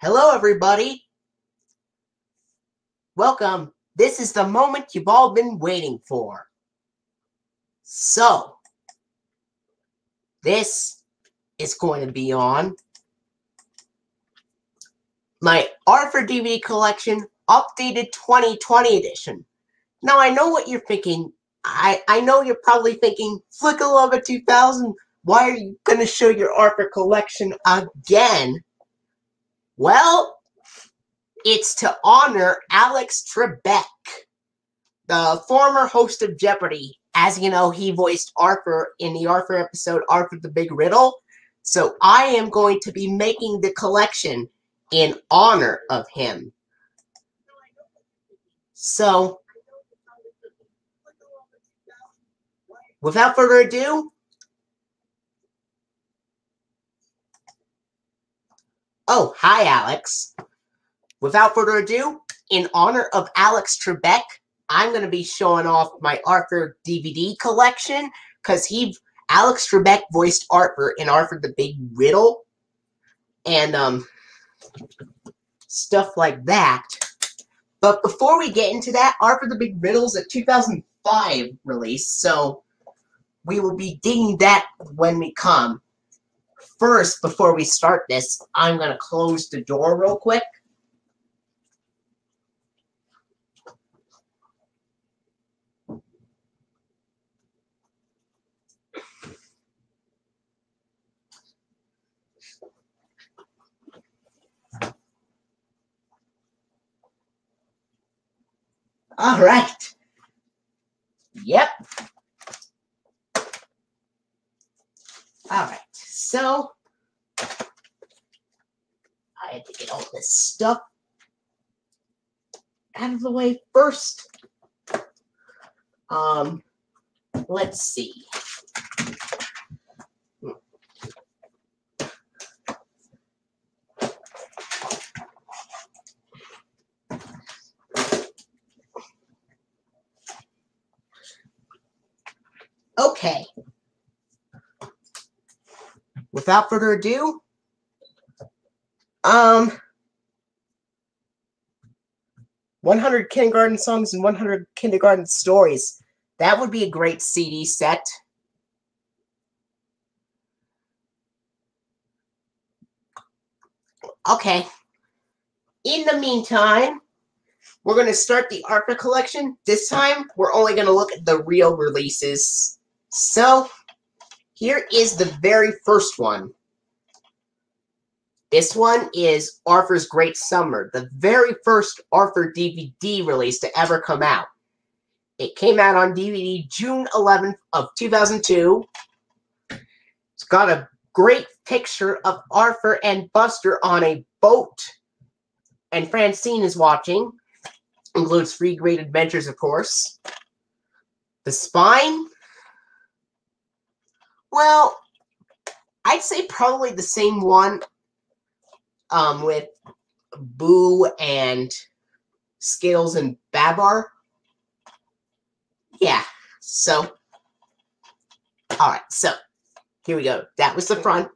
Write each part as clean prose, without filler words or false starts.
Hello, everybody. Welcome. This is the moment you've all been waiting for. So, this is going to be on my Arthur DVD collection, updated 2020 edition. Now, I know what you're thinking. I know you're probably thinking, Flickalova 2000, why are you going to show your Arthur collection again? Well, it's to honor Alex Trebek, the former host of Jeopardy! As you know, he voiced Arthur in the Arthur episode, Arthur the Big Riddle. So I am going to be making the collection in honor of him. So, without further ado, oh, hi, Alex. Without further ado, in honor of Alex Trebek, I'm going to be showing off my Arthur DVD collection, because Alex Trebek voiced Arthur in Arthur the Big Riddle, and stuff like that. But before we get into that, Arthur the Big Riddle is a 2005 release, so we will be digging that when we come. First, before we start this, I'm going to close the door real quick. All right. Yep. All right. So, I had to get all this stuff out of the way first. Let's see. Okay. Without further ado, 100 kindergarten songs and 100 kindergarten stories. That would be a great CD set. Okay. In the meantime, we're going to start the Arthur collection. This time, we're only going to look at the real releases. So, here is the very first one. This one is Arthur's Great Summer, the very first Arthur DVD release to ever come out. It came out on DVD June 11th of 2002. It's got a great picture of Arthur and Buster on a boat. And Francine is watching. Includes 3 great adventures, of course. The spine? Well, I'd say probably the same one with Boo and Skittles and Babar. Yeah, so, alright, so, here we go. That was the front.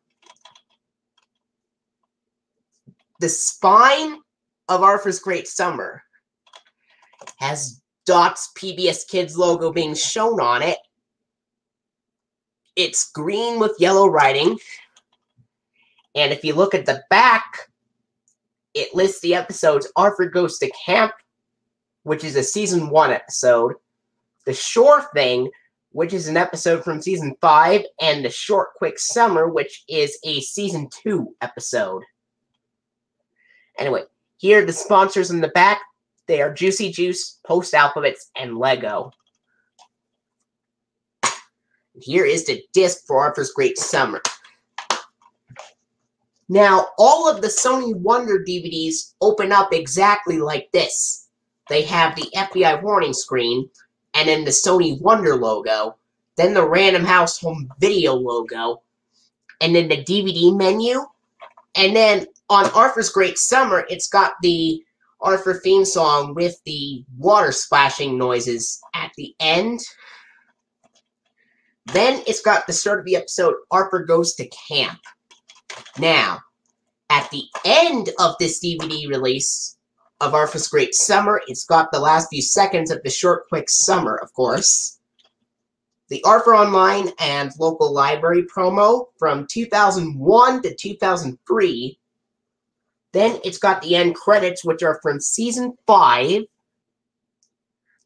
The spine of Arthur's Great Summer has Dot's PBS Kids logo being shown on it. It's green with yellow writing. And if you look at the back, it lists the episodes Arthur Goes to Camp, which is a Season 1 episode, The Shore Thing, which is an episode from Season 5, and The Short Quick Summer, which is a Season 2 episode. Anyway, here are the sponsors in the back. They are Juicy Juice, Post Alphabets, and Lego. Here is the disc for Arthur's Great Summer. Now, all of the Sony Wonder DVDs open up exactly like this. They have the FBI warning screen, and then the Sony Wonder logo, then the Random House Home Video logo, and then the DVD menu. And then on Arthur's Great Summer, it's got the Arthur theme song with the water splashing noises at the end. Then it's got the start of the episode, Arthur Goes to Camp. Now, at the end of this DVD release of Arthur's Great Summer, it's got the last few seconds of the short, quick summer, of course. The Arthur Online and local library promo from 2001 to 2003. Then it's got the end credits, which are from Season 5.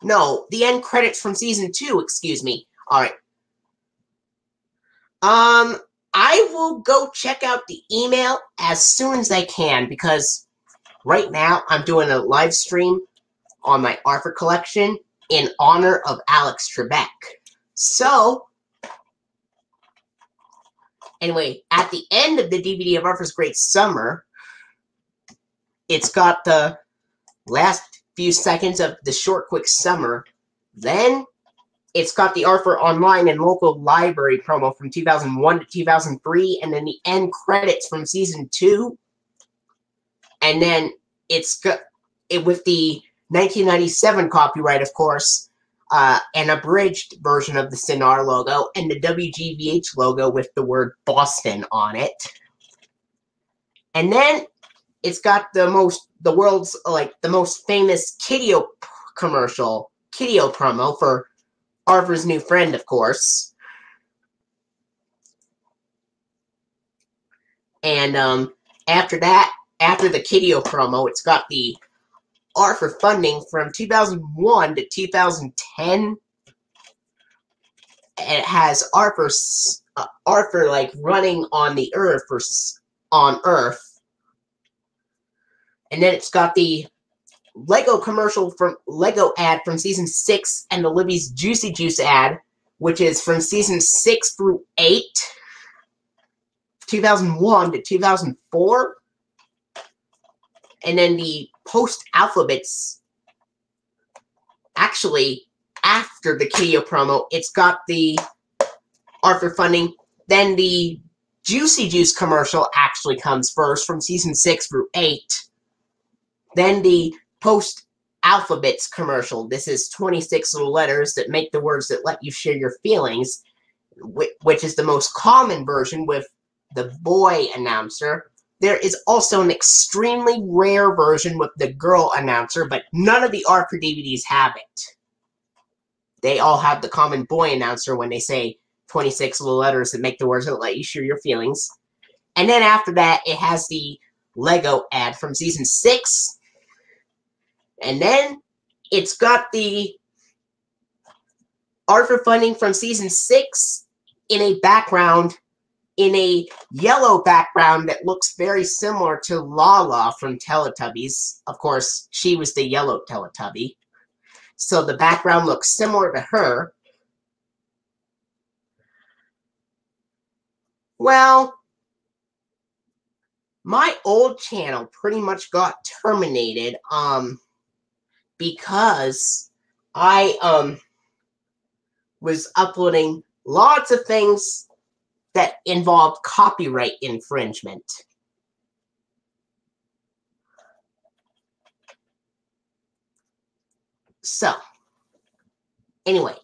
No, the end credits from Season 2, excuse me. Alright. I will go check out the email as soon as I can, because right now I'm doing a live stream on my Arthur collection in honor of Alex Trebek. So, anyway, at the end of the DVD of Arthur's Great Summer, it's got the last few seconds of the short, quick summer. Then, it's got the Arthur Online and local library promo from 2001 to 2003, and then the end credits from Season 2. And then, it's got it with the 1997 copyright, of course, an abridged version of the Cinar logo, and the WGVH logo with the word Boston on it. And then, it's got the world's, the most famous Kideo commercial, Kideo promo for Arthur's new friend, of course. And, after that, after the Kideo promo, it's got the Arthur funding from 2001 to 2010. And it has Arthur, running on the Earth, on Earth. And then it's got the Lego commercial from Lego ad from Season 6 and the Libby's Juicy Juice ad, which is from Season 6 through 8, 2001 to 2004. And then the post-alphabets, actually, after the Kideo promo, it's got the Arthur funding. Then the Juicy Juice commercial actually comes first from Season 6 through 8. Then the post-alphabets commercial. This is 26 little letters that make the words that let you share your feelings, which is the most common version with the boy announcer. There is also an extremely rare version with the girl announcer, but none of the Arthur DVDs have it. They all have the common boy announcer when they say 26 little letters that make the words that let you share your feelings. And then after that, it has the Lego ad from Season 6. And then it's got the Arthur funding from Season 6 in a background, in a yellow background that looks very similar to Lala from Teletubbies. Of course, she was the yellow Teletubby. So the background looks similar to her. Well, my old channel pretty much got terminated, because I, was uploading lots of things that involved copyright infringement. So, anyway,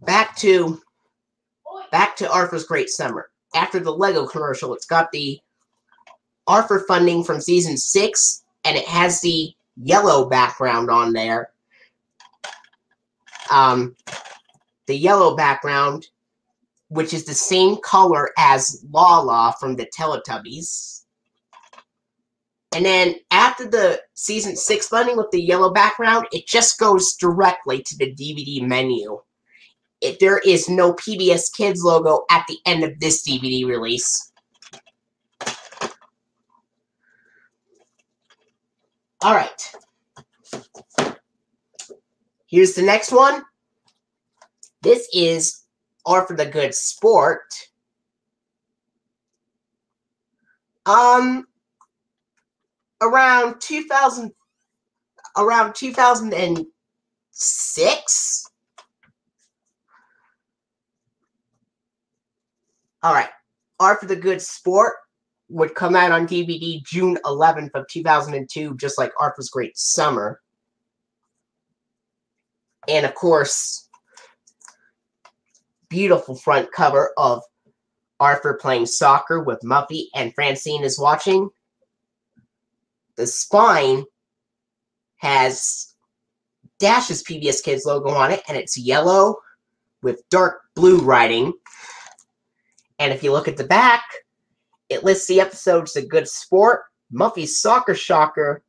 back to Arthur's Great Summer. After the Lego commercial, it's got the Arthur funding from Season 6, and it has the yellow background on there. The yellow background, which is the same color as Lala from the Teletubbies. And then after the Season 6 funding with the yellow background, it just goes directly to the DVD menu. There is no PBS Kids logo at the end of this DVD release. Alright. Here's the next one. This is Arthur the Good Sport. Around 2006. Alright. Arthur the Good Sport would come out on DVD June 11th of 2002, just like Arthur's Great Summer. And of course, beautiful front cover of Arthur playing soccer with Muffy and Francine is watching. The spine has Dash's PBS Kids logo on it, and it's yellow with dark blue writing. And if you look at the back, it lists the episodes The Good Sport, Muffy's Soccer Shocker,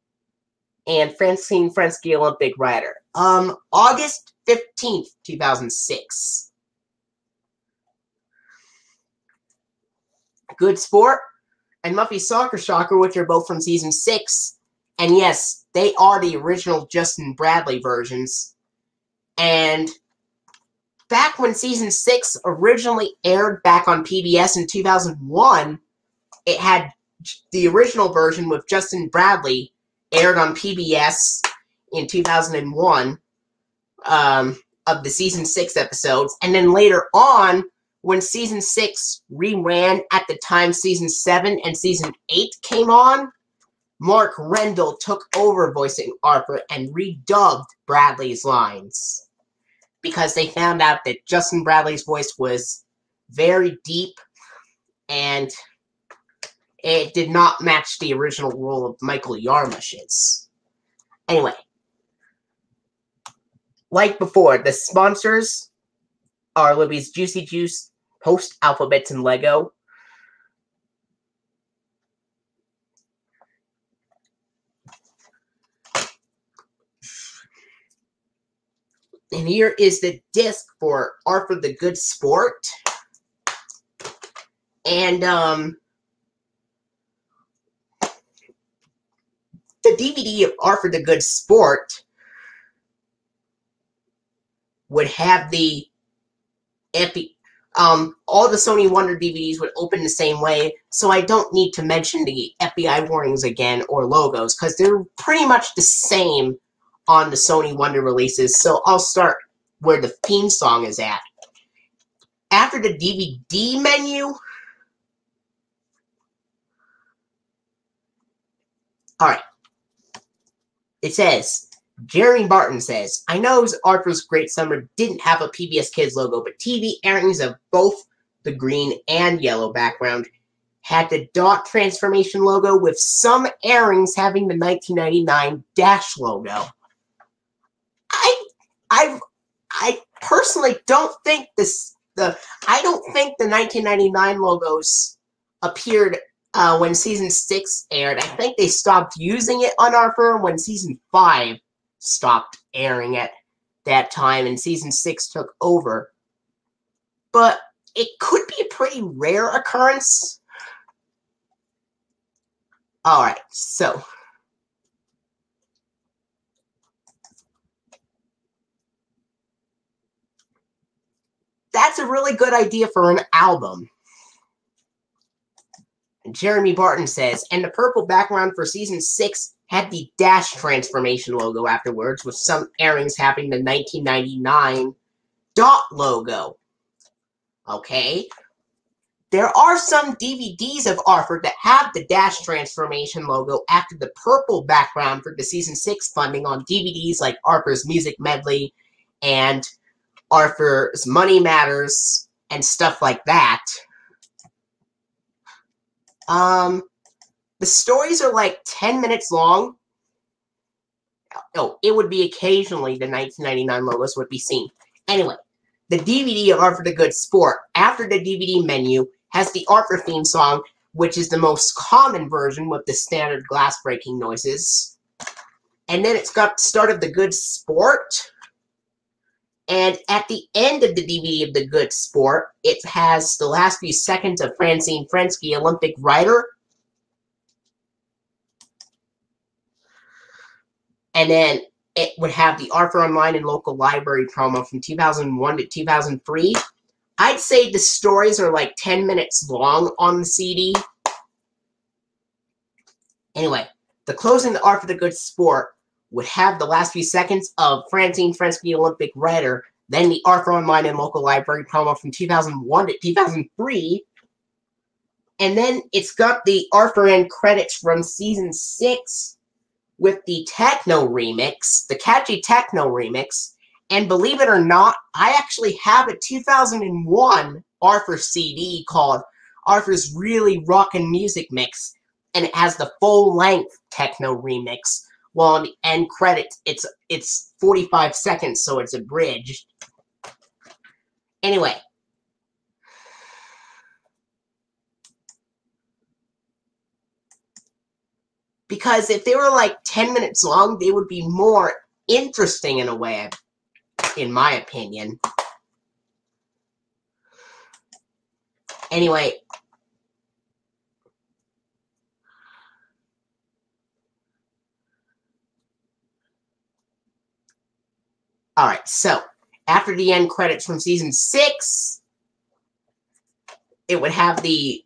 and Francine Frensky Olympic Rider. August 15th, 2006. Good Sport and Muffy's Soccer Shocker, which are both from Season 6. And yes, they are the original Justin Bradley versions. And back when Season 6 originally aired back on PBS in 2001, it had the original version with Justin Bradley aired on PBS in 2001 of the Season 6 episodes. And then later on, when Season 6 reran at the time Season 7 and Season 8 came on, Mark Rendell took over voicing Arthur and redubbed Bradley's lines, because they found out that Justin Bradley's voice was very deep and it did not match the original role of Michael Yarmush's. Anyway, like before, the sponsors are Libby's Juicy Juice, Post Alphabets, and Lego. And here is the disc for Arthur the Good Sport. And, the DVD of Arthur the Good Sport would have the all the Sony Wonder DVDs would open the same way, so I don't need to mention the FBI warnings again or logos, because they're pretty much the same on the Sony Wonder releases, so I'll start where the theme song is at. After the DVD menu, alright, it says, Jeremy Barton says, I know Arthur's Great Summer didn't have a PBS Kids logo, but TV airings of both the green and yellow background had the dot transformation logo, with some airings having the 1999 Dash logo. I personally don't think I don't think the 1999 logos appeared when Season 6 aired. I think they stopped using it on Arthur when Season 5 stopped airing at that time and Season 6 took over. But it could be a pretty rare occurrence. Alright, so that's a really good idea for an album. And Jeremy Barton says, and the purple background for Season 6 had the Dash transformation logo afterwards, with some airings having the 1999 dot logo. Okay. There are some DVDs of Arthur that have the Dash transformation logo after the purple background for the Season 6 funding on DVDs like Arthur's Music Medley and Arthur's Money Matters and stuff like that. The stories are like 10 minutes long. Oh, it would be occasionally the 1999 logos would be seen. Anyway, the DVD of Arthur the Good Sport, after the DVD menu, has the Arthur theme song, which is the most common version with the standard glass breaking noises. And then it's got the start of the Good Sport. And at the end of the DVD of The Good Sport, it has the last few seconds of Francine Frensky, Olympic Rider. And then it would have the Arthur Online and Local Library promo from 2001 to 2003. I'd say the stories are like 10 minutes long on the CD. Anyway, the closing of Arthur the Good Sport would have the last few seconds of Francine Frensky, Olympic Rider, then the Arthur Online and Local Library promo from 2001 to 2003, and then it's got the Arthur end credits from Season 6 with the techno remix, the catchy techno remix, and believe it or not, I actually have a 2001 Arthur CD called Arthur's Really Rockin' Music Mix, and it has the full-length techno remix. Well, on the end credits, it's 45 seconds, so it's abridged. Anyway. Because if they were like 10 minutes long, they would be more interesting in a way, in my opinion. Anyway. Alright, so, after the end credits from Season 6, it would have the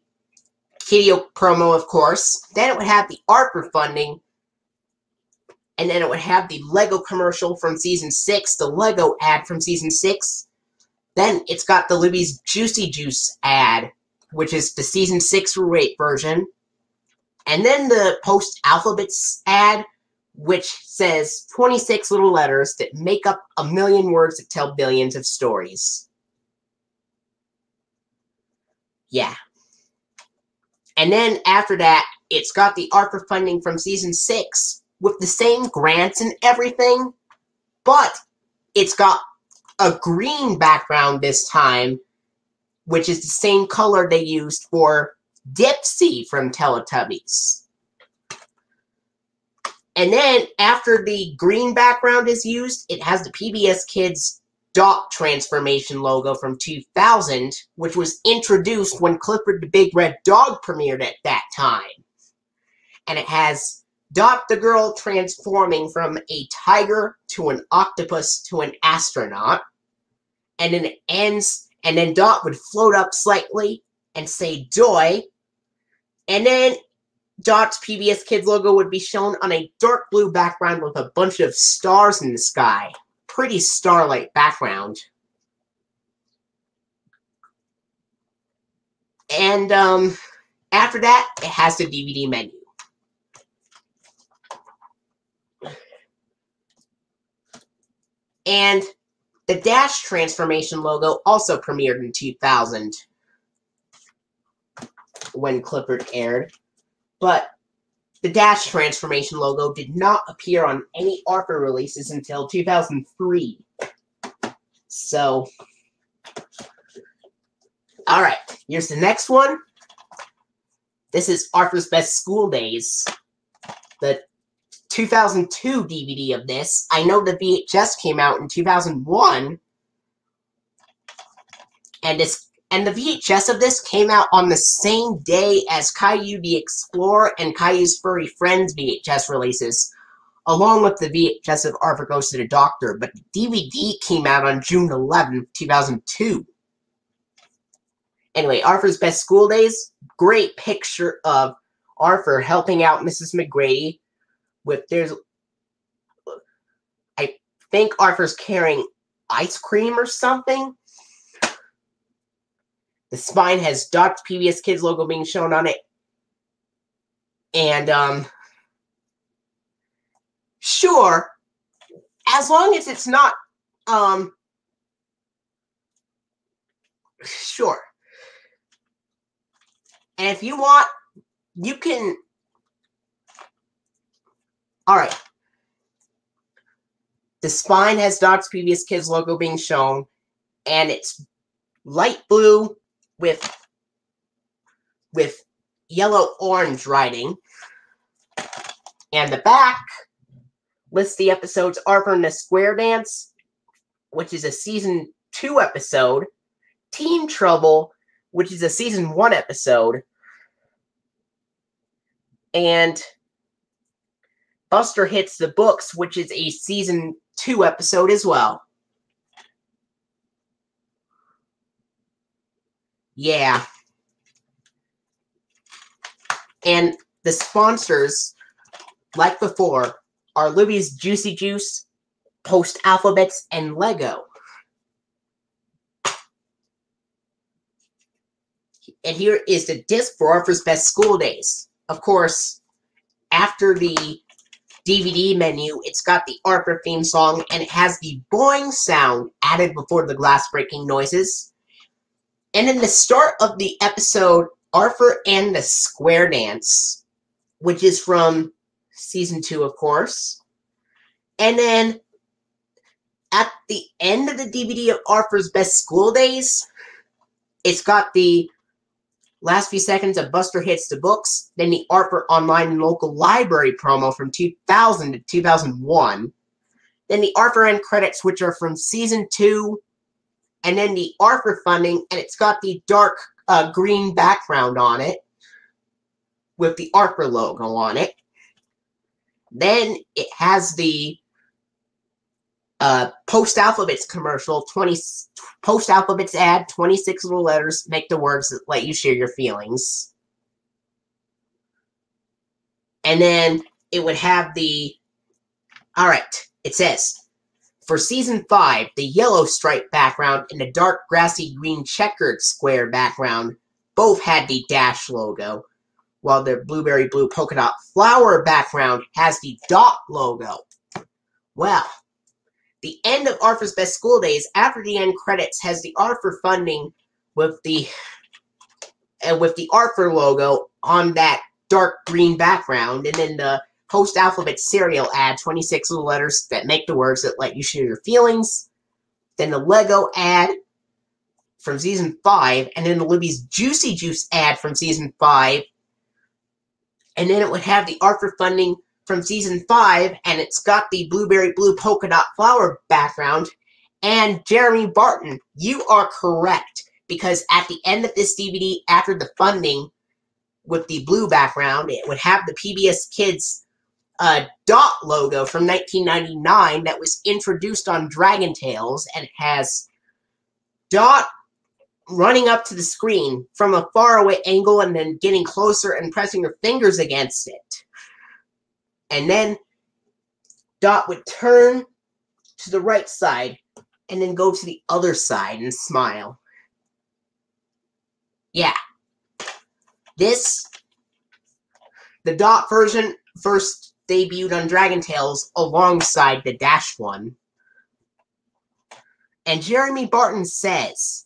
Kidio promo, of course. Then it would have the Arthur funding. And then it would have the Lego commercial from Season 6, the Lego ad from Season 6. Then it's got the Libby's Juicy Juice ad, which is the Season 6 rate version. And then the post-alphabets ad, which says 26 little letters that make up a million words that tell billions of stories. Yeah. And then after that, it's got the Arthur funding from Season 6 with the same grants and everything, but it's got a green background this time, which is the same color they used for Dipsy from Teletubbies. And then, after the green background is used, it has the PBS Kids Dot transformation logo from 2000, which was introduced when Clifford the Big Red Dog premiered at that time. And it has Dot the girl transforming from a tiger to an octopus to an astronaut. And then it ends, and then Dot would float up slightly and say Doy. And then Dot's PBS Kids logo would be shown on a dark blue background with a bunch of stars in the sky. Pretty starlight background. And after that, it has the DVD menu. And the Dash transformation logo also premiered in 2000 when Clifford aired. But the Dash transformation logo did not appear on any Arthur releases until 2003. So, alright, here's the next one. This is Arthur's Best School Days. The 2002 DVD of this. I know the VHS came out in 2001. And the VHS of this came out on the same day as Caillou the Explorer and Caillou's Furry Friends VHS releases, along with the VHS of Arthur Goes to the Doctor, but the DVD came out on June 11, 2002. Anyway, Arthur's Best School Days, great picture of Arthur helping out Mrs. McGrady with, I think Arthur's carrying ice cream or something. The spine has Dot's PBS Kids logo being shown on it. And, sure, as long as it's not, sure. And if you want, you can, alright. The spine has Dot's PBS Kids logo being shown, and it's light blue with yellow-orange writing. And the back lists the episodes Arthur and the Square Dance, which is a Season 2 episode, Teen Trouble, which is a Season 1 episode, and Buster Hits the Books, which is a Season 2 episode as well. Yeah. And the sponsors, like before, are Libby's Juicy Juice, Post Alphabets, and Lego. And here is the disc for Arthur's Best School Days. Of course, after the DVD menu, it's got the Arthur theme song, and it has the boing sound added before the glass breaking noises. And in the start of the episode Arthur and the Square Dance, which is from season 2, of course. And then at the end of the DVD of Arthur's Best School Days, it's got the last few seconds of Buster Hits the Books, then the Arthur Online and Local Library promo from 2000 to 2001, then the Arthur end credits, which are from season 2, and then the Arthur funding, and it's got the dark green background on it with the Arthur logo on it. Then it has the Post Alphabets commercial, Post Alphabets ad, 26 little letters, make the words that let you share your feelings. And then it would have the, alright, it says, for season 5, the yellow stripe background and the dark grassy green checkered square background both had the Dash logo, while the blueberry blue polka dot flower background has the dot logo. Well, the end of Arthur's Best School Days, after the end credits, has the Arthur funding with the Arthur logo on that dark green background, and then the Post Alphabet cereal ad, 26 little letters that make the words that let you share your feelings. Then the Lego ad from season 5, and then the Libby's Juicy Juice ad from season 5. And then it would have the Arthur funding from season 5, and it's got the blueberry blue polka dot flower background. And Jeremy Barton, you are correct, because at the end of this DVD, after the funding with the blue background, it would have the PBS Kids dot logo from 1999 that was introduced on Dragon Tales, and it has Dot running up to the screen from a faraway angle and then getting closer and pressing her fingers against it. And then Dot would turn to the right side and then go to the other side and smile. Yeah. The Dot version first debuted on Dragon Tales alongside the Dash one. And Jeremy Barton says,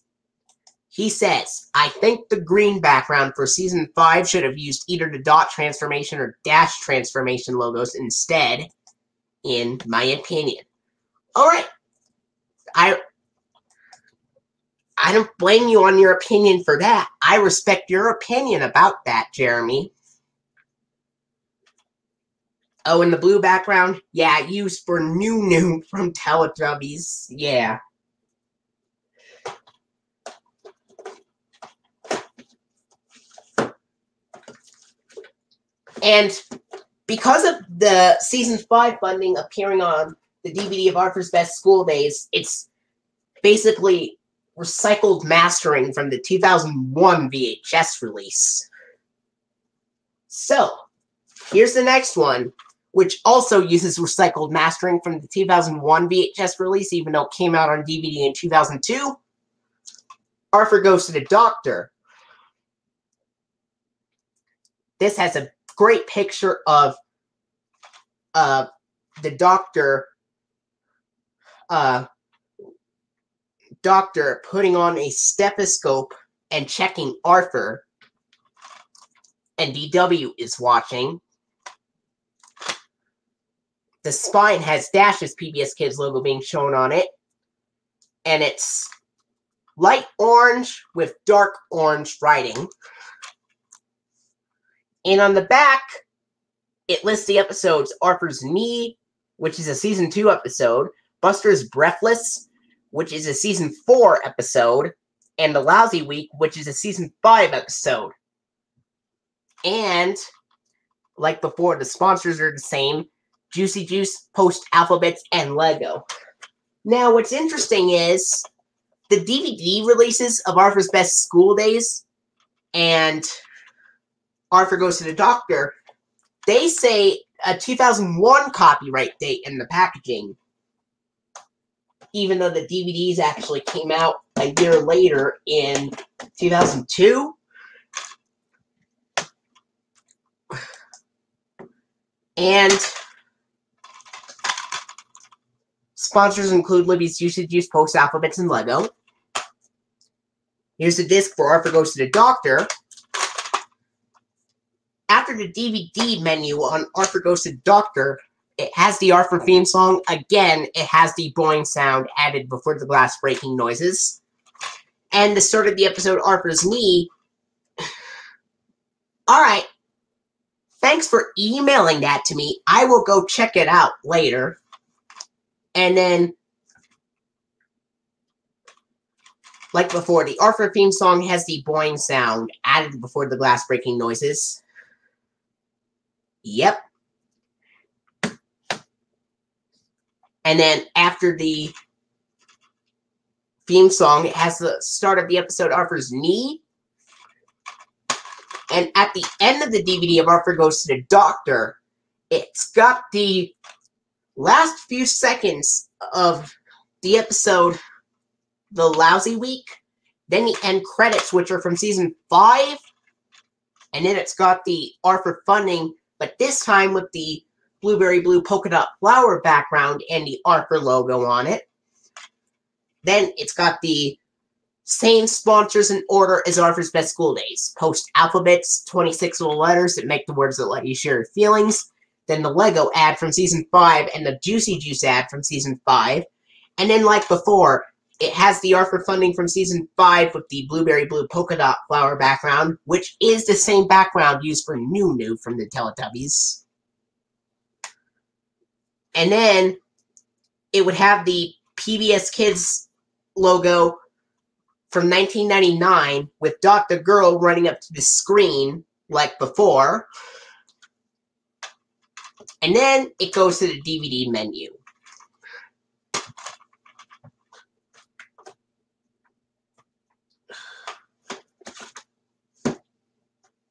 I think the green background for season 5 should have used either the Dot transformation or Dash transformation logos instead, in my opinion. Alright. I don't blame you on your opinion for that. I respect your opinion about that, Jeremy. Oh, and the blue background? Yeah, used for Nunu from Teletubbies. Yeah. And because of the season 5 funding appearing on the DVD of Arthur's Best School Days, it's basically recycled mastering from the 2001 VHS release. So, here's the next one, which also uses recycled mastering from the 2001 VHS release, even though it came out on DVD in 2002. Arthur Goes to the Doctor. This has a great picture of the doctor putting on a stethoscope and checking Arthur, and DW is watching. The spine has Dash's PBS Kids logo being shown on it, and it's light orange with dark orange writing. And on the back, it lists the episodes Arthur's Knee, which is a season 2 episode, Buster's Breathless, which is a season 4 episode, and The Lousy Week, which is a season 5 episode. And, like before, the sponsors are the same: Juicy Juice, Post Alphabets, and Lego. Now, what's interesting is the DVD releases of Arthur's Best School Days and Arthur Goes to the Doctor, they say a 2001 copyright date in the packaging, even though the DVDs actually came out a year later in 2002. And sponsors include Libby's Juicy Juice, Post Alphabets, and Lego. Here's the disc for Arthur Goes to the Doctor. after the DVD menu on Arthur Goes to Doctor, it has the Arthur theme song. Again, it has the boing sound added before the glass breaking noises. And the start of the episode, Arthur's Knee. Alright. Thanks for emailing that to me. I will go check it out later. And then, like before, the Arthur theme song has the boing sound added before the glass breaking noises. Yep. And then after the theme song, it has the start of the episode, Arthur's Knee. And at the end of the DVD of Arthur Goes to the Doctor, it's got the last few seconds of the episode, The Lousy Week. Then the end credits, which are from season 5. And then it's got the Arthur funding, but this time with the blueberry blue polka dot flower background and the Arthur logo on it. Then it's got the same sponsors in order as Arthur's Best School Days. Post alphabets, 26 little letters that make the words that let you share your feelings. Then the Lego ad from season 5 and the Juicy Juice ad from season 5. And then like before, it has the Arthur funding from season 5 with the blueberry blue polka dot flower background, which is the same background used for Nunu from the Teletubbies. And then it would have the PBS Kids logo from 1999 with Dot the Girl running up to the screen like before. And then it goes to the DVD menu.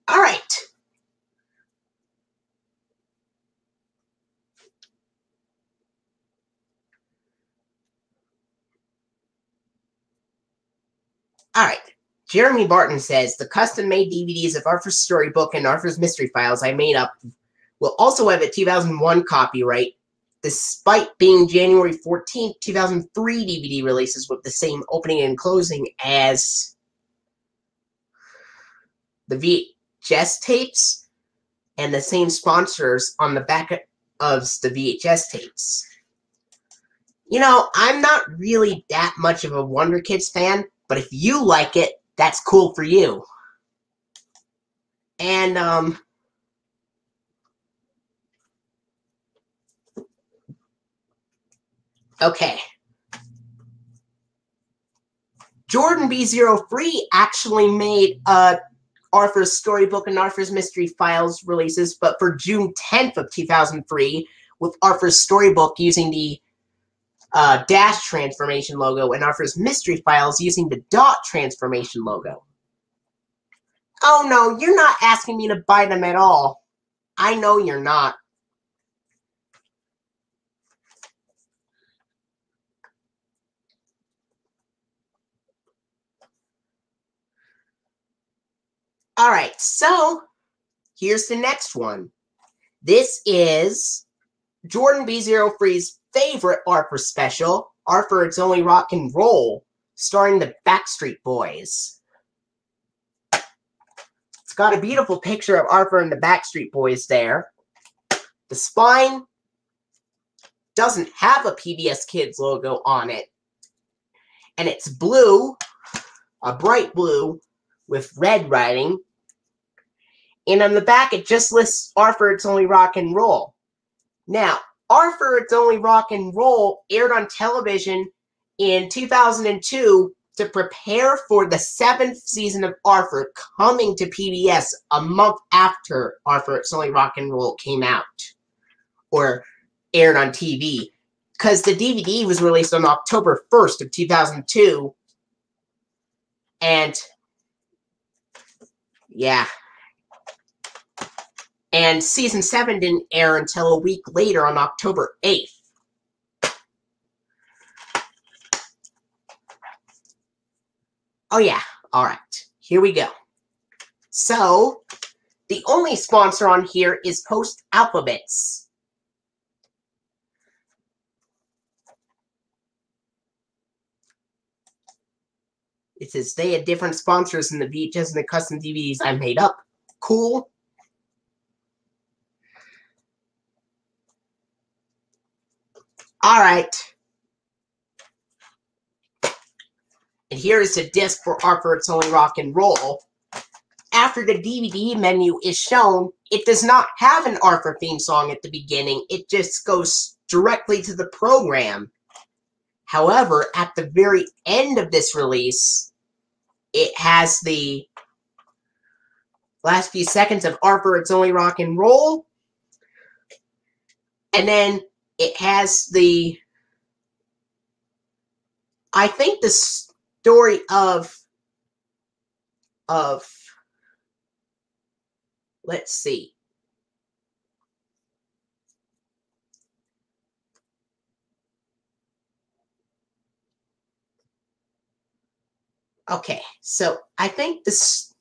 All right. Alright, Jeremy Barton says, the custom-made DVDs of Arthur's Storybook and Arthur's Mystery Files I made up will also have a 2001 copyright, despite being January 14th, 2003 DVD releases with the same opening and closing as the VHS tapes and the same sponsors on the back of the VHS tapes. You know, I'm not really that much of a Wonder Kids fan, but if you like it, that's cool for you. And, okay. Jordan B03 actually made Arthur's Storybook and Arthur's Mystery Files releases, but for June 10th of 2003, with Arthur's Storybook using the dash transformation logo and Arthur's Mystery Files using the dot transformation logo. Oh no, you're not asking me to buy them at all. I know you're not. Alright, so here's the next one. This is Jordan B03's favorite Arthur special, Arthur It's Only Rock and Roll, starring the Backstreet Boys. It's got a beautiful picture of Arthur and the Backstreet Boys there. The spine doesn't have a PBS Kids logo on it. And it's blue, a bright blue, with red writing. And on the back, it just lists Arthur It's Only Rock and Roll. Now, Arthur It's Only Rock and Roll aired on television in 2002 to prepare for the 7th season of Arthur coming to PBS a month after Arthur It's Only Rock and Roll came out or aired on TV. Because the DVD was released on October 1st of 2002. And, yeah. And season 7 didn't air until a week later on October 8th. Oh yeah, alright. Here we go. So, the only sponsor on here is Post Alphabets. It says they had different sponsors in the VHS and the custom DVDs I made up. Cool. Alright. And here is the disc for Arthur It's Only Rock and Roll. After the DVD menu is shown, it does not have an Arthur theme song at the beginning. It just goes directly to the program. However, at the very end of this release, it has the last few seconds of Arthur It's Only Rock and Roll. And then it has the, I think the story of let's see. Okay, so I think this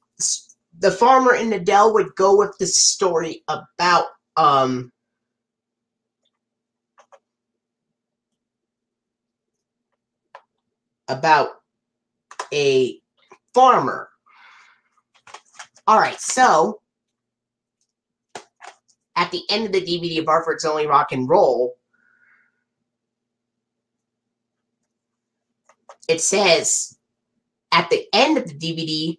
the farmer in the dell would go with the story about a farmer. Alright, so at the end of the DVD of Arthur It's Only Rock and Roll, it says, at the end of the DVD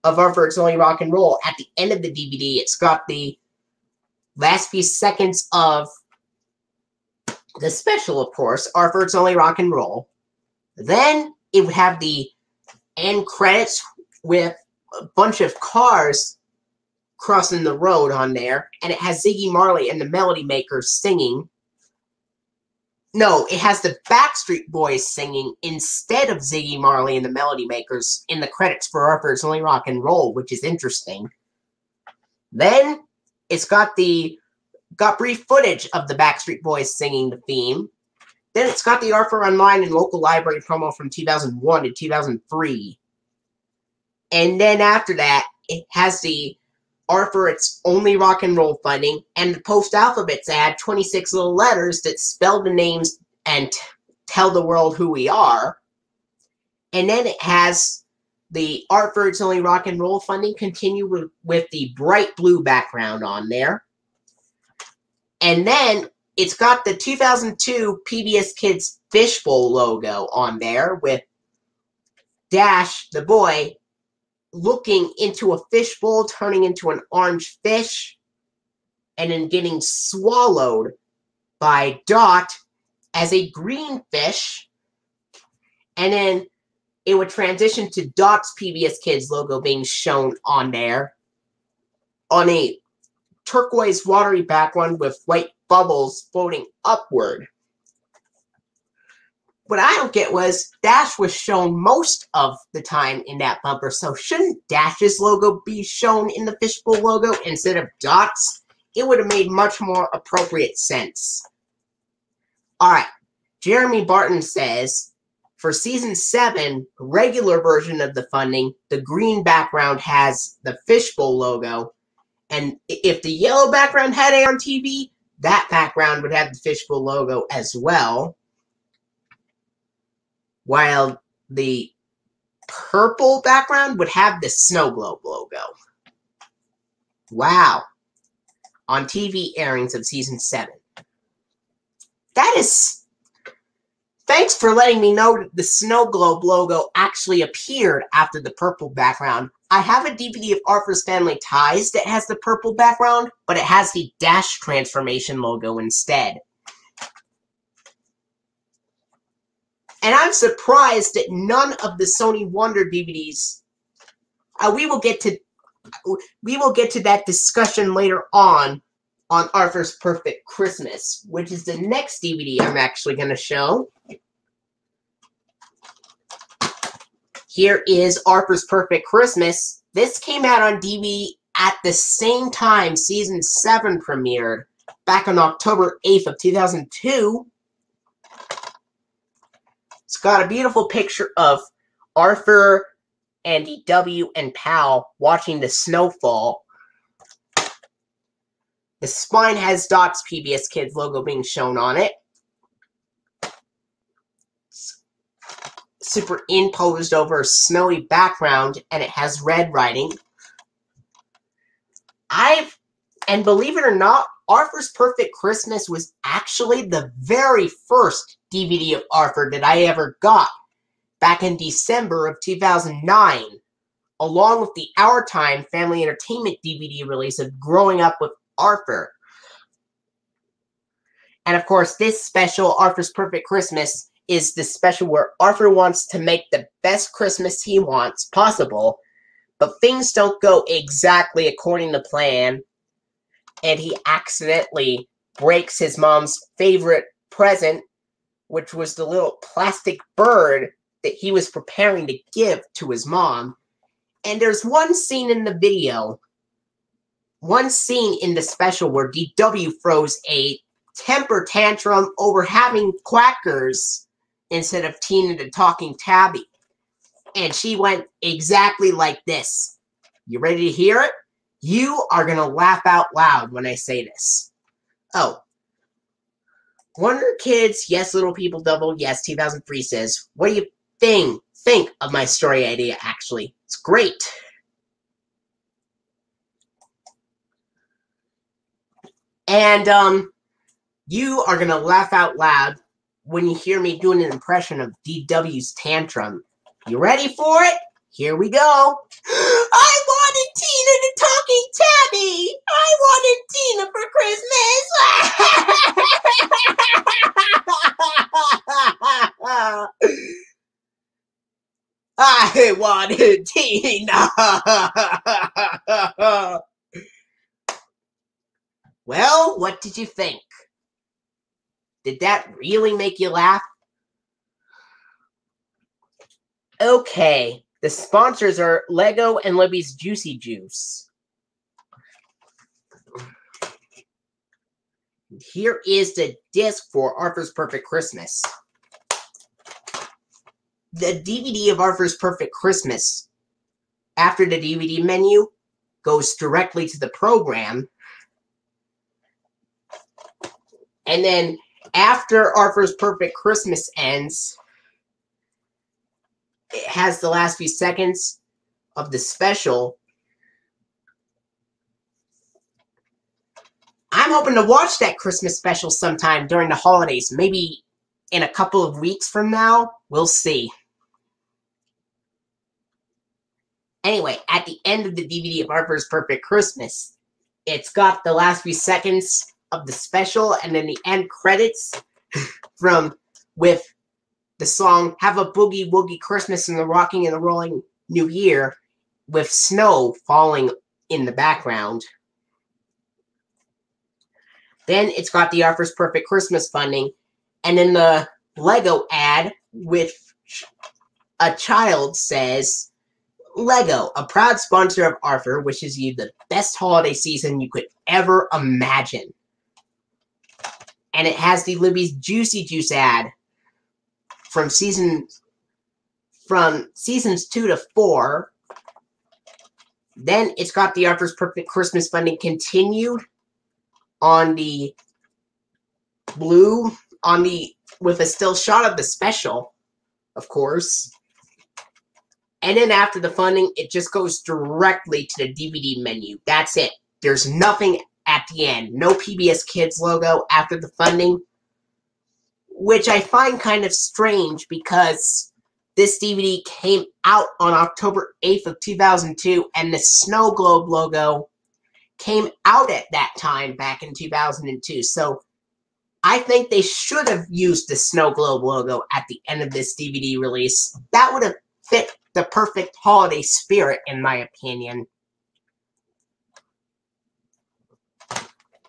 of Arthur It's Only Rock and Roll, at the end of the DVD, it's got the last few seconds of the special, of course, Arthur It's Only Rock and Roll. Then it would have the end credits with a bunch of cars crossing the road on there, and it has Ziggy Marley and the Melody Makers singing. No, it has the Backstreet Boys singing instead of Ziggy Marley and the Melody Makers in the credits for Arthur It's Only Rock and Roll, which is interesting. Then it's got brief footage of the Backstreet Boys singing the theme. Then it's got the Arthur Online and local library promo from 2001 to 2003. And then after that, it has the Arthur It's Only Rock and Roll funding, and the post-alphabets add 26 little letters that spell the names and tell the world who we are. And then it has the Arthur It's Only Rock and Roll funding continue with the bright blue background on there. And then it's got the 2002 PBS Kids Fishbowl logo on there with Dash, the boy, looking into a fishbowl, turning into an orange fish, and then getting swallowed by Dot as a green fish. And then it would transition to Dot's PBS Kids logo being shown on there on a turquoise watery background with white bubbles floating upward. What I don't get was Dash was shown most of the time in that bumper, so shouldn't Dash's logo be shown in the fishbowl logo instead of Dot's? It would have made much more appropriate sense. Alright, Jeremy Barton says, for Season 7, regular version of the funding, the green background has the fishbowl logo, and if the yellow background had air on TV, that background would have the fishbowl logo as well. While the purple background would have the Snow Globe logo. Wow. On TV airings of Season 7. That is... Thanks for letting me know that the Snow Globe logo actually appeared after the purple background. I have a DVD of Arthur's Family Ties that has the purple background, but it has the Dash transformation logo instead. And I'm surprised that none of the Sony Wonder DVDs... we will get to that discussion later on Arthur's Perfect Christmas, which is the next DVD I'm actually going to show. Here is Arthur's Perfect Christmas. This came out on DVD at the same time Season 7 premiered, back on October 8th of 2002. It's got a beautiful picture of Arthur, Andy W., and Pal watching the snowfall. The spine has Dot's PBS Kids logo being shown on it. Superimposed over a snowy background, and it has red writing. And believe it or not, Arthur's Perfect Christmas was actually the very first DVD of Arthur that I ever got back in December of 2009, along with the Our Time Family Entertainment DVD release of Growing Up with Arthur. And of course, this special, Arthur's Perfect Christmas, is the special where Arthur wants to make the best Christmas he wants possible, but things don't go exactly according to plan, and he accidentally breaks his mom's favorite present, which was the little plastic bird that he was preparing to give to his mom. And there's one scene in the video, one scene in the special where DW throws a temper tantrum over having quackers instead of Tina the Talking Tabby. And she went exactly like this. You ready to hear it? You are going to laugh out loud when I say this. Oh. Wonder Kids, Yes Little People Double, Yes 2003 says, what do you think of my story idea, actually? It's great. And, you are going to laugh out loud when you hear me doing an impression of DW's tantrum. You ready for it? Here we go. I wanted Tina the Talking Tabby. I wanted Tina for Christmas. I wanted Tina. Well, what did you think? Did that really make you laugh? Okay, the sponsors are Lego and Libby's Juicy Juice. Here is the disc for Arthur's Perfect Christmas. The DVD of Arthur's Perfect Christmas, after the DVD menu, goes directly to the program. And then after Arthur's Perfect Christmas ends, it has the last few seconds of the special. I'm hoping to watch that Christmas special sometime during the holidays. Maybe in a couple of weeks from now. We'll see. Anyway, at the end of the DVD of Arthur's Perfect Christmas, it's got the last few seconds of the special and then the end credits with the song Have a Boogie Woogie Christmas and the Rocking and the Rolling New Year with snow falling in the background. Then it's got the Arthur's Perfect Christmas funding, and then the Lego ad with a child says, Lego, a proud sponsor of Arthur, wishes you the best holiday season you could ever imagine. And it has the Libby's Juicy Juice ad from seasons 2 to 4. Then it's got the Arthur's Perfect Christmas funding continued on the blue, with a still shot of the special, of course. And then after the funding, it just goes directly to the DVD menu. That's it. There's nothing at the end. No PBS Kids logo after the funding, which I find kind of strange because this DVD came out on October 8th of 2002, and the Snow Globe logo came out at that time back in 2002. So I think they should have used the Snow Globe logo at the end of this DVD release. That would have fit the perfect holiday spirit, in my opinion.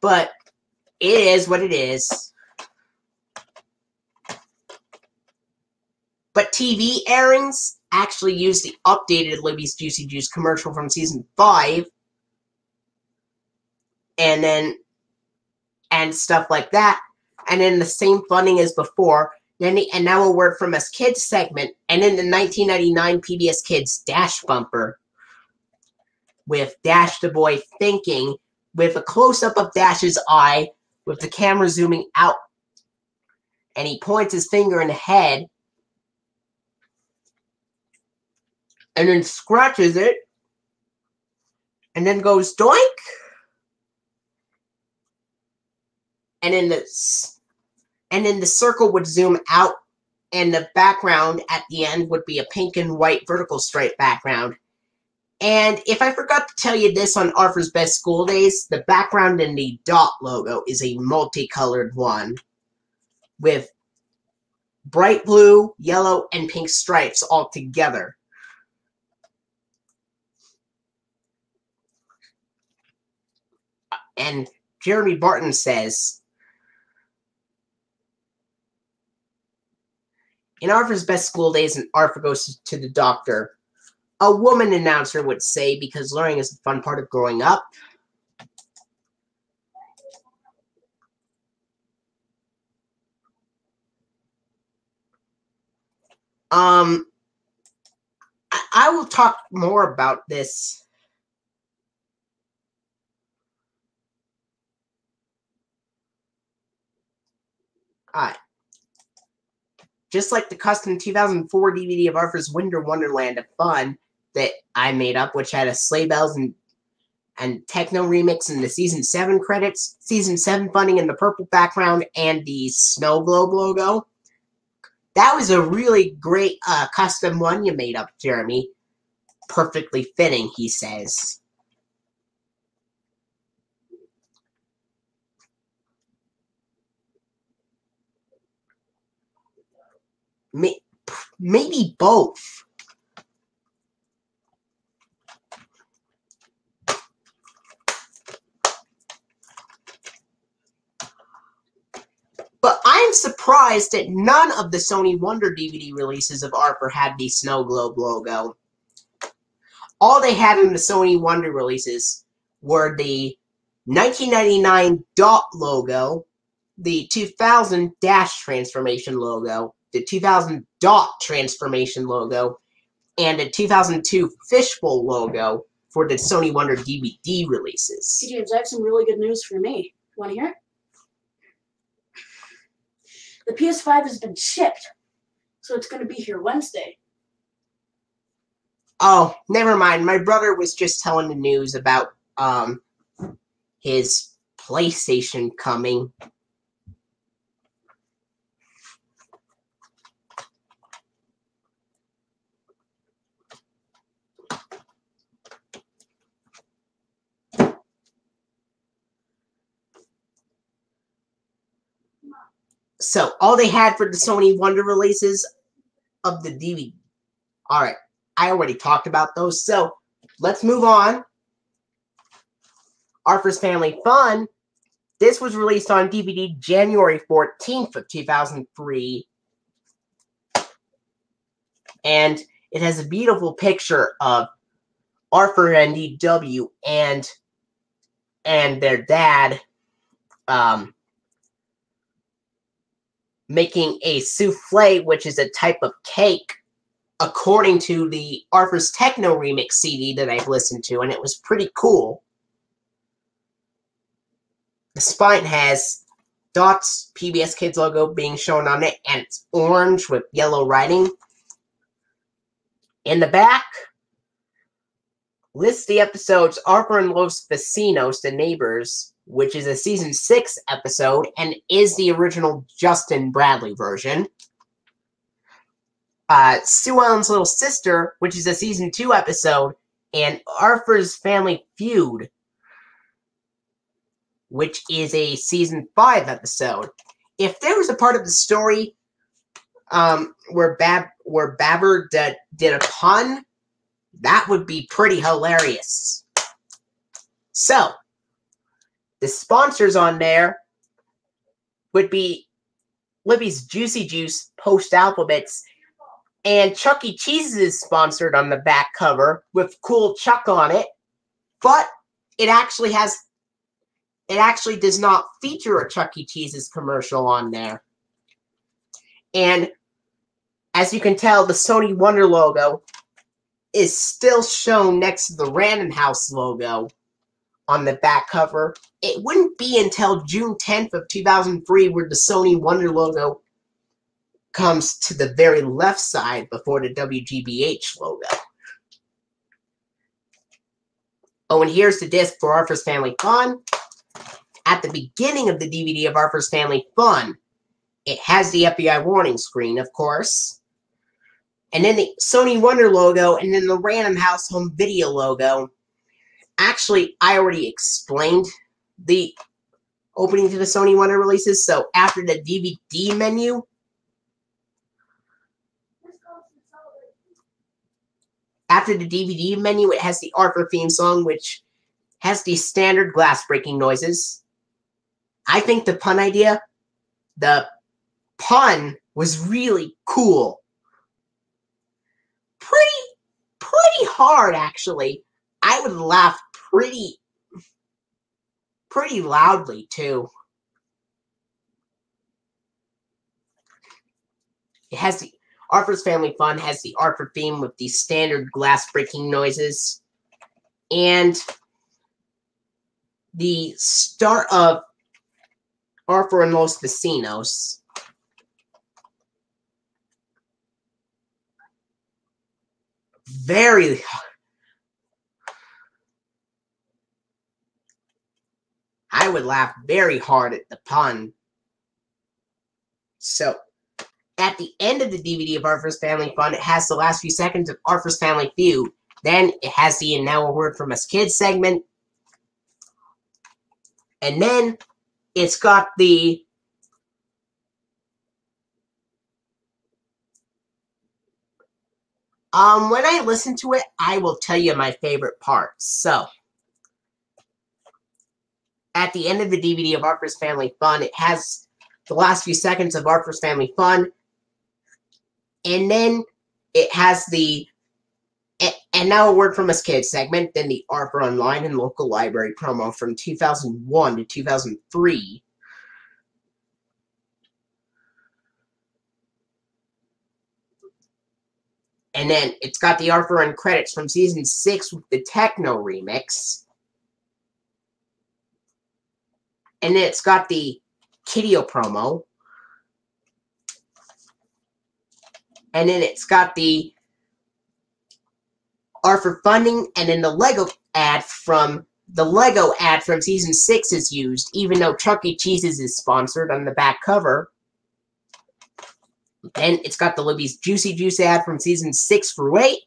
But it is what it is. But TV airings actually use the updated Libby's Juicy Juice commercial from season 5. And stuff like that. And then the same funding as before. And now a word from us kids segment. And then the 1999 PBS Kids Dash bumper. With Dash the Boy thinking. With a close-up of Dash's eye. With the camera zooming out. And he points his finger in the head. And then scratches it. And then goes doink. and then the circle would zoom out, and the background at the end would be a pink and white vertical stripe background. And if I forgot to tell you this on Arthur's Best School Days, the background in the dot logo is a multicolored one with bright blue, yellow, and pink stripes all together. And Jeremy Barton says, in Arthur's Best School Days and Arthur Goes to the Doctor, a woman announcer would say, because learning is the fun part of growing up. I will talk more about this. Just like the custom 2004 DVD of Arthur's Winter Wonderland of Fun that I made up, which had a Sleigh Bells and techno remix in the season 7 credits, season 7 funding in the purple background, and the Snow Globe logo. That was a really great custom one you made up, Jeremy. Perfectly fitting, he says. Maybe both. But I'm surprised that none of the Sony Wonder DVD releases of Arthur had the Snow Globe logo. All they had in the Sony Wonder releases were the 1999 dot logo, the 2000 dash transformation logo, the 2000 dot transformation logo, and the 2002 fishbowl logo for the Sony Wonder DVD releases. Hey James, I have some really good news for me. Want to hear it? The PS5 has been shipped, so it's going to be here Wednesday. Oh, never mind. My brother was just telling the news about his PlayStation coming. So, all they had for the Sony Wonder releases of the DVD. Alright, I already talked about those, so let's move on. Arthur's Family Fun. This was released on DVD January 14th of 2003. And it has a beautiful picture of Arthur and DW and their dad making a souffle, which is a type of cake, according to the Arthur's Techno Remix CD that I've listened to, and it was pretty cool. The spine has Dot's PBS Kids logo being shown on it, and it's orange with yellow writing. In the back, lists the episodes Arthur and Los Vecinos, the Neighbors, which is a Season 6 episode and is the original Justin Bradley version. Sue Ellen's Little Sister, which is a Season 2 episode, and Arthur's Family Feud, which is a Season 5 episode. If there was a part of the story where Babber did a pun, that would be pretty hilarious. So, the sponsors on there would be Libby's Juicy Juice post-alphabets, and Chuck E. Cheese is sponsored on the back cover with cool Chuck on it, but it actually does not feature a Chuck E. Cheese's commercial on there. And as you can tell, the Sony Wonder logo is still shown next to the Random House logo on the back cover. It wouldn't be until June 10th of 2003 where the Sony Wonder logo comes to the very left side before the WGBH logo. Oh, and here's the disc for Arthur's Family Fun. at the beginning of the DVD of Arthur's Family Fun, it has the FBI warning screen, of course. And then the Sony Wonder logo, and then the Random House Home Video logo. Actually, I already explained the opening to the Sony Wonder releases, so after the DVD menu, it has the Arthur theme song, which has the standard glass breaking noises. I think the pun was really cool. Pretty hard, actually. I would laugh pretty loudly, too. It has the Arthur's Family Fun has the Arthur theme with the standard glass breaking noises. And the start of Arthur and Los Vecinos. I would laugh very hard at the pun. So, at the end of the DVD of Arthur's Family Fun, it has the last few seconds of Arthur's Family Feud. Then it has the "And Now a Word from Us Kids" segment. And then it's got the when I listen to it, I will tell you my favorite parts. So, at the end of the DVD of Arthur's Family Fun, it has the last few seconds of Arthur's Family Fun. And then it has the "And Now a Word from Us Kids" segment, then the Arthur Online and Local Library promo from 2001 to 2003. And then it's got the Arthur End credits from Season 6 with the Techno remix. And then it's got the Kiddio promo. And then it's got the Arthur funding, and then the Lego ad from Season 6 is used, even though Chuck E. Cheese's is sponsored on the back cover. Then it's got the Libby's Juicy Juice ad from Season 6 through 8.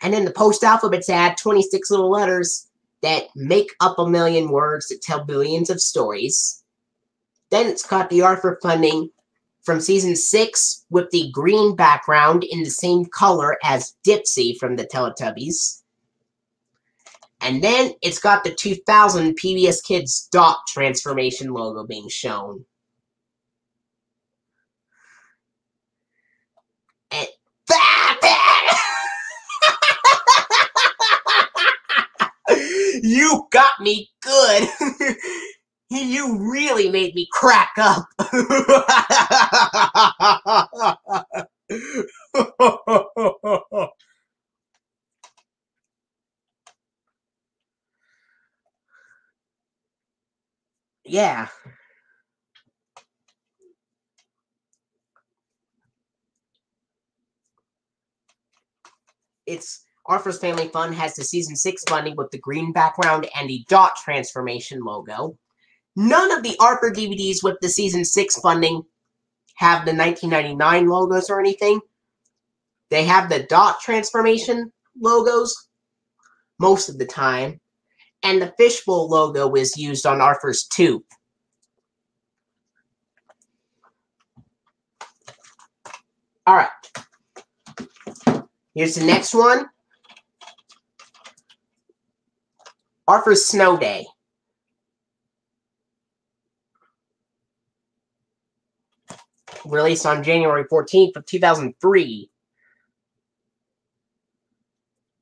And then the Post Alphabets ad, 26 little letters that make up a million words that tell billions of stories. Then it's got the Arthur funding from Season 6 with the green background in the same color as Dipsy from the Teletubbies. And then it's got the 2000 PBS Kids dot transformation logo being shown. And you got me good. You really made me crack up. Yeah. It's Arthur's Family Fun has the Season 6 funding with the green background and the dot transformation logo. None of the Arthur DVDs with the Season 6 funding have the 1999 logos or anything. They have the dot transformation logos most of the time. And the fishbowl logo is used on Arthur's tooth. Alright. Here's the next one. Arthur's Snow Day. Released on January 14th of 2003.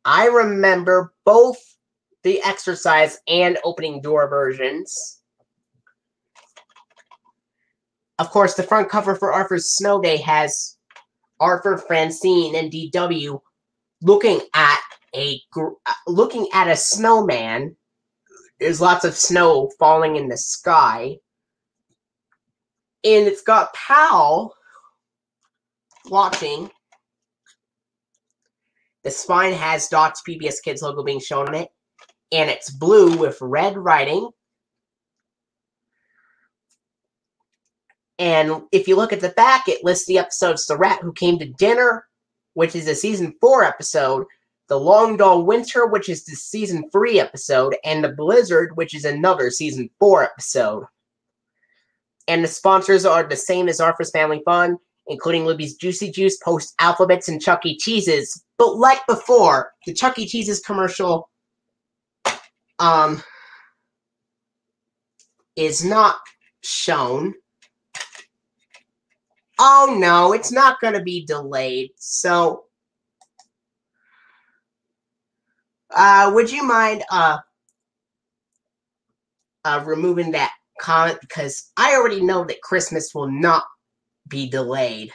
I remember both the exercise and opening door versions. Of course, the front cover for Arthur's Snow Day has Arthur, Francine, and DW looking at a snowman. There's lots of snow falling in the sky. And it's got Pal watching. The spine has Dot's PBS Kids logo being shown on it. And it's blue with red writing. And if you look at the back, it lists the episodes The Rat Who Came to Dinner, which is a Season 4 episode, The Long Dull Winter, which is the Season 3 episode, and The Blizzard, which is another Season 4 episode. And the sponsors are the same as Arthur's Family Fun, including Libby's Juicy Juice, Post Alphabets, and Chuck E. Cheese's. But like before, the Chuck E. Cheese's commercial is not shown. Oh no, it's not going to be delayed. So, would you mind removing that comment? Because I already know that Christmas will not be delayed.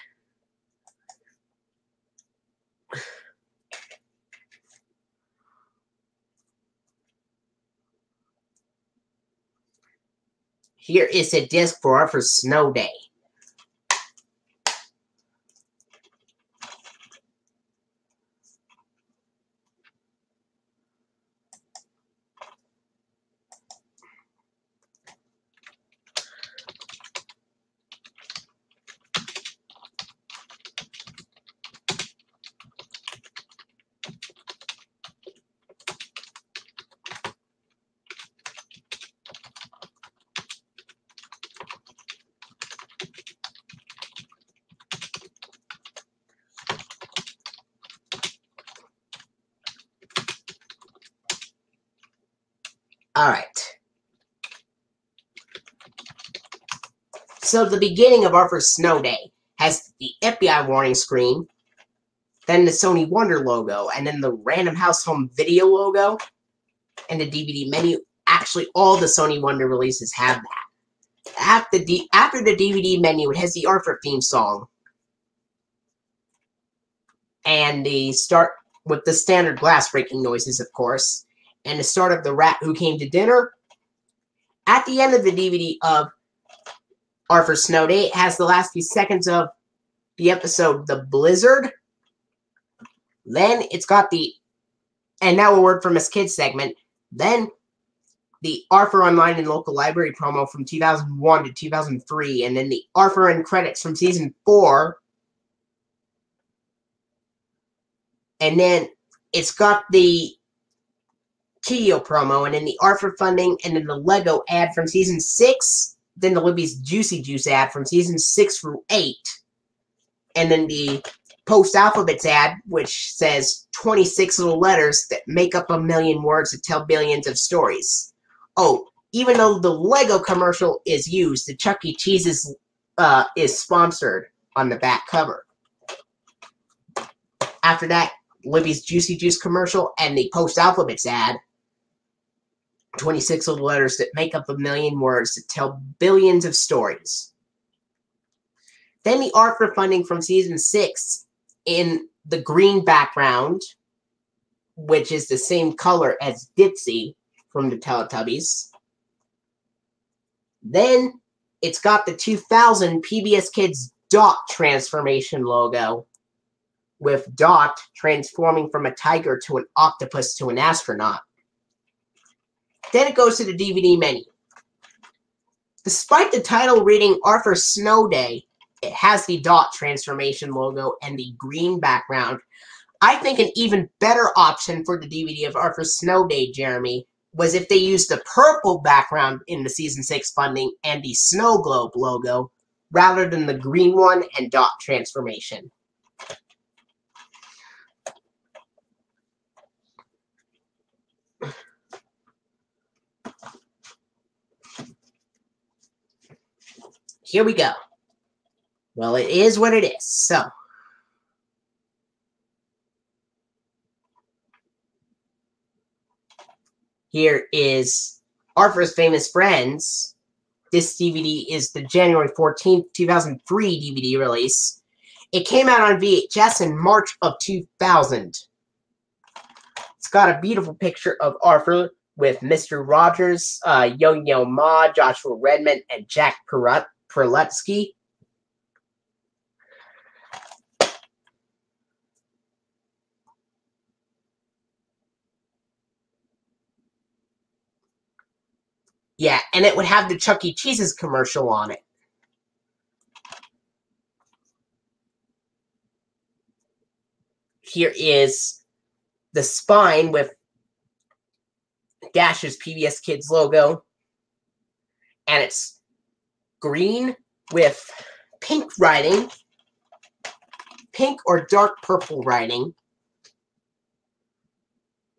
Here is a disc for Arthur's Snow Day. Alright. So the beginning of Arthur's Snow Day has the FBI warning screen, then the Sony Wonder logo, and then the Random House Home Video logo, and the DVD menu. Actually, all the Sony Wonder releases have that. After the DVD menu, it has the Arthur theme song. And the start with the standard glass breaking noises, of course. And the start of The Rat Who Came to Dinner. At the end of the DVD of Arthur's Snow Day, it has the last few seconds of the episode The Blizzard. Then it's got the And Now a Word from Us Kids segment. Then the Arthur Online and Local Library promo from 2001 to 2003. And then the Arthur End credits from Season 4. And then it's got the Tio promo, and then the Arthur funding, and then the Lego ad from Season 6, then the Libby's Juicy Juice ad from Season 6 through 8, and then the Post Alphabets ad, which says 26 little letters that make up a million words that tell billions of stories. Oh, even though the Lego commercial is used, the Chuck E. Cheese's is sponsored on the back cover. After that, Libby's Juicy Juice commercial and the Post Alphabets ad. 26 little letters that make up a million words that tell billions of stories. Then the Arthur funding from Season 6 in the green background, which is the same color as Dipsy from the Teletubbies. Then it's got the 2000 PBS Kids Dot transformation logo, with Dot transforming from a tiger to an octopus to an astronaut. Then it goes to the DVD menu. Despite the title reading Arthur's Snow Day, it has the Dot transformation logo and the green background. I think an even better option for the DVD of Arthur's Snow Day, Jeremy, was if they used the purple background in the Season 6 funding and the Snow Globe logo, rather than the green one and Dot transformation. Here we go. Well, it is what it is. So, here is Arthur's Famous Friends. This DVD is the January 14th, 2003 DVD release. It came out on VHS in March of 2000. It's got a beautiful picture of Arthur with Mr. Rogers, Yo-Yo Ma, Joshua Redmond, and Jack Prelutsky. Yeah, and it would have the Chuck E. Cheese's commercial on it. here is the spine with Dash's PBS Kids logo. And it's green with pink writing. Pink or dark purple writing.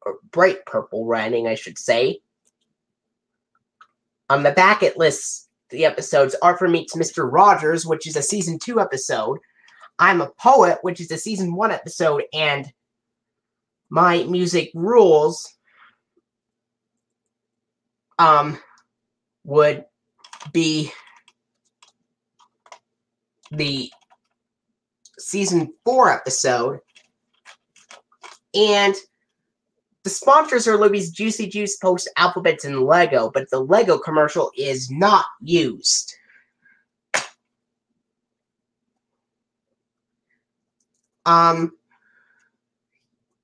Or bright purple writing, I should say. On the back, it lists the episodes Arthur Meets Mr. Rogers, which is a Season 2 episode. I'm a Poet, which is a Season 1 episode. And My Music Rules would be the Season 4 episode. And the sponsors are Libby's Juicy Juice, Post Alphabets, and Lego, but the Lego commercial is not used.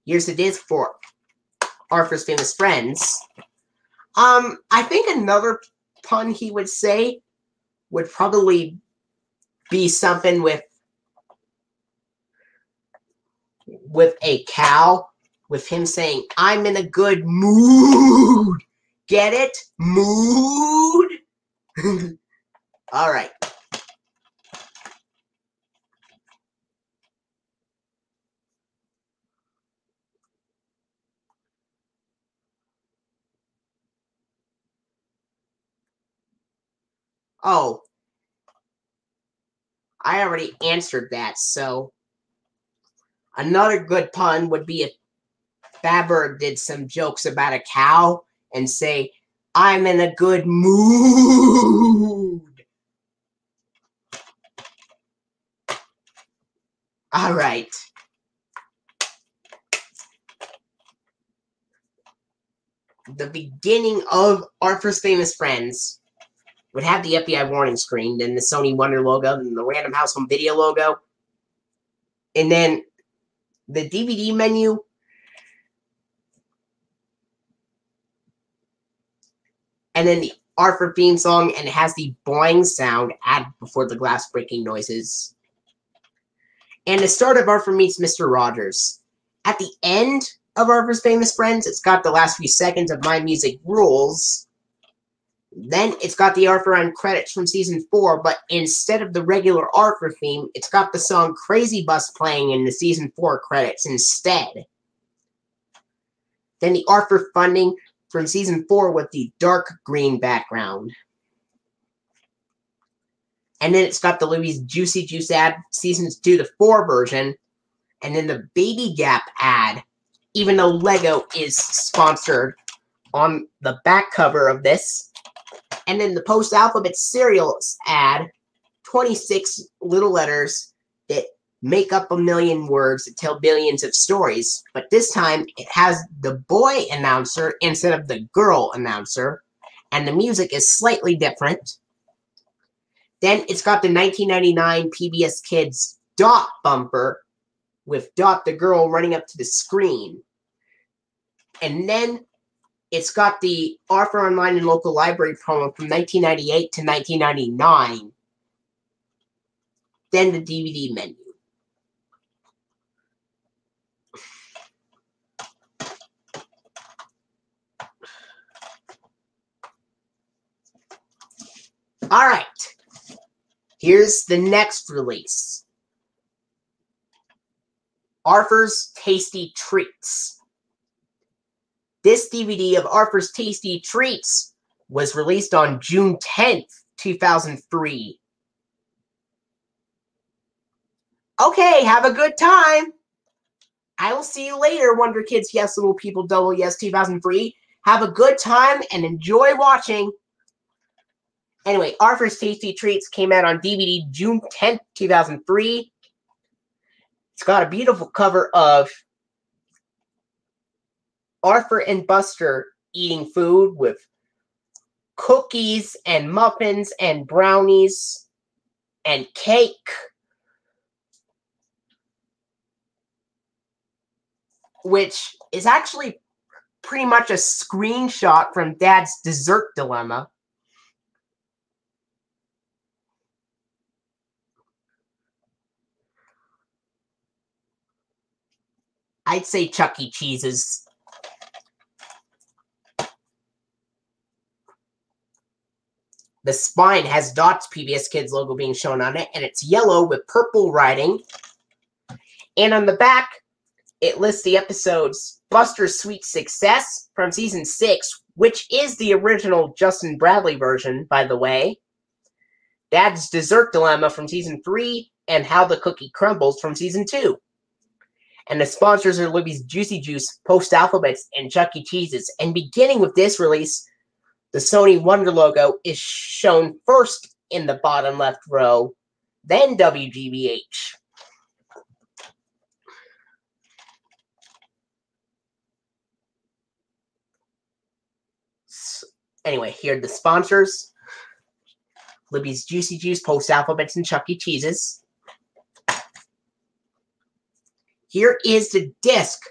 Here's the disc for Arthur's Famous Friends. I think another pun he would say would probably be something with a cow, with him saying, "I'm in a good mood." Get it? Mood? All right. Oh, I already answered that, so another good pun would be if Fabber did some jokes about a cow and say, "I'm in a good mood." All right. The beginning of Arthur's Famous Friends would have the FBI warning screen, then the Sony Wonder logo, then the Random House Home Video logo, and then the DVD menu, and then the Arthur theme song, and it has the boing sound added before the glass breaking noises. And the start of Arthur Meets Mr. Rogers. At the end of Arthur's Famous Friends, it's got the last few seconds of My Music Rules. Then it's got the Arthur end credits from Season 4, but instead of the regular Arthur theme, it's got the song Crazy Bus playing in the Season 4 credits instead. Then the Arthur funding from Season 4 with the dark green background. And then it's got the Louis Juicy Juice ad, Seasons 2 to 4 version. And then the Baby Gap ad, even though Lego is sponsored on the back cover of this. And then the Post Alphabet Cereals ad, 26 little letters that make up a million words that tell billions of stories. But this time, it has the boy announcer instead of the girl announcer. And the music is slightly different. Then it's got the 1999 PBS Kids Dot bumper with Dot the girl running up to the screen. And then it's got the Arthur Online and Local Library promo from 1998 to 1999. Then the DVD menu. All right. Here's the next release. Arthur's Tasty Treats. This DVD of Arthur's Tasty Treats was released on June 10th, 2003. Okay, have a good time. I will see you later, Wonder Kids Yes Little People Double Yes 2003. Have a good time and enjoy watching. Anyway, Arthur's Tasty Treats came out on DVD June 10th, 2003. It's got a beautiful cover of Arthur and Buster eating food with cookies and muffins and brownies and cake, which is actually pretty much a screenshot from Dad's Dessert Dilemma. I'd say Chuck E. Cheese's. The spine has Dot's PBS Kids logo being shown on it, and it's yellow with purple writing. And on the back, it lists the episodes Buster's Sweet Success from Season 6, which is the original Justin Bradley version, by the way. Dad's Dessert Dilemma from Season 3, and How the Cookie Crumbles from Season 2. And the sponsors are Libby's Juicy Juice, Post Alphabets, and Chuck E. Cheese's. And beginning with this release, the Sony Wonder logo is shown first in the bottom left row, then WGBH. Anyway, here are the sponsors. Libby's Juicy Juice, Post Alphabets, and Chuck E. Cheese's. Here is the disc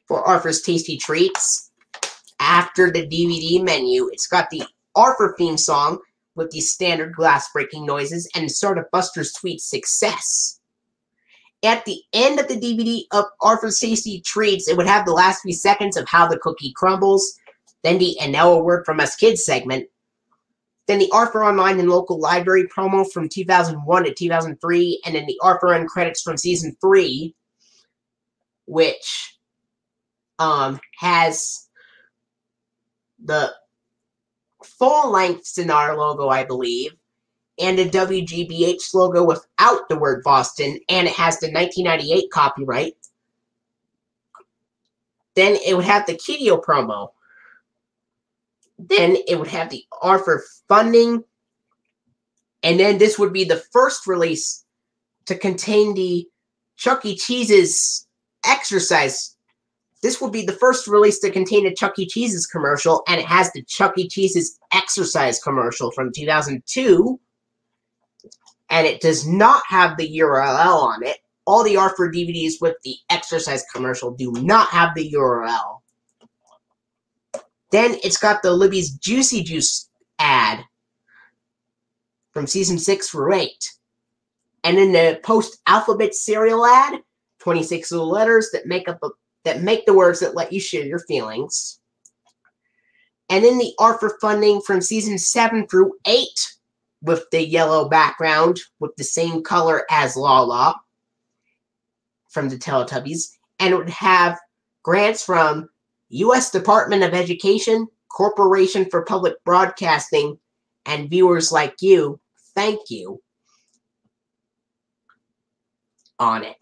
for Arthur's Tasty Treats. After the DVD menu, it's got the Arthur theme song with the standard glass-breaking noises and the start of Buster's Sweet Success. At the end of the DVD of Arthur's Tasty Treats, it would have the last few seconds of How the Cookie Crumbles, then the And Now a Word from Us Kids segment, then the Arthur Online and Local Library promo from 2001 to 2003, and then the Arthur End credits from Season 3, which has the full-length Sonar logo, I believe, and a WGBH logo without the word Boston, and it has the 1998 copyright. Then it would have the Kidio promo. Then it would have the Arthur funding. And then this would be the first release to contain the Chuck E. Cheese's exercise. This would be the first release to contain a Chuck E. Cheese's commercial, and it has the Chuck E. Cheese's exercise commercial from 2002. And it does not have the URL on it. All the Arthur DVDs with the exercise commercial do not have the URL. Then it's got the Libby's Juicy Juice ad from Season 6 through 8. And in the post-alphabet cereal ad, 26 little letters that make the words that let you share your feelings. And in the Arthur funding from Season 7 through 8, with the yellow background, with the same color as Lala from the Teletubbies. And it would have grants from U.S. Department of Education, Corporation for Public Broadcasting, and viewers like you, thank you, on it.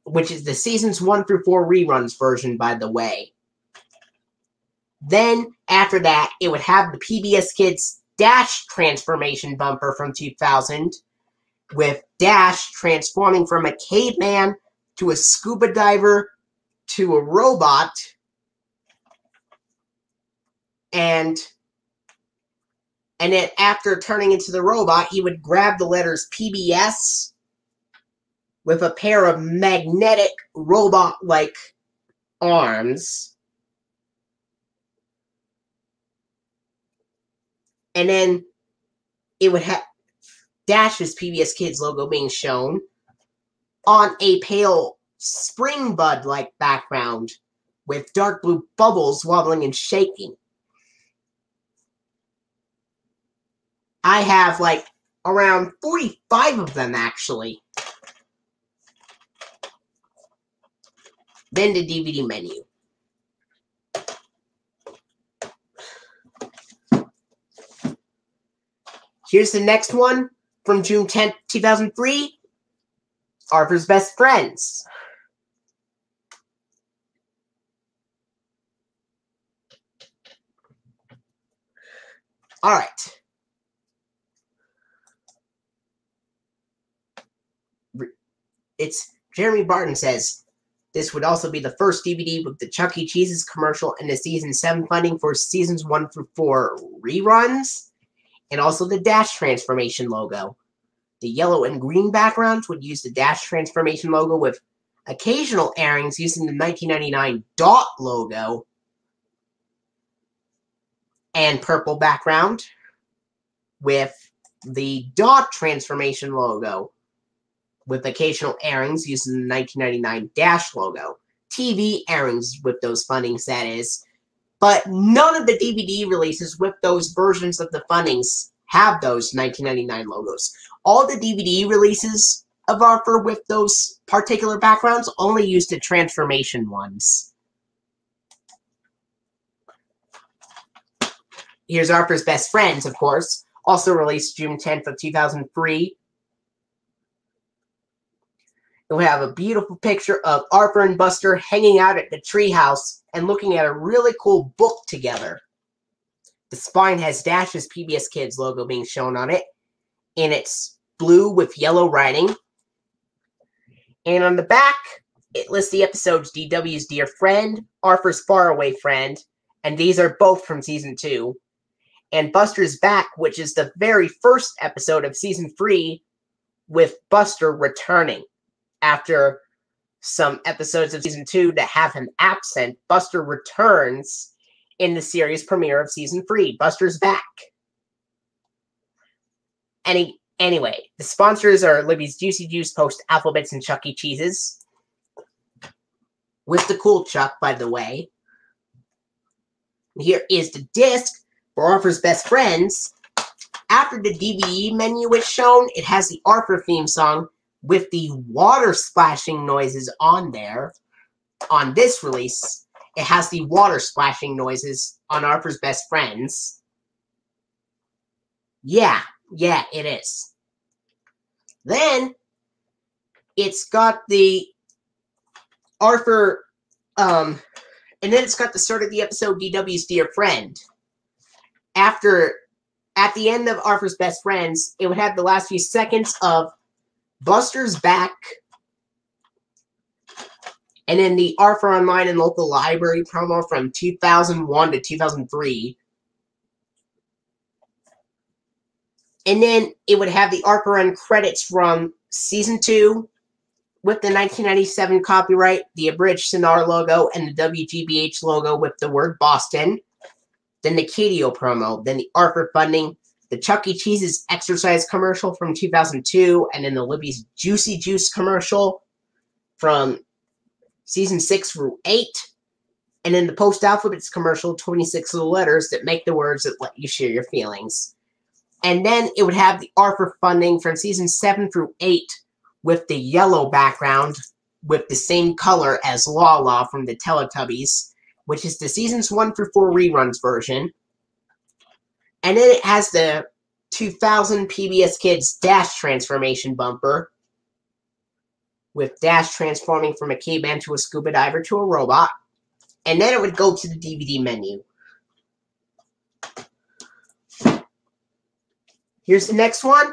Which is the Seasons 1 through 4 reruns version, by the way. Then, after that, it would have the PBS Kids Dash transformation bumper from 2000, with Dash transforming from a caveman to a scuba diver, to a robot, and then after turning into the robot, he would grab the letters PBS with a pair of magnetic robot-like arms, and then it would have Dash's PBS Kids logo being shown on a pale spring bud-like background with dark blue bubbles wobbling and shaking. I have like around 45 of them actually. Then the DVD menu. Here's the next one from June 10th, 2003. Arthur's Best Friends. All right. It's Jeremy Barton says, this would also be the first DVD with the Chuck E. Cheese's commercial and the Season 7 funding for Seasons 1 through 4 reruns, and also the Dash transformation logo. The yellow and green backgrounds would use the Dash transformation logo with occasional airings using the 1999 Dot logo and purple background with the Dot transformation logo. with occasional airings using the 1999 Dash logo. TV airings with those fundings, that is. But none of the DVD releases with those versions of the fundings have those 1999 logos. All the DVD releases of Arthur with those particular backgrounds only used the transformation ones. Here's Arthur's Best Friends, of course, also released June 10th of 2003. And we have a beautiful picture of Arthur and Buster hanging out at the treehouse and looking at a really cool book together. The spine has Dash's PBS Kids logo being shown on it, and it's blue with yellow writing. And on the back, it lists the episodes DW's Dear Friend, Arthur's Faraway Friend, and these are both from Season 2. And Buster's Back, which is the very first episode of Season 3, with Buster returning. After some episodes of Season 2 that have him absent, Buster returns in the series premiere of Season 3. Buster's Back. Anyway, the sponsors are Libby's Juicy Juice, Post Alphabets, and Chuck E. Cheese's. With the cool Chuck, by the way. Here is the disc for Arthur's Best Friends. After the DVD menu is shown, it has the Arthur theme song with the water splashing noises on there. On this release, it has the water splashing noises on Arthur's Best Friends. Yeah, it is. Then, it's got the Arthur, and then it's got the start of the episode DW's Dear Friend. At the end of Arthur's Best Friends, it would have the last few seconds of Buster's Back, and then the Arthur Online and Local Library promo from 2001 to 2003. And then it would have the Arthur End credits from Season 2 with the 1997 copyright, the abridged Sonar logo, and the WGBH logo with the word Boston. Then the KDO promo, then the Arthur funding, the Chuck E. Cheese's exercise commercial from 2002, and then the Libby's Juicy Juice commercial from Season 6 through 8, and then the Post Alphabets commercial, 26 little letters that make the words that let you share your feelings. And then it would have the Arthur funding from Season 7 through 8 with the yellow background with the same color as Lala from the Teletubbies, which is the Seasons 1 through 4 reruns version. And then it has the 2000 PBS Kids Dash transformation bumper, with Dash transforming from a caveman to a scuba diver to a robot. And then it would go to the DVD menu. Here's the next one.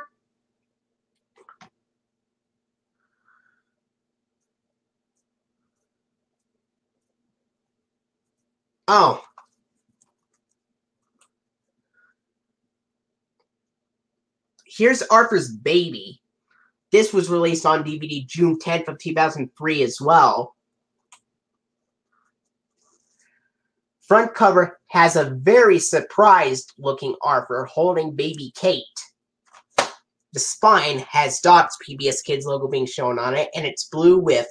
Oh. Here's Arthur's Baby. This was released on DVD June 10th of 2003 as well. Front cover has a very surprised looking Arthur holding baby Kate. The spine has Dot's PBS Kids logo being shown on it, and it's blue with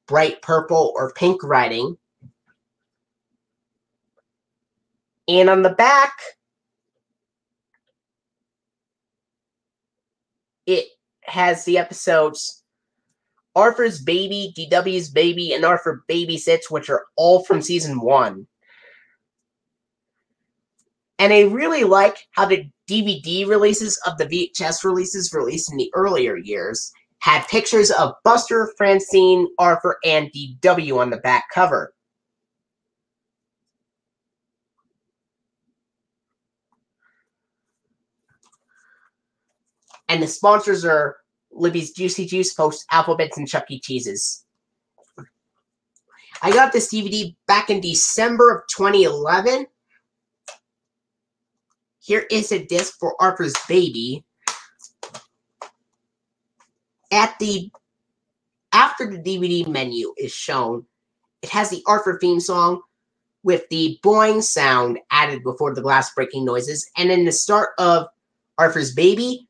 bright purple or pink writing. And on the back, it has the episodes Arthur's Baby, DW's Baby, and Arthur Babysits, which are all from Season 1. And I really like how the DVD releases of the VHS releases released in the earlier years had pictures of Buster, Francine, Arthur, and DW on the back cover. And the sponsors are Libby's Juicy Juice, Post Alphabets, and Chuck E. Cheese's. I got this DVD back in December of 2011. Here is a disc for Arthur's Baby. After the DVD menu is shown, it has the Arthur theme song with the boing sound added before the glass breaking noises, and then the start of Arthur's Baby,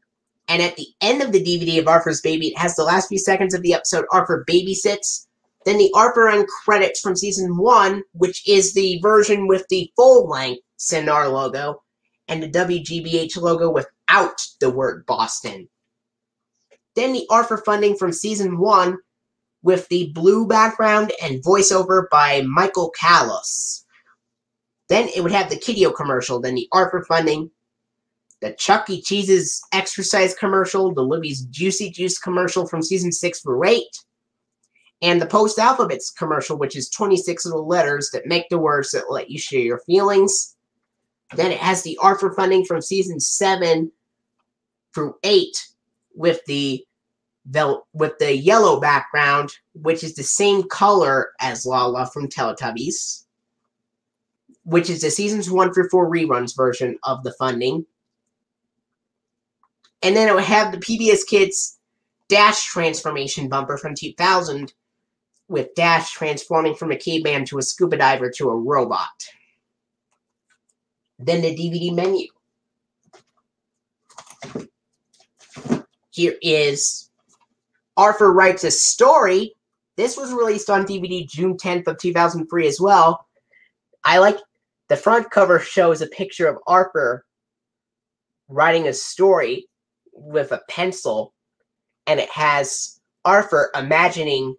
And at the end of the DVD of Arthur's Baby, it has the last few seconds of the episode Arthur Babysits, then the Arthur end credits from Season 1, which is the version with the full-length Cinar logo, and the WGBH logo without the word Boston. Then the Arthur funding from Season 1 with the blue background and voiceover by Michael Callis. Then it would have the Kideo commercial, then the Arthur funding, the Chuck E. Cheese's exercise commercial, the Libby's Juicy Juice commercial from Season 6 through 8, and the Post-Alphabets commercial, which is 26 little letters that make the words that let you share your feelings. Then it has the Arthur funding from Season 7 through 8 with the yellow background, which is the same color as Lala from Teletubbies, which is the Seasons 1 through 4 reruns version of the funding. And then it would have the PBS Kids Dash transformation bumper from 2000, with Dash transforming from a caveman to a scuba diver to a robot. Then the DVD menu. Here is Arthur Writes a Story. This was released on DVD June 10th of 2003 as well. I like the front cover shows a picture of Arthur writing a story with a pencil, and it has Arthur imagining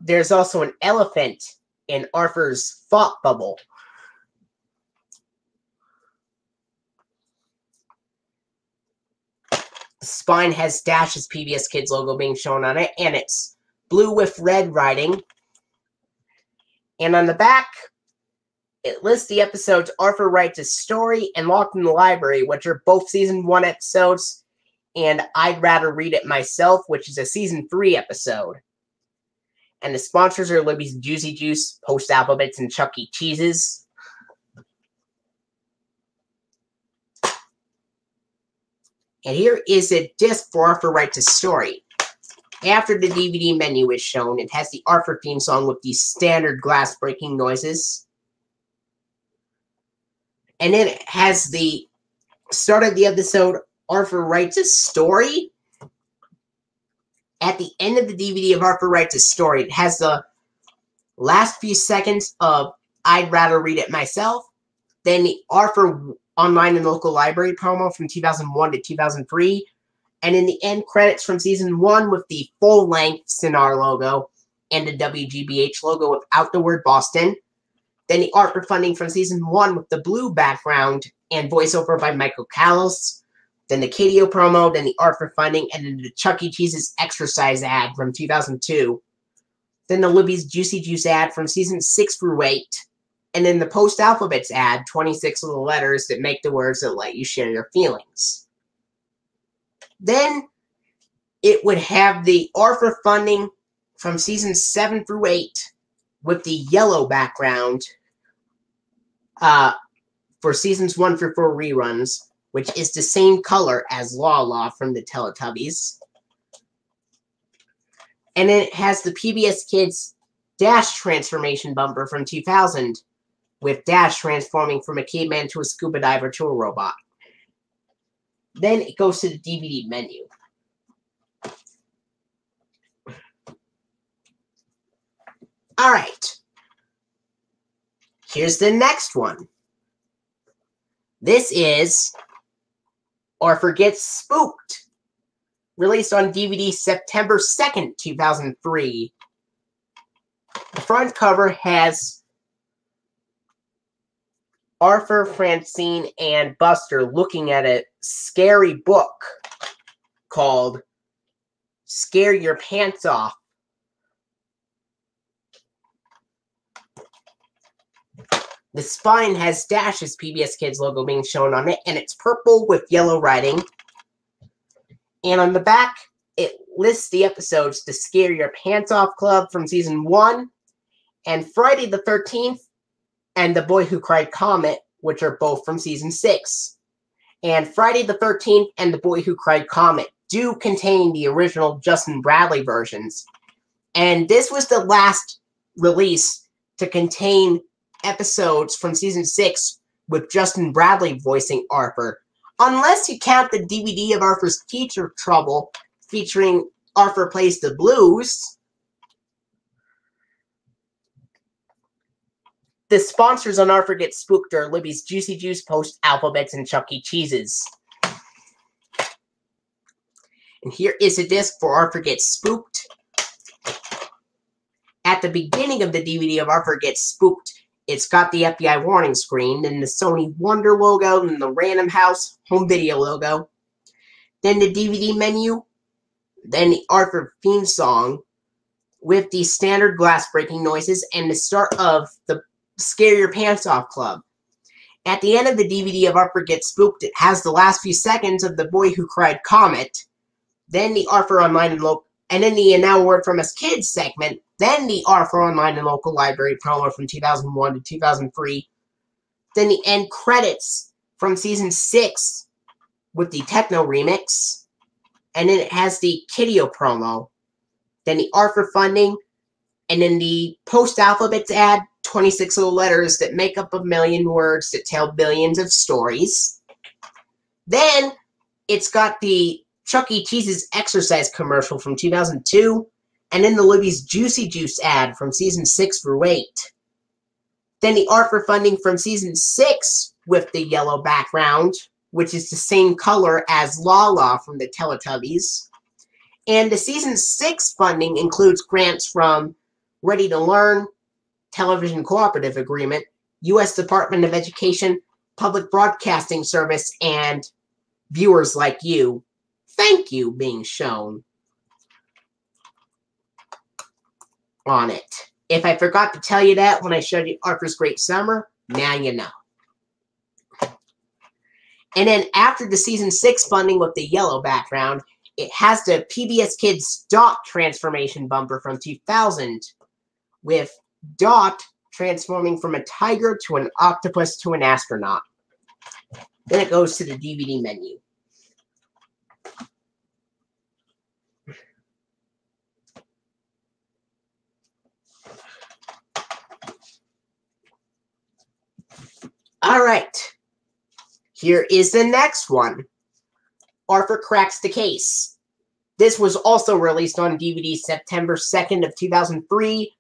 there's also an elephant in Arthur's thought bubble. The spine has Dash's PBS Kids logo being shown on it, and it's blue with red writing. And on the back, it lists the episodes Arthur Writes a Story and Locked in the Library, which are both Season 1 episodes, and I'd Rather Read It Myself, which is a Season 3 episode. And the sponsors are Libby's Juicy Juice, Post-Alphabets, and Chuck E. Cheese's. And here is a disc for Arthur Writes a Story. After the DVD menu is shown, it has the Arthur theme song with these standard glass-breaking noises. And then it has the start of the episode, Arthur Writes a Story. At the end of the DVD of Arthur Writes a Story, it has the last few seconds of I'd Rather Read It Myself. Then the Arthur Online and Local Library promo from 2001 to 2003. And in the end credits from Season 1 with the full-length Cinar logo and the WGBH logo without the word Boston. Then the Arthur funding from Season 1 with the blue background and voiceover by Michael Callis. Then the Kideo promo, then the Arthur funding, and then the Chuck E. Cheese's exercise ad from 2002. Then the Libby's Juicy Juice ad from Season 6 through 8. And then the Post-Alphabets ad, 26 little letters that make the words that let you share your feelings. Then it would have the Arthur funding from Season 7 through 8 with the yellow background for Seasons 1 through 4 reruns, which is the same color as Lala from the Teletubbies. And then it has the PBS Kids Dash transformation bumper from 2000, with Dash transforming from a caveman to a scuba diver to a robot. Then it goes to the DVD menu. Alright. Here's the next one. This is Arthur Gets Spooked, released on DVD September 2nd, 2003. The front cover has Arthur, Francine, and Buster looking at a scary book called Scare Your Pants Off. The spine has Dash's PBS Kids logo being shown on it, and it's purple with yellow writing. And on the back, it lists the episodes The Scare Your Pants Off Club from Season 1, and Friday the 13th, and The Boy Who Cried Comet, which are both from Season 6. And Friday the 13th and The Boy Who Cried Comet do contain the original Justin Bradley versions. And this was the last release to contain episodes from Season 6 with Justin Bradley voicing Arthur. Unless you count the DVD of Arthur's Teacher Trouble, featuring Arthur Plays the Blues. The sponsors on Arthur Gets Spooked are Libby's Juicy Juice, Post Alphabets, and Chuck E. Cheese's. And here is a disc for Arthur Gets Spooked. At the beginning of the DVD of Arthur Gets Spooked, it's got the FBI warning screen, and the Sony Wonder logo, and the Random House home video logo. Then the DVD menu, then the Arthur theme song, with the standard glass breaking noises, and the start of the Scare Your Pants Off Club. At the end of the DVD of Arthur Gets Spooked, it has the last few seconds of The Boy Who Cried Comet, then the Arthur Online and then the Now a Word From Us Kids segment, then the Arthur Online and Local Library promo from 2001 to 2003, then the end credits from Season 6 with the Techno remix, and then it has the Kiddio promo, then the Arthur funding, and then the Post Alphabets ad, 26 little letters that make up a million words that tell billions of stories. Then it's got the Chuck E. Cheese's exercise commercial from 2002, and then the Libby's Juicy Juice ad from Season 6 through 8. Then the Arthur funding from Season 6 with the yellow background, which is the same color as La La from the Teletubbies. And the Season 6 funding includes grants from Ready to Learn, Television Cooperative Agreement, U.S. Department of Education, Public Broadcasting Service, and Viewers Like You. Thank you being shown on it. If I forgot to tell you that when I showed you Arthur's Great Summer, now you know. And then after the Season 6 funding with the yellow background, it has the PBS Kids Dot transformation bumper from 2000, with Dot transforming from a tiger to an octopus to an astronaut. Then it goes to the DVD menu. Alright, here is the next one. Arthur Cracks the Case. This was also released on DVD September 2nd of 2003.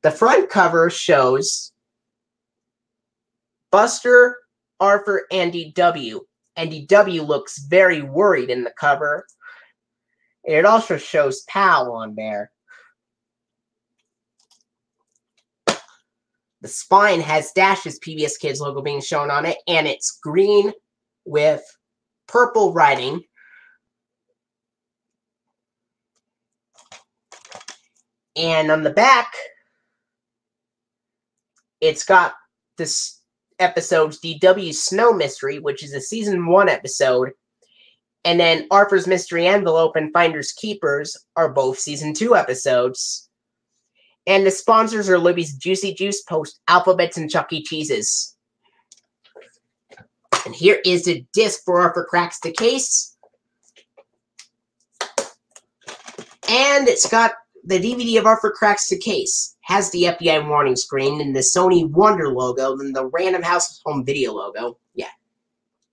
The front cover shows Buster, Arthur, Andy W. Andy W. looks very worried in the cover. And it also shows Pal on there. The spine has Dash's PBS Kids logo being shown on it, and it's green with purple writing. And on the back, it's got this episode's DW Snow Mystery, which is a Season 1 episode. And then Arthur's Mystery Envelope and Finders Keepers are both Season 2 episodes. And the sponsors are Libby's Juicy Juice, Post Alphabets, and Chuck E. Cheese's. And here is the disc for Arthur Cracks the Case. And it's got the DVD of Arthur Cracks the Case. Has the FBI warning screen and the Sony Wonder logo and the Random House home video logo. Yeah.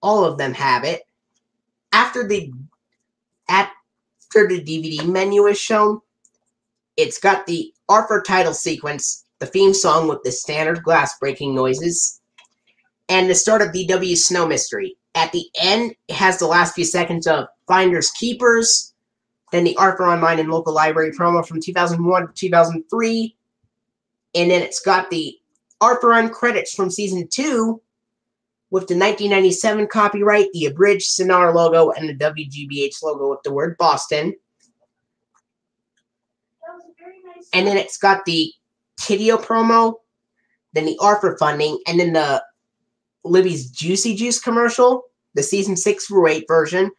All of them have it. After the DVD menu is shown, it's got the Arthur title sequence, the theme song with the standard glass breaking noises, and the start of DW Snow Mystery. At the end, it has the last few seconds of Finders Keepers, then the Arthur Online and Local Library promo from 2001 to 2003, and then it's got the Arthur End credits from Season 2 with the 1997 copyright, the abridged Sonar logo, and the WGBH logo with the word Boston. And then it's got the Kiddio promo, then the Arthur funding, and then the Libby's Juicy Juice commercial, the Season 6 through 8 version,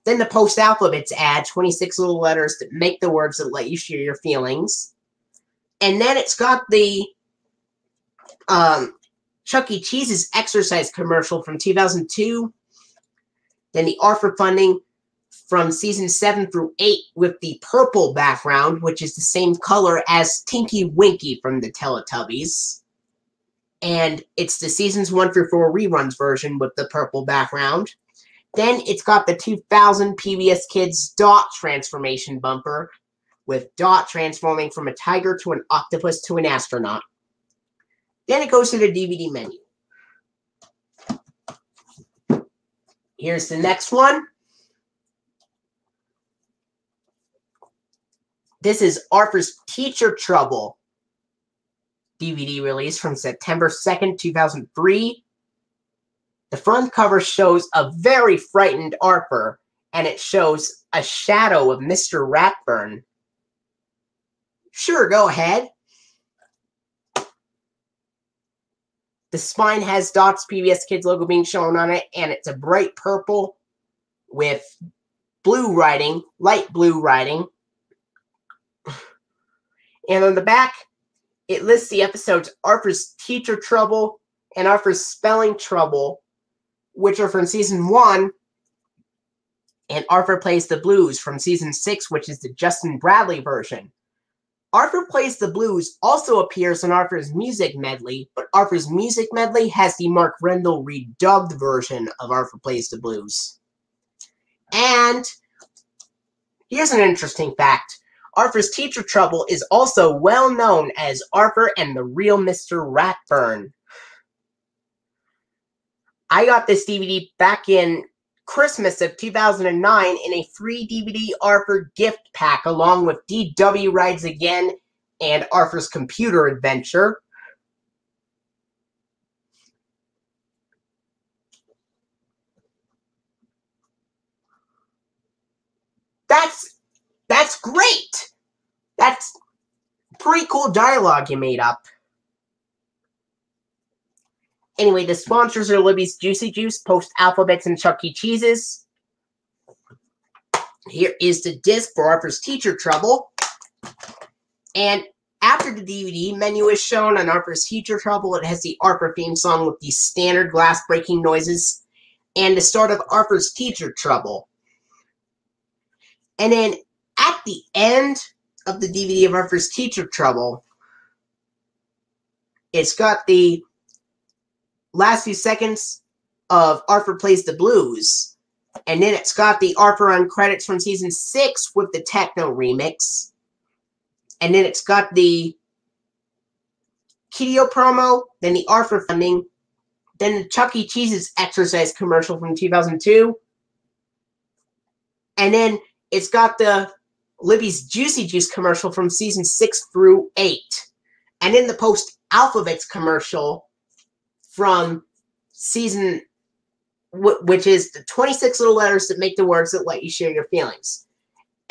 then the Post Alphabets ad, 26 little letters that make the words that let you share your feelings. And then it's got the Chuck E. Cheese's exercise commercial from 2002, then the Arthur funding from Season 7 through 8 with the purple background, which is the same color as Tinky Winky from the Teletubbies. and it's the seasons 1 through 4 reruns version with the purple background. Then it's got the 2000 PBS Kids Dot transformation bumper, with Dot transforming from a tiger to an octopus to an astronaut. Then it goes to the DVD menu. Here's the next one. This is Arthur's Teacher Trouble DVD release from September 2nd, 2003. The front cover shows a very frightened Arthur, and it shows a shadow of Mr. Ratburn. Sure, go ahead. The spine has Dot's PBS Kids logo being shown on it, and it's a bright purple with blue writing, light blue writing. And on the back, it lists the episodes Arthur's Teacher Trouble and Arthur's Spelling Trouble, which are from Season 1, and Arthur Plays the Blues from Season 6, which is the Justin Bradley version. Arthur Plays the Blues also appears in Arthur's Music Medley, but Arthur's Music Medley has the Mark Rendell redubbed version of Arthur Plays the Blues. And here's an interesting fact. Arthur's Teacher Trouble is also well known as Arthur and the Real Mr. Ratburn. I got this DVD back in Christmas of 2009 in a free DVD Arthur gift pack along with DW Rides Again and Arthur's Computer Adventure. That's great! That's pretty cool dialogue you made up. Anyway, the sponsors are Libby's Juicy Juice, Post Alphabets, and Chuck E. Cheese's. Here is the disc for Arthur's Teacher Trouble. And after the DVD menu is shown on Arthur's Teacher Trouble, it has the Arthur theme song with these standard glass-breaking noises and the start of Arthur's Teacher Trouble. And then at the end of the DVD of Arthur's Teacher Trouble, it's got the last few seconds of Arthur Plays the Blues. And then it's got the Arthur on credits from Season 6 with the techno remix. And then it's got the Kidio promo, then the Arthur funding, then the Chuck E. Cheese's exercise commercial from 2002. And then it's got the Libby's Juicy Juice commercial from Season 6 through 8. And then the Post Alphabets commercial from season, which is the 26 little letters that make the words that let you share your feelings.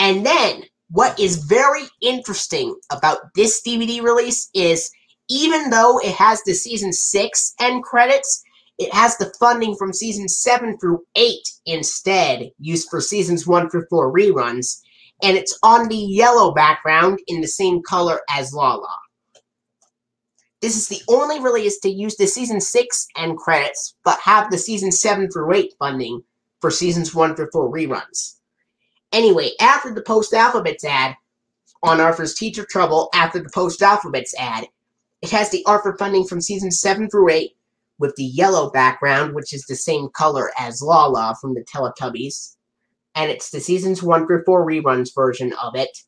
And then, what is very interesting about this DVD release is, even though it has the Season 6 end credits, it has the funding from Season 7 through 8 instead, used for Seasons 1 through 4 reruns, and it's on the yellow background in the same color as Lala. This is the only release to use the Season 6 end credits, but have the Season 7 through 8 funding for Seasons 1 through 4 reruns. Anyway, after the Post Alphabets ad on Arthur's Teacher Trouble, after the Post Alphabets ad, it has the Arthur funding from Seasons 7 through 8 with the yellow background, which is the same color as Lala from the Teletubbies. And it's the Seasons 1 through 4 reruns version of it.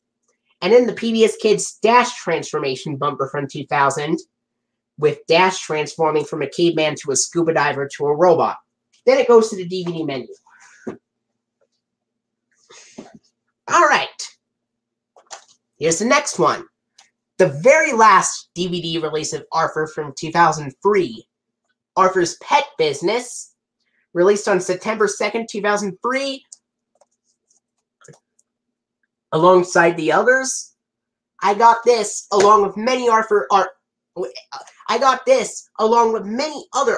And then the PBS Kids Dash transformation bumper from 2000, with Dash transforming from a caveman to a scuba diver to a robot. Then it goes to the DVD menu. Alright. Here's the next one. The very last DVD release of Arthur from 2003. Arthur's Pet Business. Released on September 2nd, 2003. Alongside the others. I got this along with many other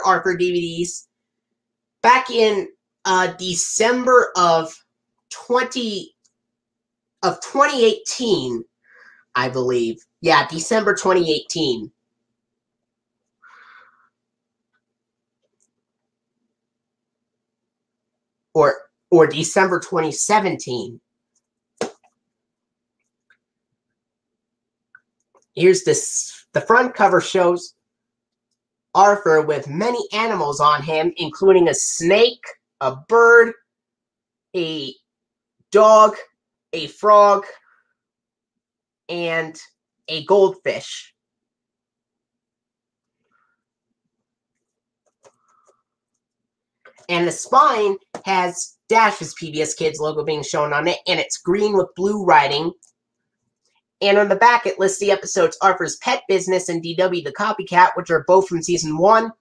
Arthur DVDs back in December of 2018, I believe. Yeah, December 2018. Or December 2017. Here's this. The front cover shows Arthur with many animals on him, including a snake, a bird, a dog, a frog, and a goldfish. And the spine has Dash's PBS Kids logo being shown on it, and it's green with blue writing. And on the back, it lists the episodes Arthur's Pet Business and DW the Copycat, which are both from Season 1,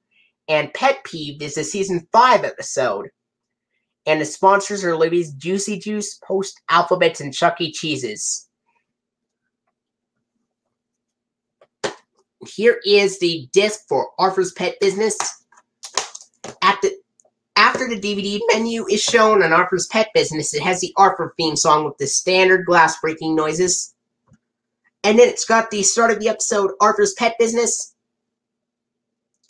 and Pet Peeved is a Season 5 episode. And the sponsors are Libby's Juicy Juice, Post Alphabets, and Chuck E. Cheese's. Here is the disc for Arthur's Pet Business. After the DVD menu is shown on Arthur's Pet Business, it has the Arthur theme song with the standard glass breaking noises. And then it's got the start of the episode, Arthur's Pet Business.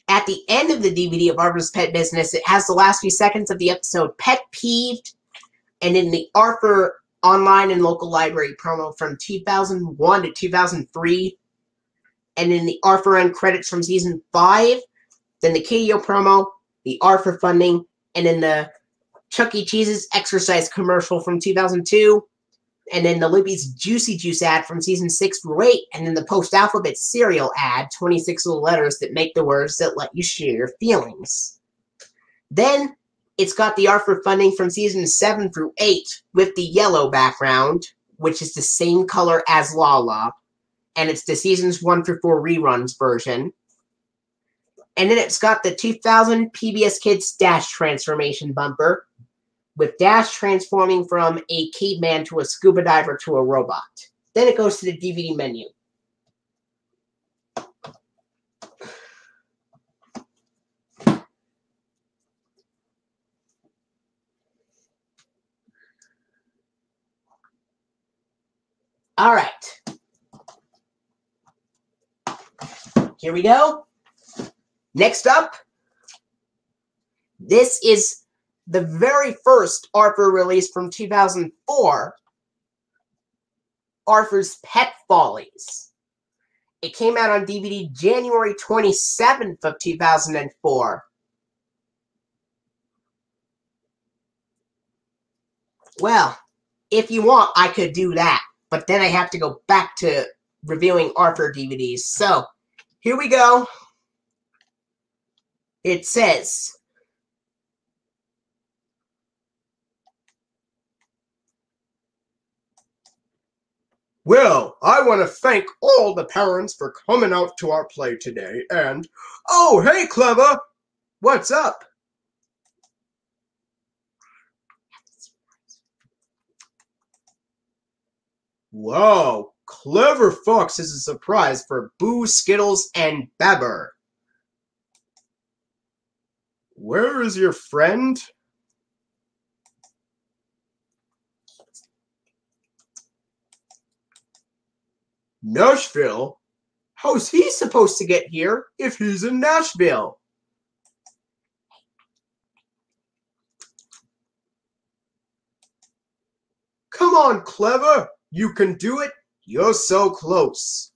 At the end of the DVD of Arthur's Pet Business, it has the last few seconds of the episode Pet Peeved, and in the Arthur online and local library promo from 2001 to 2003, and in the Arthur end credits from Season 5, then the Kidio promo, the Arthur funding, and then the Chuck E. Cheese's exercise commercial from 2002, and then the Libby's Juicy Juice ad from Season 6 through 8, and then the Post-Alphabet cereal ad, 26 little letters that make the words that let you share your feelings. Then, it's got the Arthur funding from Season 7 through 8 with the yellow background, which is the same color as Lala, and it's the Seasons 1 through 4 reruns version. And then it's got the 2000 PBS Kids Dash transformation bumper, with Dash transforming from a caveman to a scuba diver to a robot. Then it goes to the DVD menu. All right. Here we go. Next up, this is the very first Arthur release from 2004, Arthur's Pet Follies. It came out on DVD January 27th of 2004. Well, if you want, I could do that, but then I have to go back to reviewing Arthur DVDs. So, here we go. It says, well, I want to thank all the parents for coming out to our play today, and, oh, hey, Clever, what's up? Wow, Clever Fox is a surprise for Boo, Skittles, and Babber. Where is your friend? Nashville? How's he supposed to get here if he's in Nashville? Come on, Clever. You can do it. You're so close.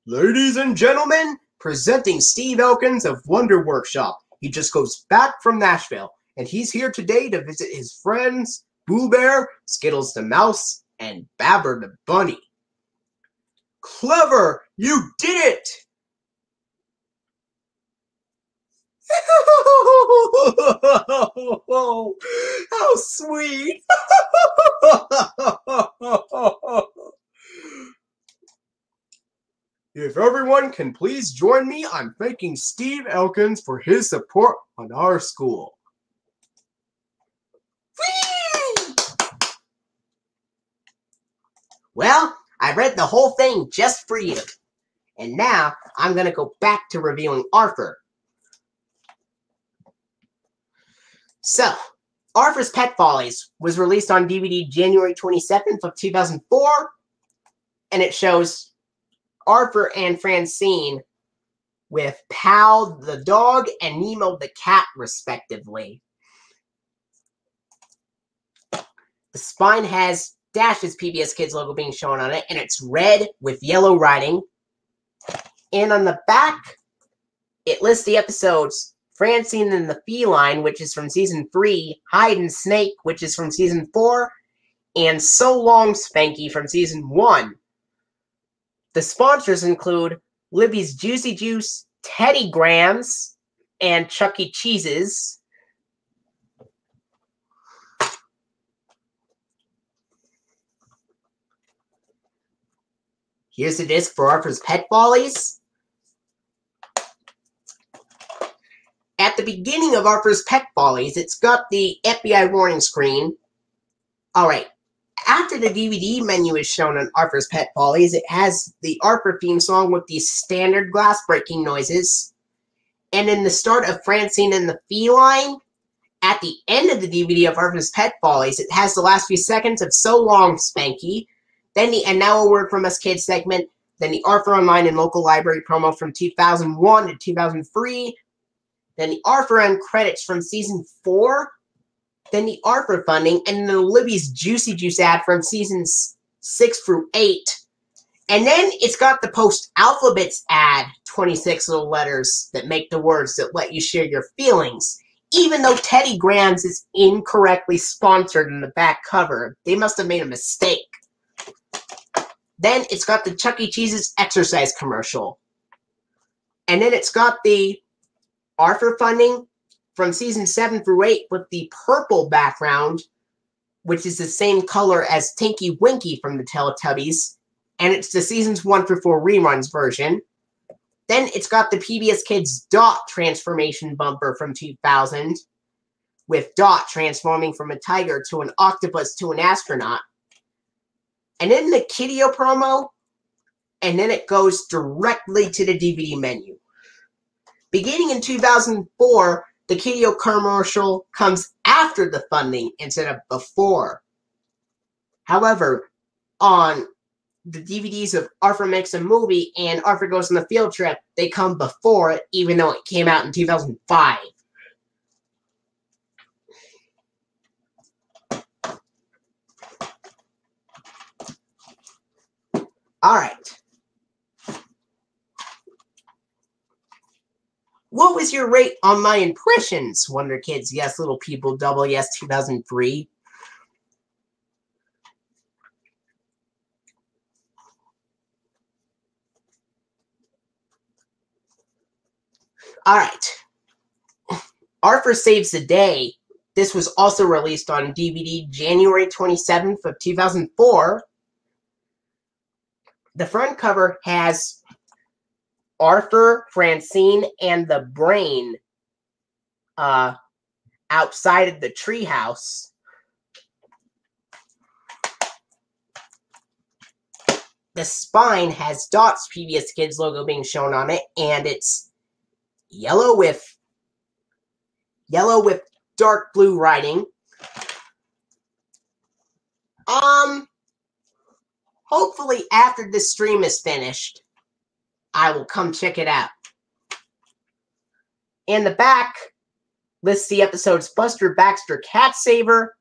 Ladies and gentlemen, presenting Steve Elkins of Wonder Workshop. He just goes back from Nashville, and he's here today to visit his friends, Boo Bear, Skittles the Mouse, and Babber the Bunny. Clever! You did it! How sweet! If everyone can please join me, I'm thanking Steve Elkins for his support on our school. whee! Well, I read the whole thing just for you. And now, I'm going to go back to reviewing Arthur. So, Arthur's Pet Follies was released on DVD January 27th of 2004, and it shows Arthur and Francine with Pal the dog and Nemo the cat, respectively. The spine has Dash's PBS Kids logo being shown on it, and it's red with yellow writing. And on the back, it lists the episodes Francine and the Feline, which is from Season 3, Hide and Snake, which is from Season 4, and So Long Spanky from Season 1. The sponsors include Libby's Juicy Juice, Teddy Grahams, and Chuck E. Cheese's. Here's the disc for Arthur's Pet Follies. At the beginning of Arthur's Pet Follies, it's got the FBI warning screen. Alright, after the DVD menu is shown on Arthur's Pet Follies, it has the Arthur theme song with these standard glass breaking noises. And in the start of Francine and the Feline, at the end of the DVD of Arthur's Pet Follies, it has the last few seconds of So Long Spanky, then the And Now a Word from Us Kids segment, then the Arthur Online and Local Library promo from 2001 to 2003, then the Arthur end credits from Season 4, then the Arthur funding, and then the Libby's Juicy Juice ad from Seasons 6 through 8. And then it's got the post-alphabets ad, 26 little letters that make the words that let you share your feelings. Even though Teddy Grahams is incorrectly sponsored in the back cover. They must have made a mistake. Then it's got the Chuck E. Cheese's exercise commercial. And then it's got the Arthur funding from Season 7 through 8 with the purple background, which is the same color as Tinky Winky from the Teletubbies. And it's the Seasons 1 through 4 reruns version. Then it's got the PBS Kids Dot transformation bumper from 2000, with Dot transforming from a tiger to an octopus to an astronaut. And then the Kiddio promo, and then it goes directly to the DVD menu. Beginning in 2004, the Kiddio commercial comes after the funding instead of before. However, on the DVDs of Arthur Makes a Movie and Arthur Goes on a Field Trip, they come before it, even though it came out in 2005. Alright. What was your rate on my impressions, Wonder Kids? Yes, Little People, Double Yes 2003. Alright. Arthur Saves the Day. This was also released on DVD January 27th of 2004. The front cover has Arthur, Francine, and the Brain outside of the treehouse. The spine has Dot's PBS Kids logo being shown on it, and it's yellow with dark blue writing. Hopefully after this stream is finished, I will come check it out. In the back lists the episodes Buster Baxter Cat Saver,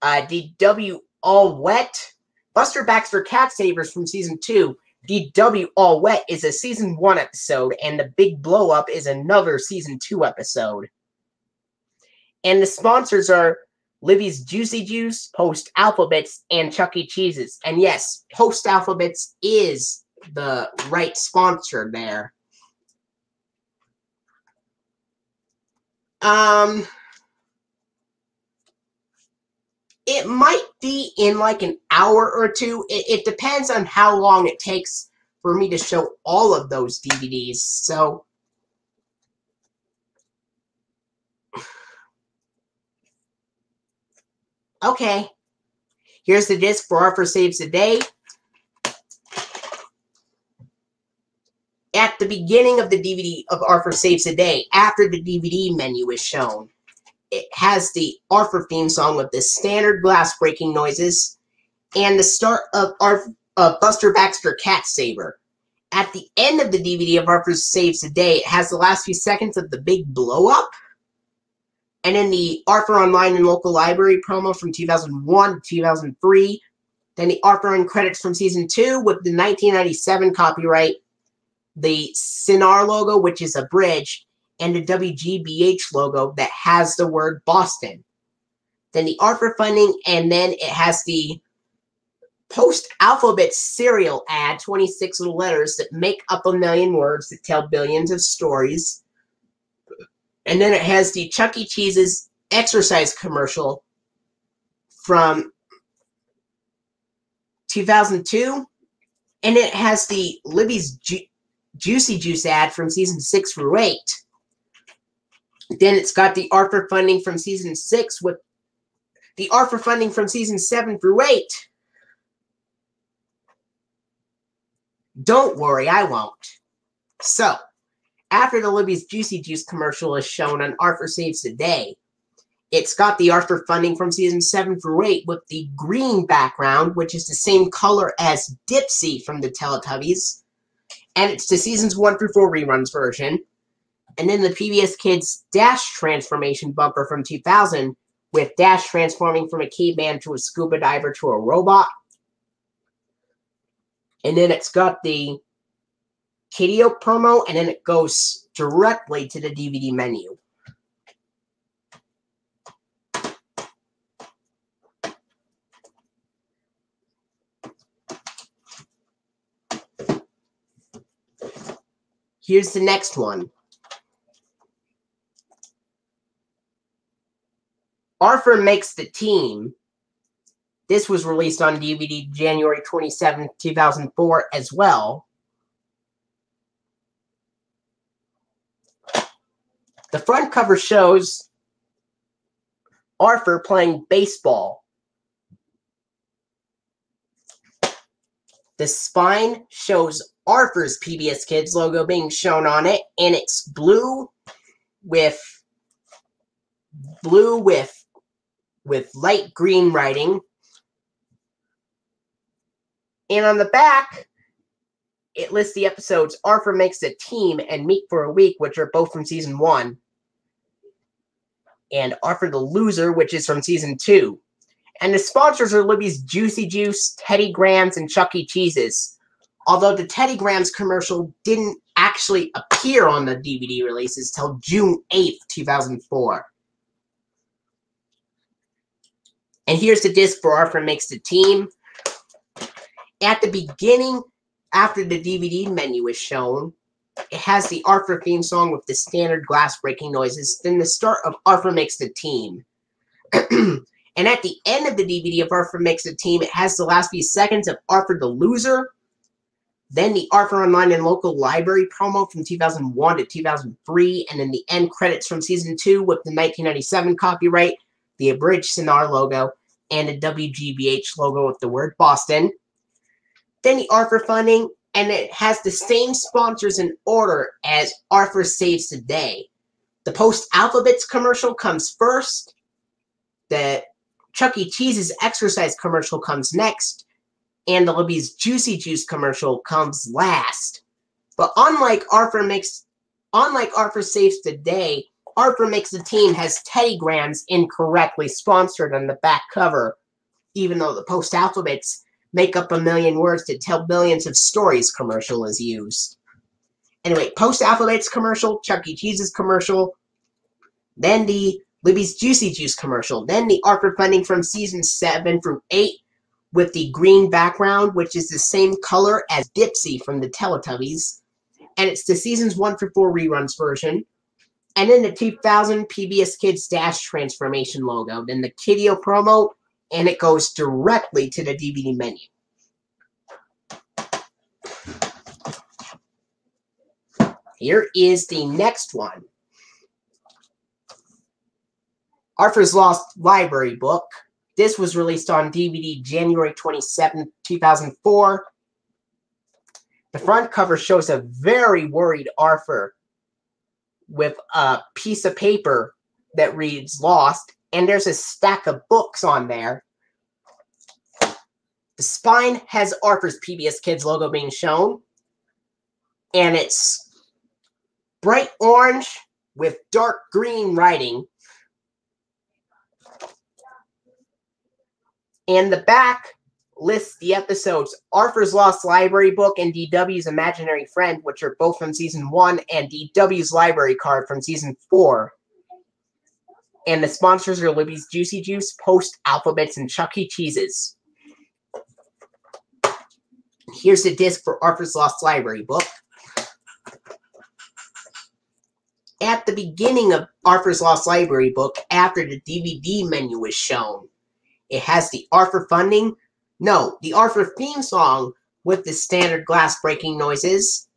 DW All Wet. Buster Baxter Cat Savers from Season 2. DW All Wet is a Season 1 episode, and The Big Blow Up is another Season 2 episode. And the sponsors are Libby's Juicy Juice, Post Alphabets, and Chuck E. Cheese's. And yes, Post Alphabets is the right sponsor there. It might be in like an hour or two. It depends on how long it takes for me to show all of those DVDs. So, okay. Here's the disc for Arthur Saves the Day. At the beginning of the DVD of Arthur Saves the Day, after the DVD menu is shown, it has the Arthur theme song with the standard glass breaking noises and the start of Buster Baxter Cat Saver. At the end of the DVD of Arthur Saves the Day, it has the last few seconds of The Big Blow Up. And then the Arthur Online and Local Library promo from 2001 to 2003. Then the Arthur End credits from Season 2 with the 1997 copyright. The Cinar logo, which is a bridge, and the WGBH logo that has the word Boston. Then the Arthur funding, and then it has the post-alphabet serial ad, 26 little letters that make up 1,000,000 words that tell billions of stories. And then it has the Chuck E. Cheese's exercise commercial from 2002. And it has the Libby's Juicy Juice ad from Season 6 through 8. Then it's got the Arthur funding from Season 6 with the Arthur funding from Season 7 through 8. Don't worry, I won't. So, after the Libby's Juicy Juice commercial is shown on Arthur Saves the Day, it's got the Arthur funding from Season 7 through 8 with the green background, which is the same color as Dipsy from the Teletubbies. And it's the Seasons 1 through 4 reruns version. And then the PBS Kids Dash transformation bumper from 2000, with Dash transforming from a caveman to a scuba diver to a robot. And then it's got the Kideo promo, and then it goes directly to the DVD menu. Here's the next one. Arthur Makes the Team. This was released on DVD January 27, 2004 as well. The front cover shows Arthur playing baseball. The spine shows Arthur's PBS Kids logo being shown on it, and it's blue with light green writing. And on the back, it lists the episodes Arthur Makes a Team and Meet for a Week, which are both from Season 1. And Arthur the Loser, which is from Season 2. And the sponsors are Libby's Juicy Juice, Teddy Grahams, and Chuck E. Cheese's. Although the Teddy Grahams commercial didn't actually appear on the DVD releases till June 8th, 2004. And here's the disc for Arthur Makes the Team. At the beginning, after the DVD menu is shown, it has the Arthur theme song with the standard glass breaking noises, then the start of Arthur Makes the Team. And at the end of the DVD of Arthur Makes the Team, it has the last few seconds of Arthur the Loser, then the Arthur Online and Local Library promo from 2001 to 2003, and then the end credits from Season 2 with the 1997 copyright, the abridged Cinar logo, and a WGBH logo with the word Boston. Then the Arthur funding, and it has the same sponsors in order as Arthur Saves the Day. The Post-Alphabets commercial comes first. The Chuck E. Cheese's exercise commercial comes next. And the Libby's Juicy Juice commercial comes last. But unlike Arthur Saves the Day, Arthur Makes the Team has Teddy Grahams incorrectly sponsored on the back cover, even though the Post-Alphabets Make Up 1,000,000 Words to Tell Billions of Stories commercial is used. Anyway, Post-Alphabets commercial, Chuck E. Cheese's commercial, then the Libby's Juicy Juice commercial, then the Arthur funding from Season 7 through 8 with the green background, which is the same color as Dipsy from the Teletubbies, and it's the Seasons 1 through 4 reruns version, and then the 2000 PBS Kids Dash transformation logo, then the Kideo promo, and it goes directly to the DVD menu. Here is the next one. Arthur's Lost Library book. This was released on DVD January 27, 2004. The front cover shows a very worried Arthur with a piece of paper that reads Lost, and there's a stack of books on there. The spine has Arthur's PBS Kids logo being shown, and it's bright orange with dark green writing. And the back lists the episodes Arthur's Lost Library Book and DW's Imaginary Friend, which are both from Season 1, and DW's Library Card from Season 4. And the sponsors are Libby's Juicy Juice, Post, Alphabets, and Chuck E. Cheese's. Here's the disc for Arthur's Lost Library Book. At the beginning of Arthur's Lost Library Book, after the DVD menu is shown, it has the Arthur the Arthur theme song with the standard glass breaking noises.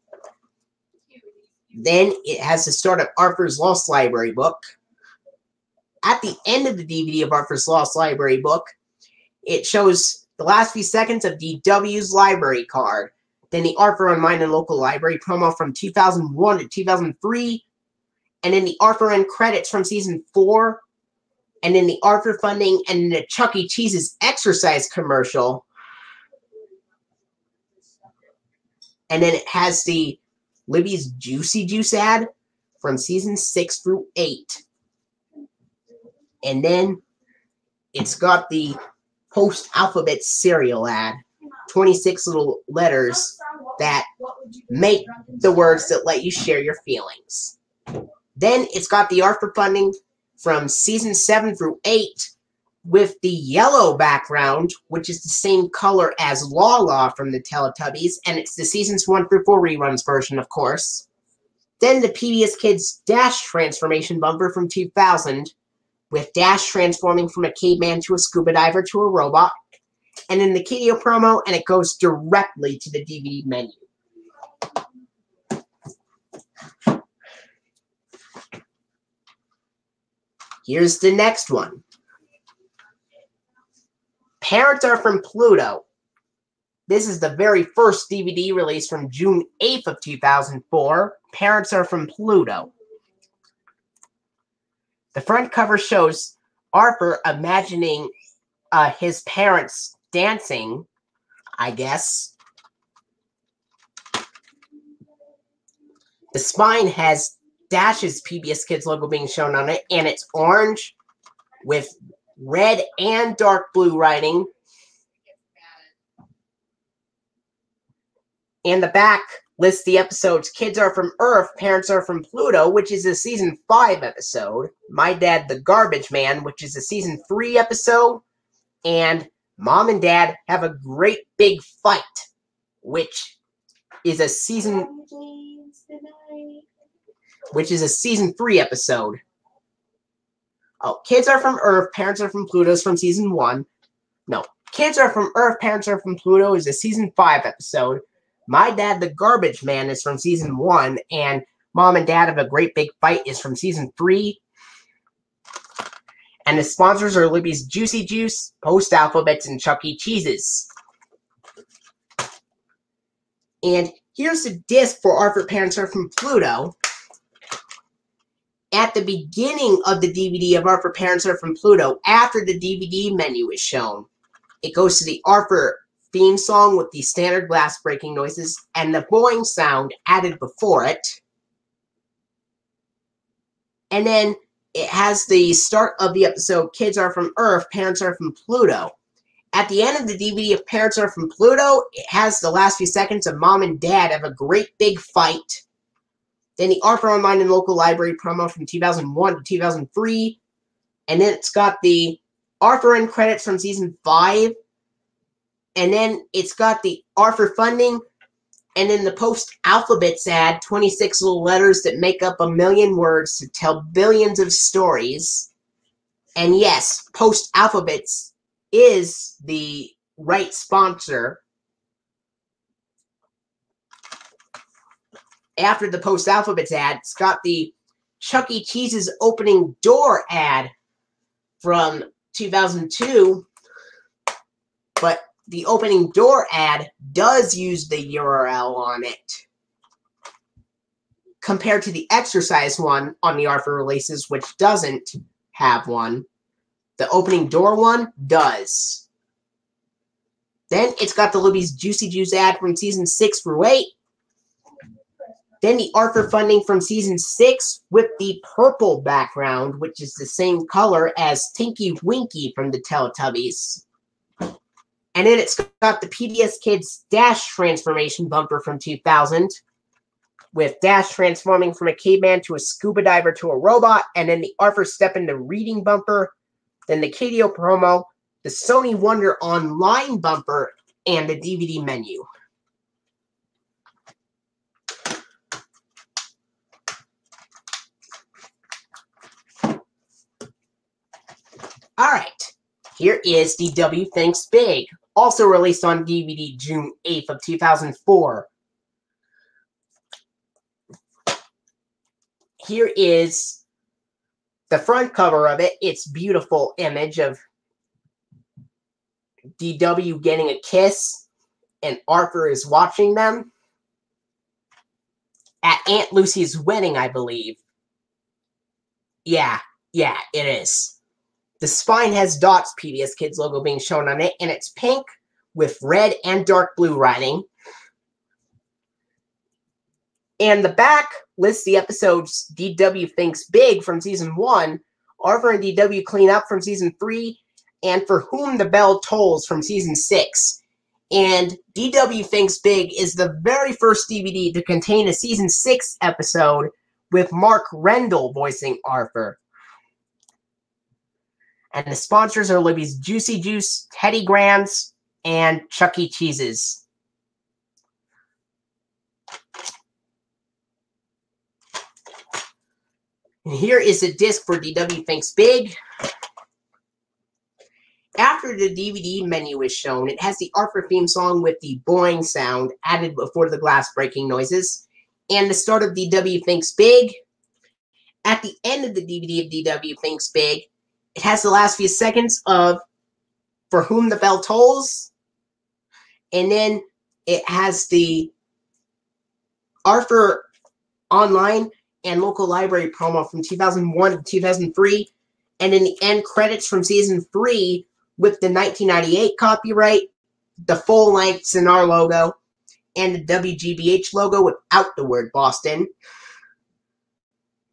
Then it has the start of Arthur's Lost Library Book. At the end of the DVD of Arthur's Lost Library Book, it shows the last few seconds of DW's library card. Then the Arthur Online and Local Library promo from 2001 to 2003. And then the Arthur end credits from Season 4. And then the Arthur funding and the Chuck E. Cheese's exercise commercial. And then it has the Libby's Juicy Juice ad from Season 6 through 8. And then it's got the Post-Alphabet cereal ad. 26 little letters that make the words that let you share your feelings. Then it's got the Arthur funding from Season 7 through 8 with the yellow background, which is the same color as Lala from the Teletubbies, and it's the Seasons 1 through 4 reruns version, of course. Then the PBS Kids Dash transformation bumper from 2000, with Dash transforming from a caveman to a scuba diver to a robot, and then the Kideo promo, and it goes directly to the DVD menu. Here's the next one. Parents Are from Pluto. This is the very first DVD release from June 8th of 2004. Parents Are from Pluto. The front cover shows Arthur imagining his parents dancing, I guess. The spine has Dash's PBS Kids logo being shown on it, and it's orange with red and dark blue writing. And the back lists the episodes Kids Are from Earth, Parents Are from Pluto, which is a Season 5 episode, My Dad the Garbage Man, which is a Season 3 episode, and Mom and Dad Have a Great Big Fight, which is a Season 3 episode. Oh, Kids Are from Earth, Parents Are from Pluto is from Season 1. No, Kids Are from Earth, Parents Are from Pluto is a Season 5 episode. My Dad the Garbage Man is from Season 1, and Mom and Dad Have a Great Big Fight is from Season 3. And the sponsors are Libby's Juicy Juice, Post Alphabets, and Chuck E. Cheese's. And here's the disc for Arthur Parents Are from Pluto. At the beginning of the DVD of Arthur Parents Are from Pluto, after the DVD menu is shown, it goes to the Arthur theme song with the standard glass breaking noises and the boing sound added before it. And then it has the start of the episode Kids Are from Earth, Parents Are from Pluto. At the end of the DVD of Parents Are from Pluto, it has the last few seconds of Mom and Dad Have a Great Big Fight. Then the Arthur Online and Local Library promo from 2001 to 2003. And then it's got the Arthur end credits from Season 5. And then it's got the Arthur funding. And then the Post-Alphabets ad, 26 little letters that make up a million words to tell billions of stories. And yes, Post-Alphabets is the right sponsor. After the Post-Alphabets ad, it's got the Chuck E. Cheese's opening door ad from 2002. But the opening door ad does use the URL on it, compared to the exercise one on the Arthur releases, which doesn't have one. The opening door one does. Then it's got the Libby's Juicy Juice ad from Season 6 through 8. Then the Arthur funding from Season 6 with the purple background, which is the same color as Tinky Winky from the Teletubbies. And then it's got the PBS Kids Dash transformation bumper from 2000, with Dash transforming from a caveman to a scuba diver to a robot, and then the Arthur Step into Reading bumper, then the KDO promo, the Sony Wonder Online bumper, and the DVD menu. Alright, here is DW Thinks Big, also released on DVD June 8th of 2004. Here is the front cover of it. It's a beautiful image of DW getting a kiss, and Arthur is watching them at Aunt Lucy's wedding, I believe. Yeah, it is. The spine has Dots PBS Kids logo being shown on it, and it's pink with red and dark blue writing. And the back lists the episodes DW Thinks Big from Season 1, Arthur and DW Clean Up from Season 3, and For Whom the Bell Tolls from Season 6. And DW Thinks Big is the very first DVD to contain a Season 6 episode with Mark Rendell voicing Arthur. And the sponsors are Libby's Juicy Juice, Teddy Grahams, and Chuck E. Cheese's. And here is a disc for DW Thinks Big. After the DVD menu is shown, it has the Arthur theme song with the boing sound added before the glass breaking noises, and the start of DW Thinks Big. At the end of the DVD of DW Thinks Big, it has the last few seconds of For Whom the Bell Tolls, and then it has the Arthur Online and Local Library promo from 2001 to 2003, and in the end credits from Season 3 with the 1998 copyright, the full-length Sonar logo, and the WGBH logo without the word Boston.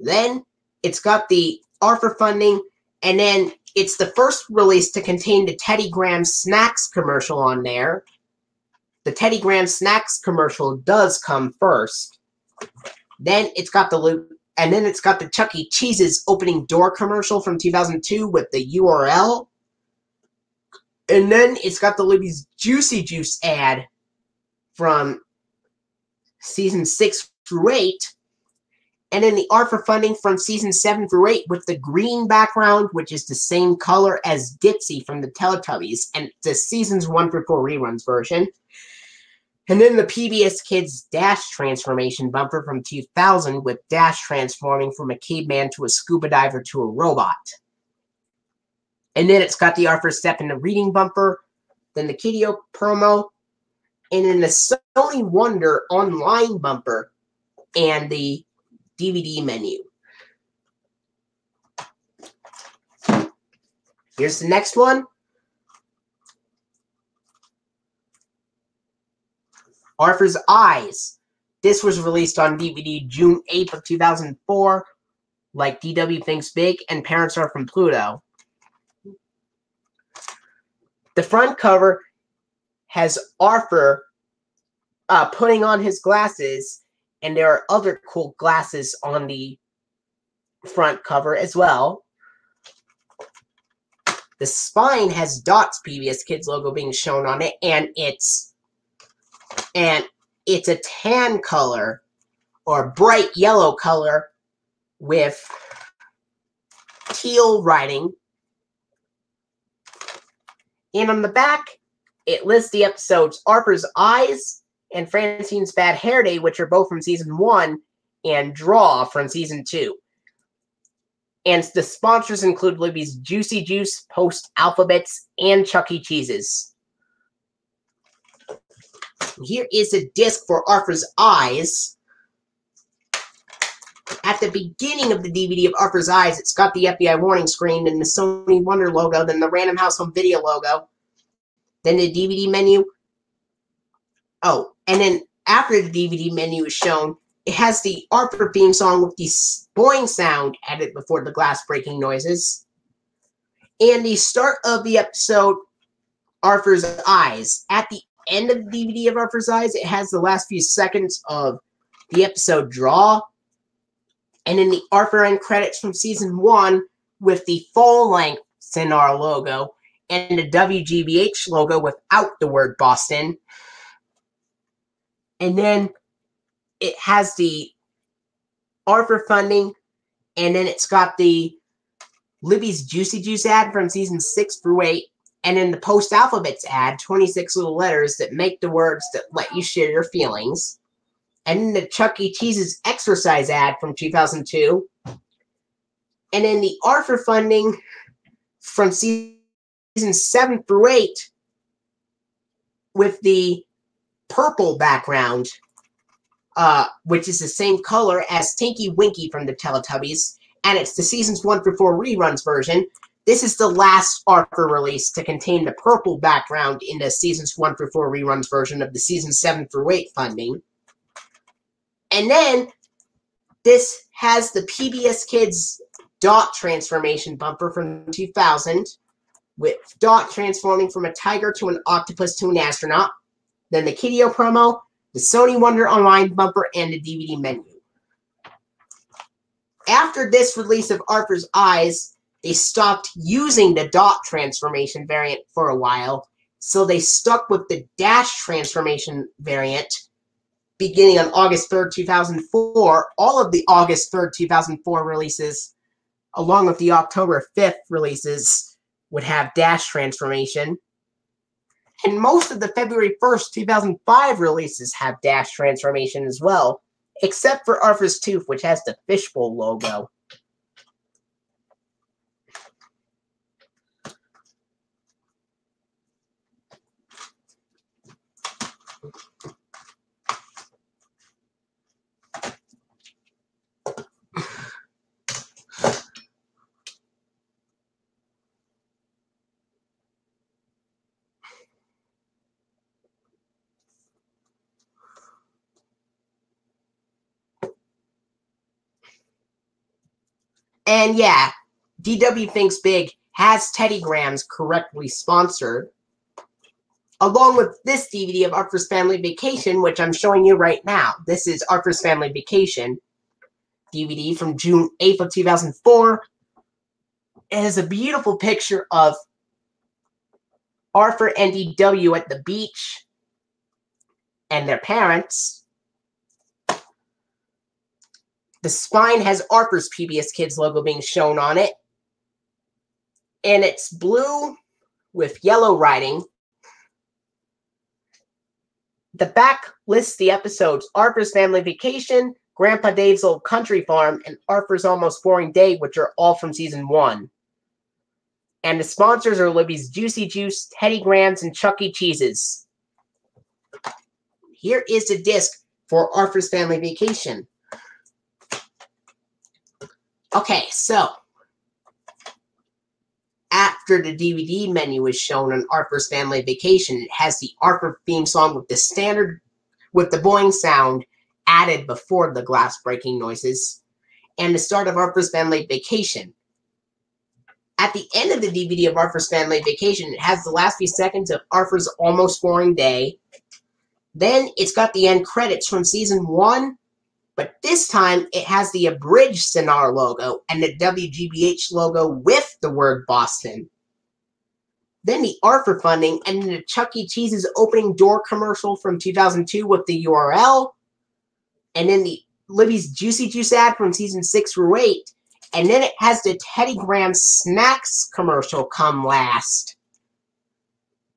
Then it's got the Arthur funding, and then it's the first release to contain the Teddy Grahams Snacks commercial on there. The Teddy Grahams Snacks commercial does come first. Then it's got the Chuck E. Cheese's opening door commercial from 2002 with the URL. And then it's got the Libby's Juicy Juice ad from Season 6 through 8. And then the art for funding from Season 7 through 8 with the green background, which is the same color as Ditsy from the Teletubbies, and the Seasons 1 through 4 reruns version. And then the PBS Kids Dash transformation bumper from 2000 with Dash transforming from a caveman to a scuba diver to a robot. And then it's got the Arthur Step into Reading bumper, then the KDO promo, and then the Sony Wonder Online bumper, and the DVD menu. Here's the next one. Arthur's Eyes. This was released on DVD June 8th of 2004, like DW Thinks Big and Parents Are from Pluto. The front cover has Arthur putting on his glasses, and there are other cool glasses on the front cover as well. The spine has Dots PBS Kids logo being shown on it, and it's a tan color or bright yellow color with teal writing. And on the back, it lists the episodes Arthur's Eyes and Francine's Bad Hair Day, which are both from Season 1, and Draw from Season 2. And the sponsors include Libby's Juicy Juice, Post Alphabets, and Chuck E. Cheese's. Here is a disc for Arthur's Eyes. At the beginning of the DVD of Arthur's Eyes, it's got the FBI warning screen and the Sony Wonder logo, then the Random House Home Video logo, then the DVD menu. Oh, and then after the DVD menu is shown, it has the Arthur theme song with the boing sound added before the glass breaking noises. And the start of the episode Arthur's Eyes. At the end of the DVD of Arthur's Eyes, it has the last few seconds of the episode Draw. And in the Arthur end credits from Season 1 with the full-length Cinar logo and the WGBH logo without the word Boston. And then it has the Arthur funding, and then it's got the Libby's Juicy Juice ad from Season 6 through 8, and then the Post-Alphabets ad, 26 little letters that make the words that let you share your feelings. And then the Chuck E. Cheese's Exercise ad from 2002. And then the Arthur funding from Season 7 through 8 with the purple background, which is the same color as Tinky Winky from the Teletubbies. And it's the Seasons 1 through 4 reruns version. This is the last Arthur release to contain the purple background in the Seasons 1 through 4 reruns version of the Seasons 7 through 8 funding. And then this has the PBS Kids Dot transformation bumper from 2000, with Dot transforming from a tiger to an octopus to an astronaut. Then the Kiddio promo, the Sony Wonder Online bumper, and the DVD menu. After this release of Arthur's Eyes, they stopped using the Dot transformation variant for a while, so they stuck with the Dash transformation variant. Beginning on August 3rd, 2004, all of the August 3rd, 2004 releases, along with the October 5th releases, would have Dash transformation. And most of the February 1st, 2005 releases have Dash transformation as well, except for Arthur's Tooth, which has the fishbowl logo. And yeah, DW Thinks Big has Teddy Grams correctly sponsored, along with this DVD of Arthur's Family Vacation, which I'm showing you right now. This is Arthur's Family Vacation DVD from June 8th of 2004. It has a beautiful picture of Arthur and DW at the beach and their parents. The spine has Arthur's PBS Kids logo being shown on it. And it's blue with yellow writing. The back lists the episodes Arthur's Family Vacation, Grandpa Dave's Old Country Farm, and Arthur's Almost Boring Day, which are all from Season 1. And the sponsors are Libby's Juicy Juice, Teddy Grams, and Chuck E. Cheese's. Here is the disc for Arthur's Family Vacation. Okay, so after the DVD menu is shown on Arthur's Family Vacation, it has the Arthur theme song with the boing sound added before the glass breaking noises, and the start of Arthur's Family Vacation. At the end of the DVD of Arthur's Family Vacation, it has the last few seconds of Arthur's Almost Boring Day. Then it's got the end credits from Season 1, but this time it has the abridged Cinar logo and the WGBH logo with the word Boston. Then the Arthur funding and the Chuck E. Cheese's opening door commercial from 2002 with the URL. And then the Libby's Juicy Juice ad from Season 6 through 8. And then it has the Teddy Graham Snacks commercial come last.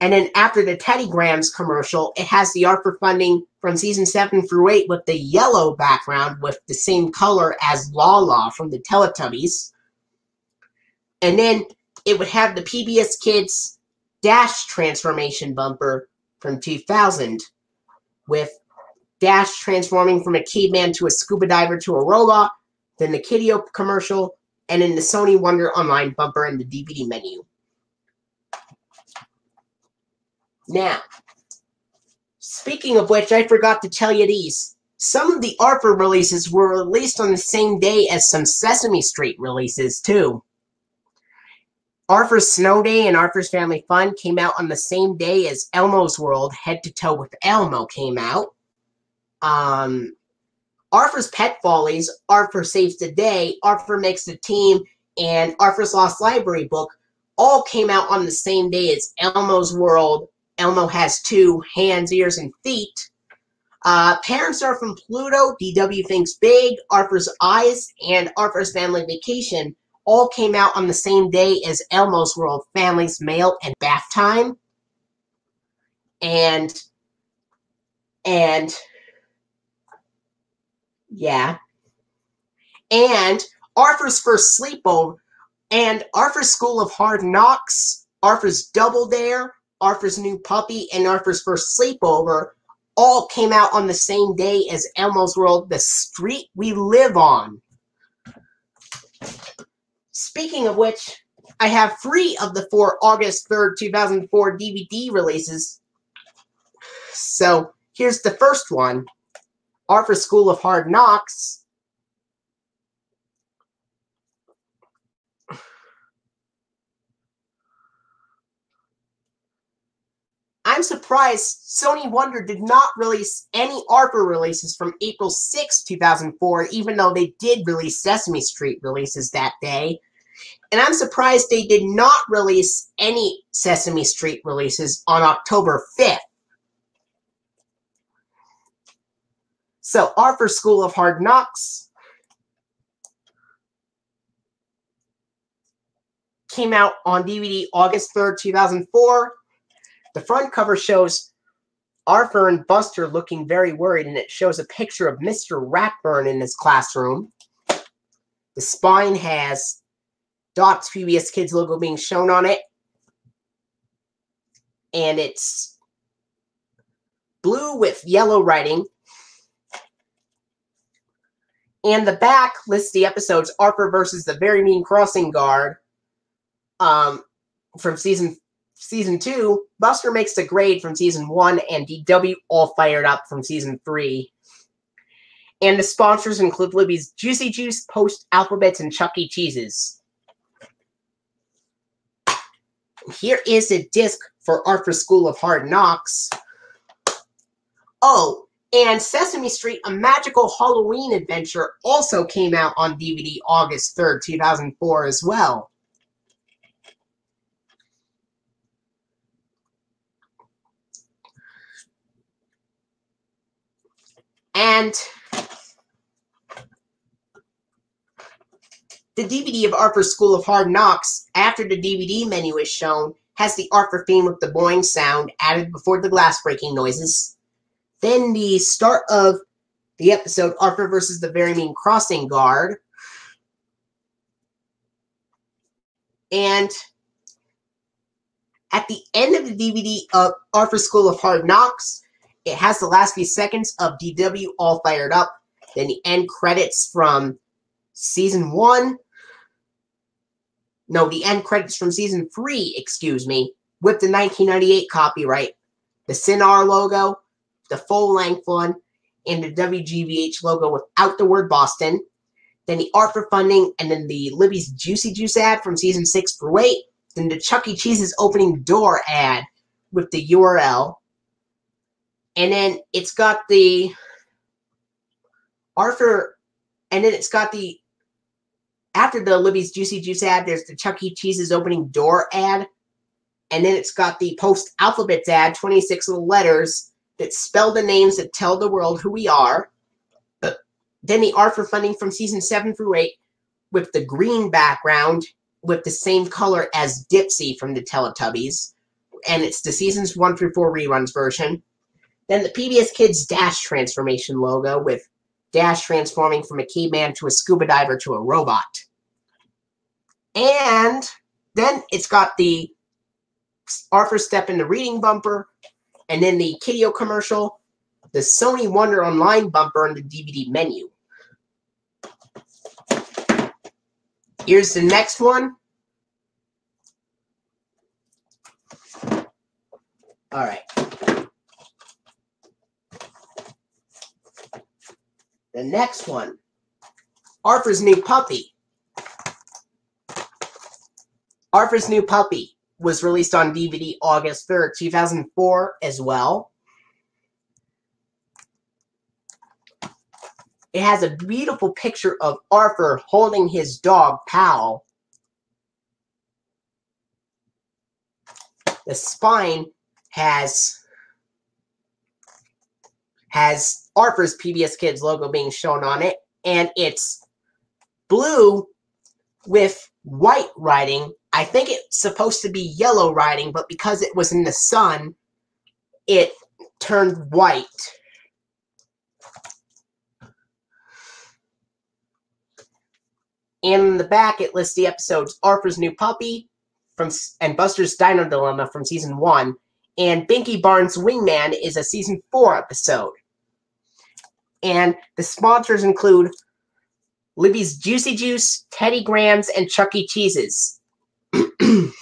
And then after the Teddy Grams commercial, it has the Arthur funding from Season 7 through 8 with the yellow background with the same color as Lala from the Teletubbies. And then it would have the PBS Kids Dash transformation bumper from 2000 with Dash transforming from a caveman to a scuba diver to a robot, then the Kiddio commercial, and then the Sony Wonder Online bumper and the DVD menu. Now, speaking of which, I forgot to tell you these. Some of the Arthur releases were released on the same day as some Sesame Street releases, too. Arthur's Snow Day and Arthur's Family Fun came out on the same day as Elmo's World Head to Toe with Elmo came out. Arthur's Pet Follies, Arthur Saves the Day, Arthur Makes the Team, and Arthur's Lost Library book all came out on the same day as Elmo's World, Elmo Has Two Hands, Ears, and Feet. Parents Are from Pluto, DW Thinks Big, Arthur's Eyes, and Arthur's Family Vacation all came out on the same day as Elmo's World, Family's Mail, and Bath Time. Yeah. And Arthur's First Sleepover, and Arthur's School of Hard Knocks, Arthur's Double Dare, Arthur's New Puppy, and Arthur's First Sleepover all came out on the same day as Elmo's World, The Street We Live On. Speaking of which, I have 3 of the 4 August 3rd, 2004 DVD releases. So, here's the first one. Arthur's School of Hard Knocks. I'm surprised Sony Wonder did not release any Arthur releases from April 6, 2004, even though they did release Sesame Street releases that day. And I'm surprised they did not release any Sesame Street releases on October 5th. So, Arthur's School of Hard Knocks came out on DVD August 3rd, 2004. The front cover shows Arthur and Buster looking very worried, and it shows a picture of Mr. Ratburn in his classroom. The spine has Dot's PBS Kids logo being shown on it. And it's blue with yellow writing. And the back lists the episodes Arthur versus the Very Mean Crossing Guard from season 2, Buster Makes the Grade from Season 1, and DW All Fired Up from Season 3. And the sponsors include Libby's Juicy Juice, Post Alphabets, and Chuck E. Cheese's. Here is a disc for Arthur's School of Hard Knocks. Oh, and Sesame Street, A Magical Halloween Adventure also came out on DVD August 3rd, 2004 as well. And the DVD of Arthur's School of Hard Knocks, after the DVD menu is shown, has the Arthur theme with the boing sound added before the glass breaking noises. Then the start of the episode, Arthur versus the Very Mean Crossing Guard. And at the end of the DVD of Arthur's School of Hard Knocks, it has the last few seconds of DW All Fired Up. Then the end credits from Season 1. No, the end credits from Season 3, excuse me, with the 1998 copyright. The Cinar logo, the full-length one, and the WGBH logo without the word Boston. Then the art for funding, and then the Libby's Juicy Juice ad from Season 6 through 8. Then the Chuck E. Cheese's opening door ad with the URL. And then it's got the Arthur, and then it's got the, after the Libby's Juicy Juice ad, there's the Chuck E. Cheese's opening door ad. And then it's got the Post Alphabets ad, 26 little letters that spell the names that tell the world who we are. Then the art for funding from Season 7 through 8 with the green background with the same color as Dipsy from the Teletubbies. And it's the Seasons 1 through 4 reruns version. Then the PBS Kids Dash transformation logo with Dash transforming from a caveman to a scuba diver to a robot. And then it's got the Arthur Step in the Reading bumper, and then the Kideo commercial, the Sony Wonder Online bumper, and the DVD menu. Here's the next one. All right. The next one, Arthur's New Puppy. Arthur's New Puppy was released on DVD August 3rd, 2004 as well. It has a beautiful picture of Arthur holding his dog, Pal. The spine has Arthur's PBS Kids logo being shown on it, and it's blue with white writing. I think it's supposed to be yellow writing, but because it was in the sun, it turned white. In the back, it lists the episodes Arthur's New Puppy and Buster's Dino Dilemma from Season 1, and Binky Barnes' Wingman is a Season 4 episode. And the sponsors include Libby's Juicy Juice, Teddy Grahams, and Chuck E. Cheese's. And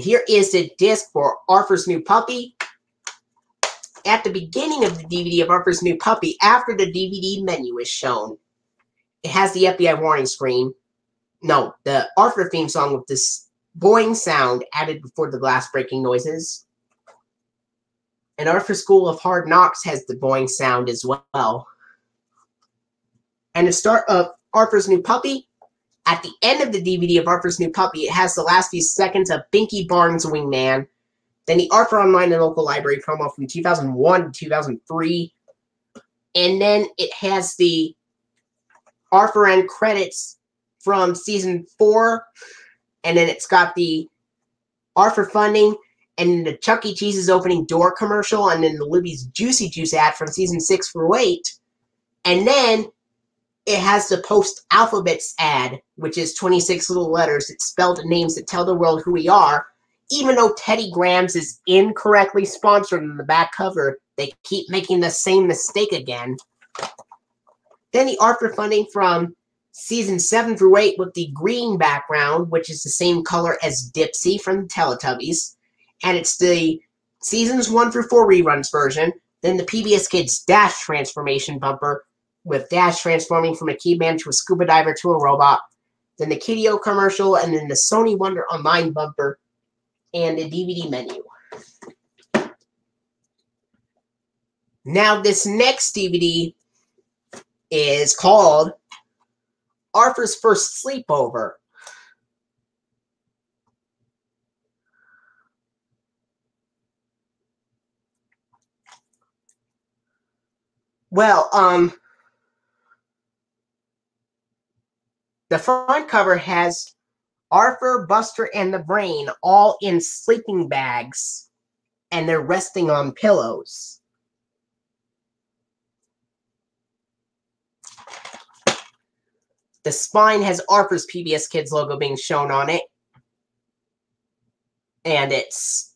here is the disc for Arthur's New Puppy. At the beginning of the DVD of Arthur's New Puppy, after the DVD menu is shown, it has the FBI warning screen. No, the Arthur theme song with this boing sound added before the glass breaking noises. And Arthur School of Hard Knocks has the boing sound as well. And the start of Arthur's New Puppy, at the end of the DVD of Arthur's New Puppy, it has the last few seconds of Binky Barnes' Wingman, then the Arthur Online and Local Library promo from 2001 to 2003, and then it has the Arthur end credits from Season 4, and then it's got the Arthur funding, and the Chuck E. Cheese's opening door commercial, and then the Libby's Juicy Juice ad from Season 6 through 8, and then it has the post-alphabets ad, which is 26 little letters. It's spelled names that tell the world who we are. Even though Teddy Grahams is incorrectly sponsored on the back cover, they keep making the same mistake again. Then the Arthur funding from Season 7 through 8 with the green background, which is the same color as Dipsy from the Teletubbies. And it's the Seasons 1 through 4 reruns version. Then the PBS Kids Dash transformation bumper, with Dash transforming from a keyman to a scuba diver to a robot. Then the Kideo commercial, and then the Sony Wonder Online bumper, and the DVD menu. Now, this next DVD is called Arthur's First Sleepover. Well, the front cover has Arthur, Buster, and the Brain all in sleeping bags, and they're resting on pillows. The spine has Arthur's PBS Kids logo being shown on it, and it's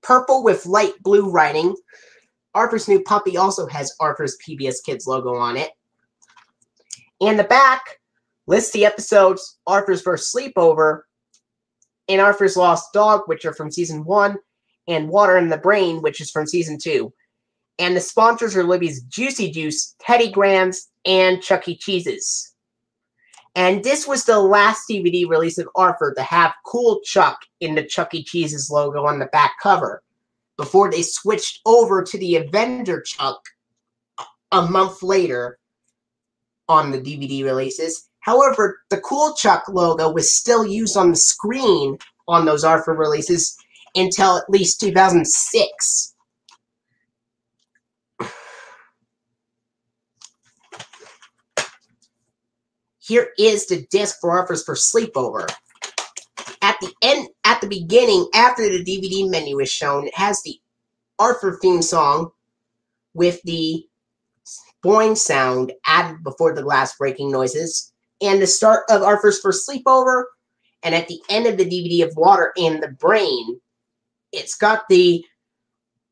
purple with light blue writing. Arthur's New Puppy also has Arthur's PBS Kids logo on it. And the back lists the episodes Arthur's First Sleepover and Arthur's Lost Dog, which are from Season 1, and Water in the Brain, which is from Season 2. And the sponsors are Libby's Juicy Juice, Teddy Grahams, and Chuck E. Cheese's. And this was the last DVD release of Arthur to have Cool Chuck in the Chuck E. Cheese's logo on the back cover, before they switched over to the Avenger Chuck a month later on the DVD releases. However, the Cool Chuck logo was still used on the screen on those Arthur releases until at least 2006. Here is the disc for Arthur's First Sleepover. At the beginning, after the DVD menu is shown, it has the Arthur theme song with the boing sound added before the glass breaking noises, and the start of Arthur's First Sleepover, and at the end of the DVD of Water in the Brain, it's got the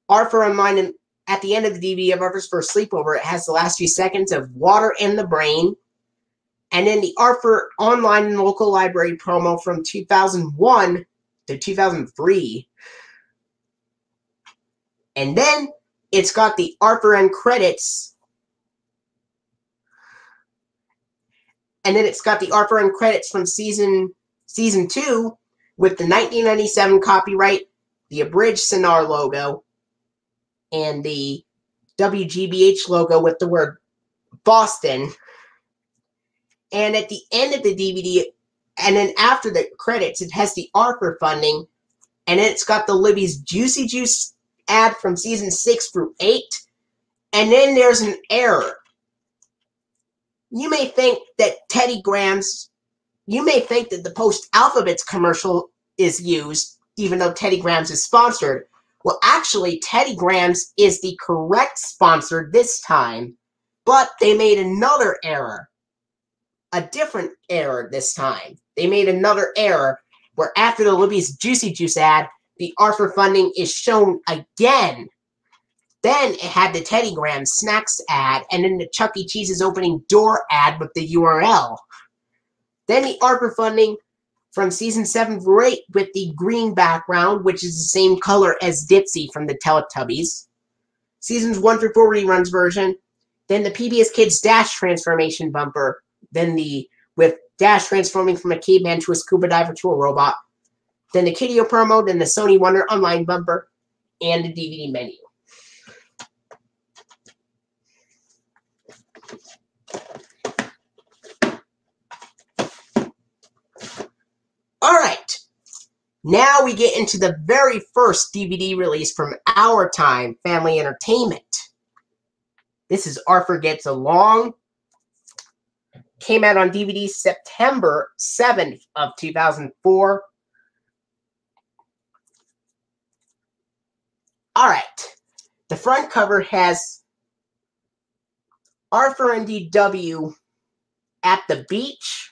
Arthur Online, and at the end of the DVD of Arthur's First Sleepover, it has the last few seconds of Water in the Brain, and then the Arthur Online and Local Library promo from 2001 to 2003. And then it's got the Arthur end credits. And then it's got the Arthur and credits from season 2 with the 1997 copyright, the abridged Sonar logo, and the WGBH logo with the word Boston. And at the end of the DVD, and then after the credits, it has the Arthur funding, and then it's got the Libby's Juicy Juice ad from season 6 through 8, and then there's an error. You may think that the Post Alphabets commercial is used, even though Teddy Grahams is sponsored. Well, actually, Teddy Grahams is the correct sponsor this time, but they made another error. A different error this time. They made another error where after the Libby's Juicy Juice ad, the Arthur funding is shown again. Then it had the Teddy Grahams Snacks ad, and then the Chuck E. Cheese's opening door ad with the URL. Then the Arthur funding from season 7 through 8 with the green background, which is the same color as Dipsy from the Teletubbies. Seasons 1 through 4 reruns version. Then the PBS Kids Dash transformation bumper. Then with Dash transforming from a caveman to a scuba diver to a robot. Then the Kideo promo, then the Sony Wonder Online bumper, and the DVD menu. Alright, now we get into the very first DVD release from Our Time Family Entertainment. This is Arthur Gets Along. Came out on DVD September 7th of 2004. Alright, the front cover has Arthur and DW at the beach.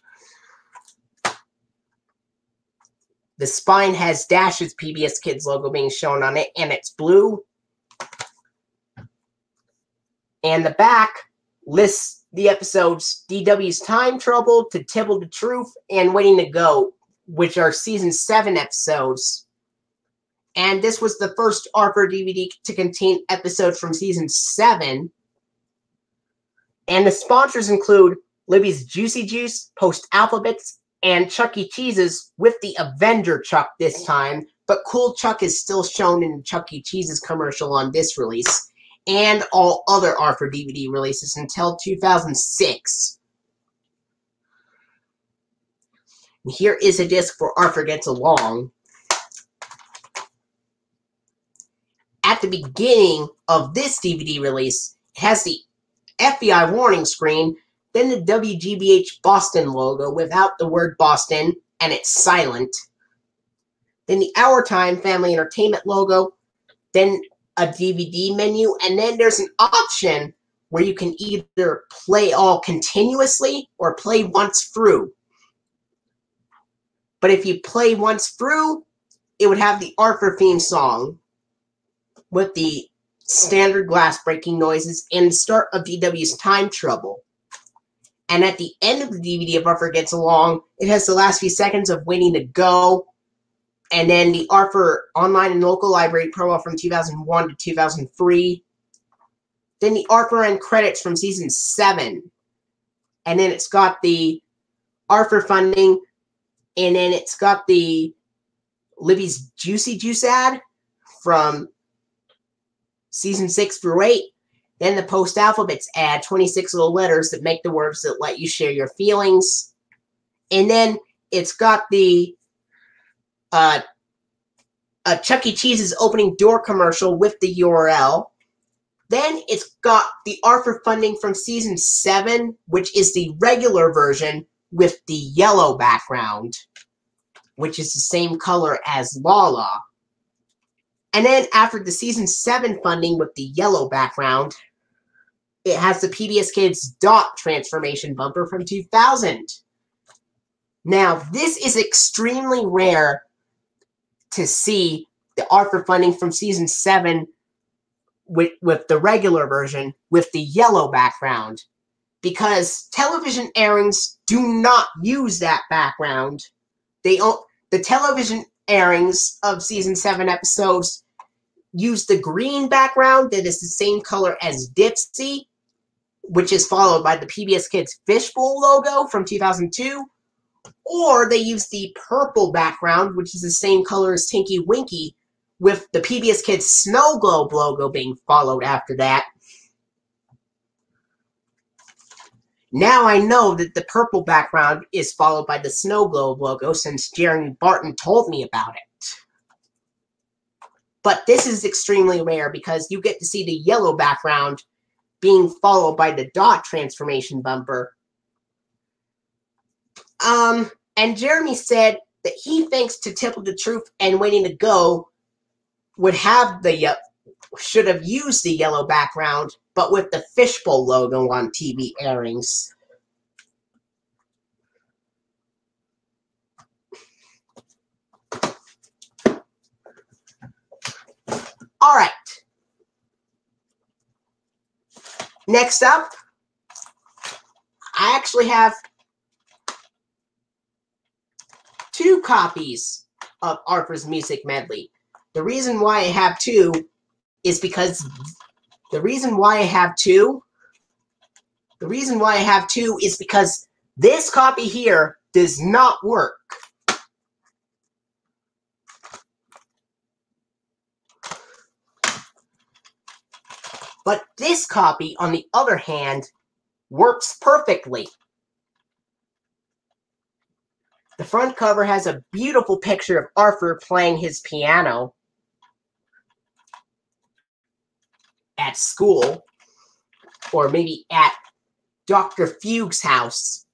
The spine has Dash's PBS Kids logo being shown on it, and it's blue. And the back lists the episodes DW's Time Trouble, To Tibble the Truth, and Waiting to Go, which are season 7 episodes. And this was the first Arthur DVD to contain episodes from season 7. And the sponsors include Libby's Juicy Juice, Post Alphabets, and Chuck E. Cheese's with the Avenger Chuck this time, but Cool Chuck is still shown in Chuck E. Cheese's commercial on this release, and all other Arthur DVD releases until 2006. And here is a disc for Arthur Gets Along. At the beginning of this DVD release, it has the FBI warning screen, then the WGBH Boston logo without the word Boston, and it's silent. Then the Our Time Family Entertainment logo, then a DVD menu, and then there's an option where you can either play all continuously or play once through. But if you play once through, it would have the Arthur theme song with the standard glass breaking noises and the start of DW's Time Trouble. And at the end of the DVD of Arthur Gets Along, it has the last few seconds of Waiting to Go, and then the Arthur Online and Local Library promo from 2001 to 2003. Then the Arthur end credits from season 7. And then it's got the Arthur funding, and then it's got the Libby's Juicy Juice ad from season 6 through 8. Then the Post Alphabets ad, 26 little letters that make the words that let you share your feelings. And then it's got the Chuck E. Cheese's opening door commercial with the URL. Then it's got the Arthur funding from season 7, which is the regular version with the yellow background, which is the same color as Lala. And then after the season 7 funding with the yellow background, it has the PBS Kids Dot transformation bumper from 2000. Now, this is extremely rare to see the Arthur funding from season 7 with the regular version with the yellow background, because television airings do not use that background. The television airings of season 7 episodes use the green background that is the same color as Dipsy, which is followed by the PBS Kids Fishbowl logo from 2002, or they use the purple background, which is the same color as Tinky Winky, with the PBS Kids Snow Globe logo being followed after that. Now I know that the purple background is followed by the Snow Globe logo since Jeremy Barton told me about it. But this is extremely rare because you get to see the yellow background being followed by the dot transformation bumper. And Jeremy said that he thinks To Tell the Truth and Waiting to Go should have used the yellow background, but with the Fishbowl logo on TV airings. Alright. Next up, I actually have 2 copies of Arthur's Music Medley. The reason why I have 2 is because this copy here does not work. But this copy, on the other hand, works perfectly. The front cover has a beautiful picture of Arthur playing his piano at school, or maybe at Dr. Fugue's house.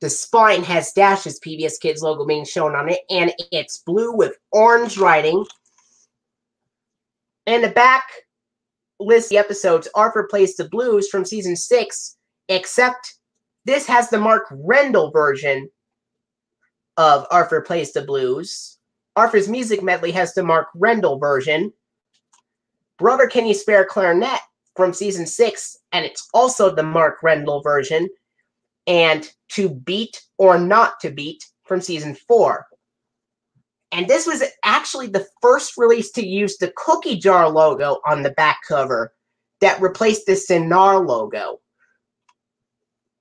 The spine has Dash's PBS Kids logo being shown on it, and it's blue with orange writing. And the back lists the episodes Arthur Plays the Blues from season 6, except this has the Mark Rendell version of Arthur Plays the Blues. Arthur's Music Medley has the Mark Rendell version. Brother, Can You Spare Clarinet from season 6, and it's also the Mark Rendell version. And To Beat or Not to Beat from season 4. And this was actually the first release to use the cookie jar logo on the back cover that replaced the Cinar logo.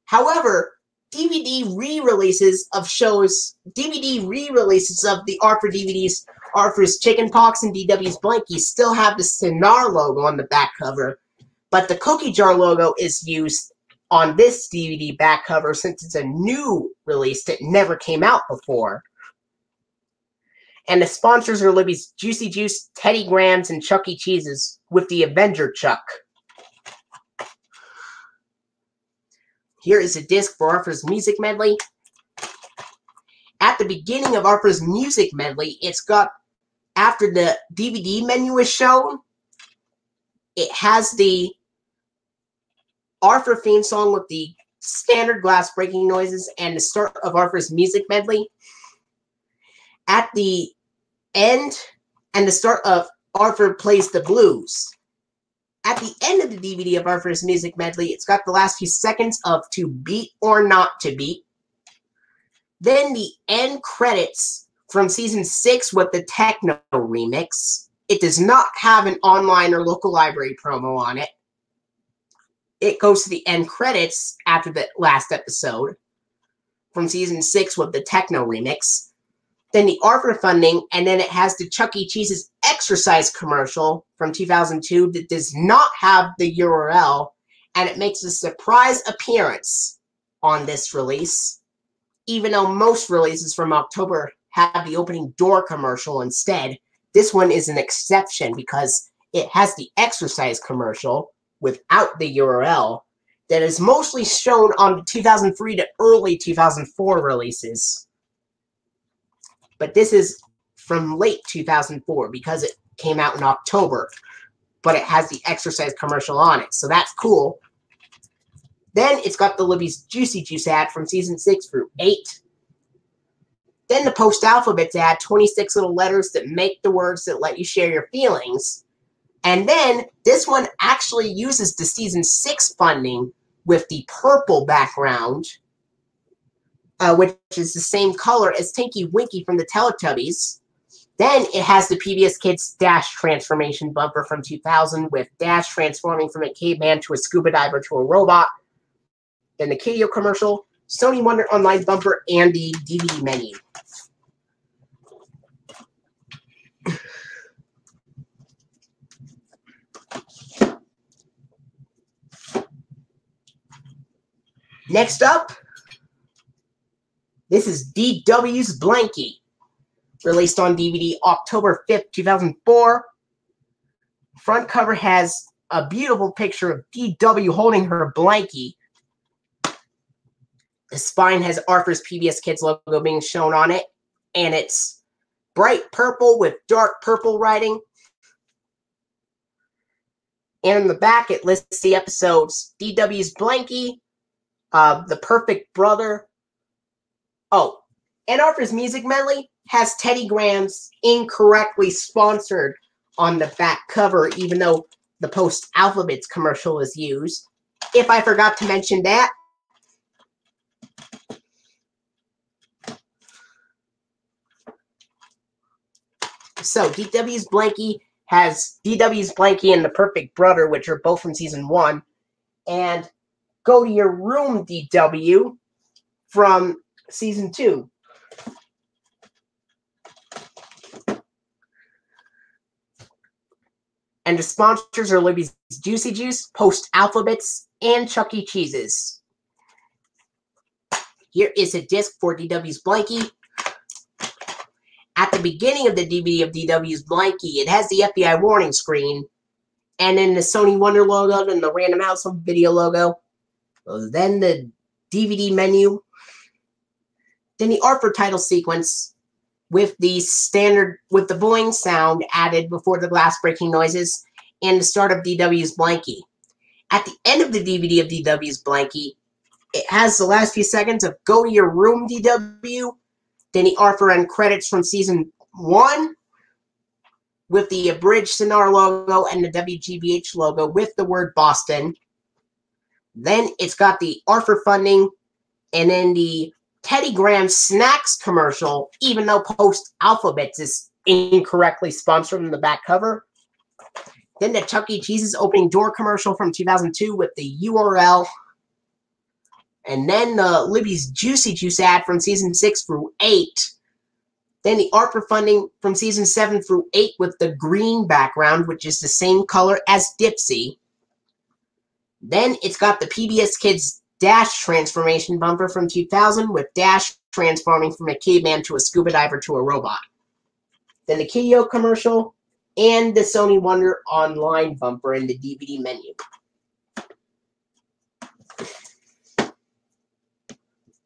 However, DVD re-releases of the Arthur DVDs, Arthur's Chickenpox and DW's Blanky, still have the Cinar logo on the back cover, but the cookie jar logo is used on this DVD back cover since it's a new release that never came out before. And the sponsors are Libby's Juicy Juice, Teddy Grahams, and Chuck E. Cheese's with the Avenger Chuck. Here is a disc for Arthur's Music Medley. At the beginning of Arthur's Music Medley, it's got, after the DVD menu is shown, it has the Arthur theme song with the standard glass breaking noises and the start of Arthur's Music Medley. At the end and the start of Arthur Plays the Blues. At the end of the DVD of Arthur's Music Medley, it's got the last few seconds of To Beat or Not to Beat. Then the end credits from season 6 with the techno remix. It does not have an online or local library promo on it. It goes to the end credits after the last episode from season 6 with the techno remix. Then the Arthur funding, and then it has the Chuck E. Cheese's exercise commercial from 2002 that does not have the URL, and it makes a surprise appearance on this release, even though most releases from October have the opening door commercial instead. This one is an exception because it has the exercise commercial without the URL that is mostly shown on the 2003 to early 2004 releases. But this is from late 2004 because it came out in October. But it has the exercise commercial on it, so that's cool. Then it's got the Libby's Juicy Juice ad from season 6 through 8. Then the post-alphabets ad, 26 little letters that make the words that let you share your feelings. And then this one actually uses the season 6 funding with the purple background, which is the same color as Tinky Winky from the Teletubbies. Then it has the PBS Kids Dash transformation bumper from 2000 with Dash transforming from a caveman to a scuba diver to a robot. Then the Kideo commercial, Sony Wonder Online bumper, and the DVD menu. Next up, this is DW's Blanky, released on DVD October 5th, 2004. Front cover has a beautiful picture of DW holding her blankie. The spine has Arthur's PBS Kids logo being shown on it, and it's bright purple with dark purple writing. And in the back, it lists the episodes DW's Blanky, The Perfect Brother. Oh, and Arthur's Music Medley has Teddy Grahams incorrectly sponsored on the back cover, even though the Post Alphabets commercial is used. If I forgot to mention that. So, DW's Blanky has DW's Blanky and The Perfect Brother, which are both from Season 1. And Go to Your Room, DW, from Season 2. And the sponsors are Libby's Juicy Juice, Post Alphabets, and Chuck E. Cheese's. Here is a disc for DW's Blanky. At the beginning of the DVD of DW's Blanky, it has the FBI warning screen, and then the Sony Wonder logo, then the Random House Video logo, then the DVD menu, then the Arthur title sequence with the boing sound added before the glass breaking noises, and the start of DW's Blanky. At the end of the DVD of DW's Blanky, it has the last few seconds of Go to Your Room, DW, then the Arthur end credits from Season 1 with the abridged Sonar logo and the WGBH logo with the word Boston. Then it's got the Arthur funding and then the Teddy Graham Snacks commercial, even though Post Alphabets is incorrectly sponsored on the back cover. Then the Chuck E. Cheese's opening door commercial from 2002 with the URL. And then the Libby's Juicy Juice ad from Season 6 through 8. Then the Arthur funding from Season 7 through 8 with the green background, which is the same color as Dipsy. Then it's got the PBS Kids Dash transformation bumper from 2000 with Dash transforming from a caveman to a scuba diver to a robot. Then the Kideo commercial and the Sony Wonder Online bumper in the DVD menu.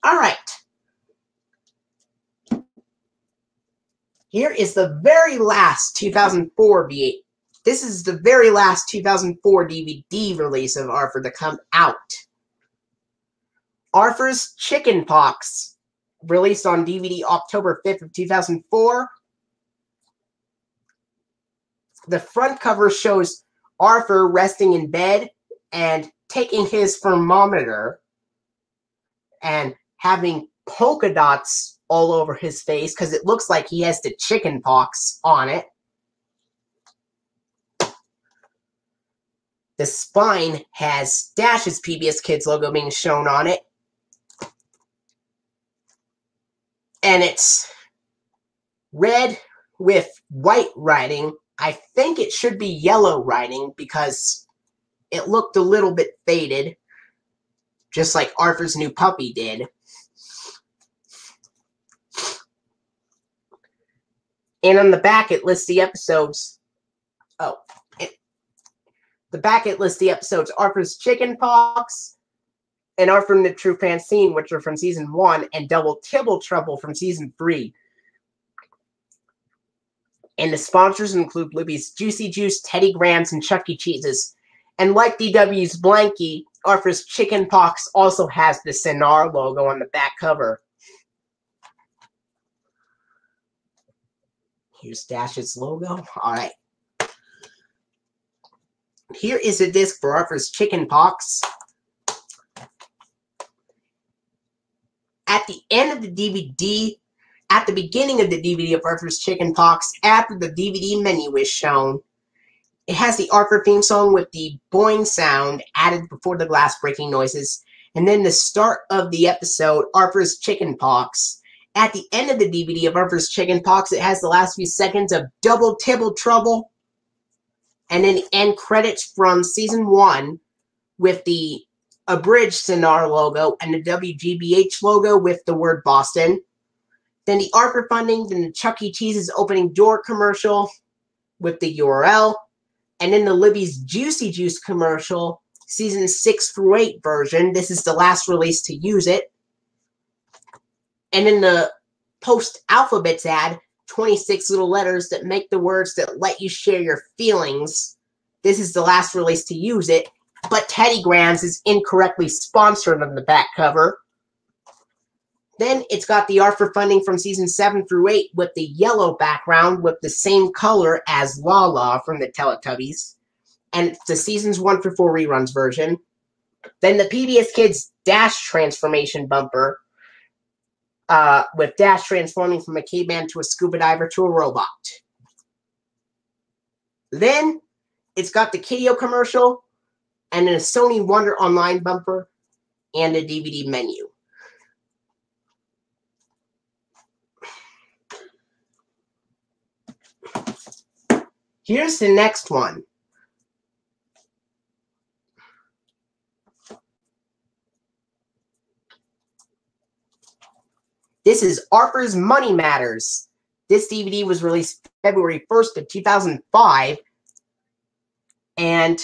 All right. Here is the very last 2004 V8. This is the very last 2004 DVD release of Arthur to come out. Arthur's Chicken Pox, released on DVD October 5th of 2004. The front cover shows Arthur resting in bed and taking his thermometer and having polka dots all over his face because it looks like he has the chicken pox on it. The spine has Dash's PBS Kids logo being shown on it. And it's red with white writing. I think it should be yellow writing because it looked a little bit faded, just like Arthur's new puppy did. And on the back, it lists the episodes. The back, it lists the episodes Arthur's Chicken Pox and Arthur and the True Francine, which are from Season 1, and Double Tibble Trouble from Season 3. And the sponsors include Libby's Juicy Juice, Teddy Grahams, and Chuck E. Cheese's. And like DW's Blanky, Arthur's Chicken Pox also has the Sonar logo on the back cover. Here's Dash's logo. All right. Here is a disc for Arthur's Chicken Pox. At the end of the DVD, at the beginning of the DVD of Arthur's Chicken Pox, after the DVD menu is shown, it has the Arthur theme song with the boing sound added before the glass breaking noises, and then the start of the episode, Arthur's Chicken Pox. At the end of the DVD of Arthur's Chicken Pox, it has the last few seconds of Double Tibble Trouble, and then the end credits from Season 1 with the abridged Sonar logo and the WGBH logo with the word Boston. Then the Arthur funding, then the Chuck E. Cheese's opening door commercial with the URL, and then the Libby's Juicy Juice commercial, Season 6 through 8 version. This is the last release to use it. And then the post-alphabets ad, 26 little letters that make the words that let you share your feelings. This is the last release to use it, but Teddy Grahams is incorrectly sponsored on the back cover. Then it's got the Arthur funding from Season 7 through 8 with the yellow background with the same color as Lala from the Teletubbies. And it's the Seasons 1 through 4 reruns version. Then the PBS Kids Dash transformation bumper, with Dash transforming from a caveman to a scuba diver to a robot. Then it's got the Kideo commercial, and then a Sony Wonder Online bumper, and a DVD menu. Here's the next one. This is Arthur's Money Matters. This DVD was released February 1st of 2005. And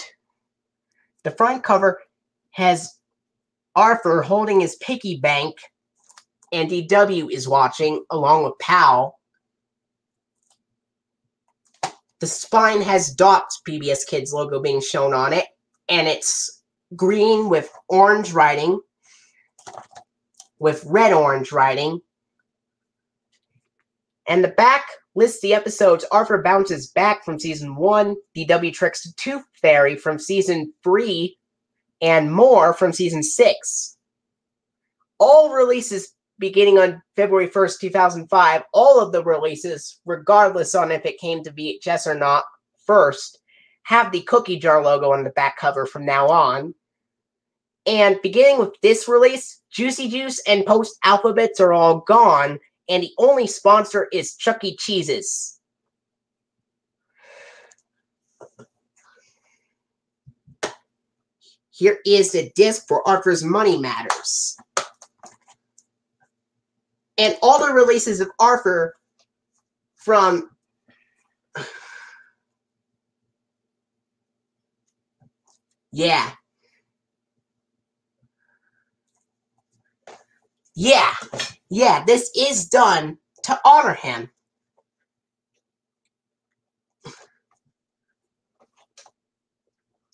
the front cover has Arthur holding his piggy bank, and DW is watching along with Pal. The spine has Dot's PBS Kids logo being shown on it, and it's green with orange writing, with red-orange writing. And the back lists the episodes Arthur Bounces Back from Season 1, DW Tricks the Tooth Fairy from Season 3, and more from Season 6. All releases beginning on February 1st, 2005, all of the releases, regardless on if it came to VHS or not first, have the cookie jar logo on the back cover from now on. And beginning with this release, Juicy Juice and Post Alphabets are all gone, and the only sponsor is Chuck E. Cheese's. Here is the disc for Arthur's Money Matters. And all the releases of Arthur from Yeah, this is done to honor him.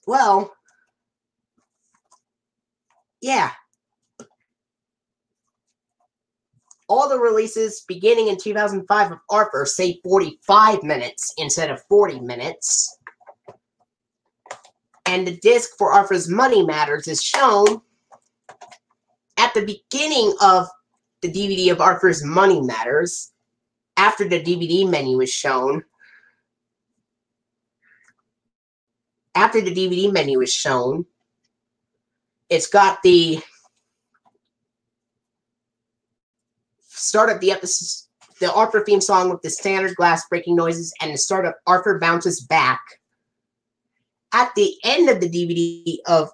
Well, yeah. All the releases beginning in 2005 of Arthur say 45 minutes instead of 40 minutes. And the disc for Arthur's Money Matters is shown at the beginning of the DVD of Arthur's Money Matters, after the DVD menu is shown. After the DVD menu is shown, it's got the start of the episode, the Arthur theme song with the standard glass breaking noises, and the start of Arthur Bounces Back. At the end of the DVD of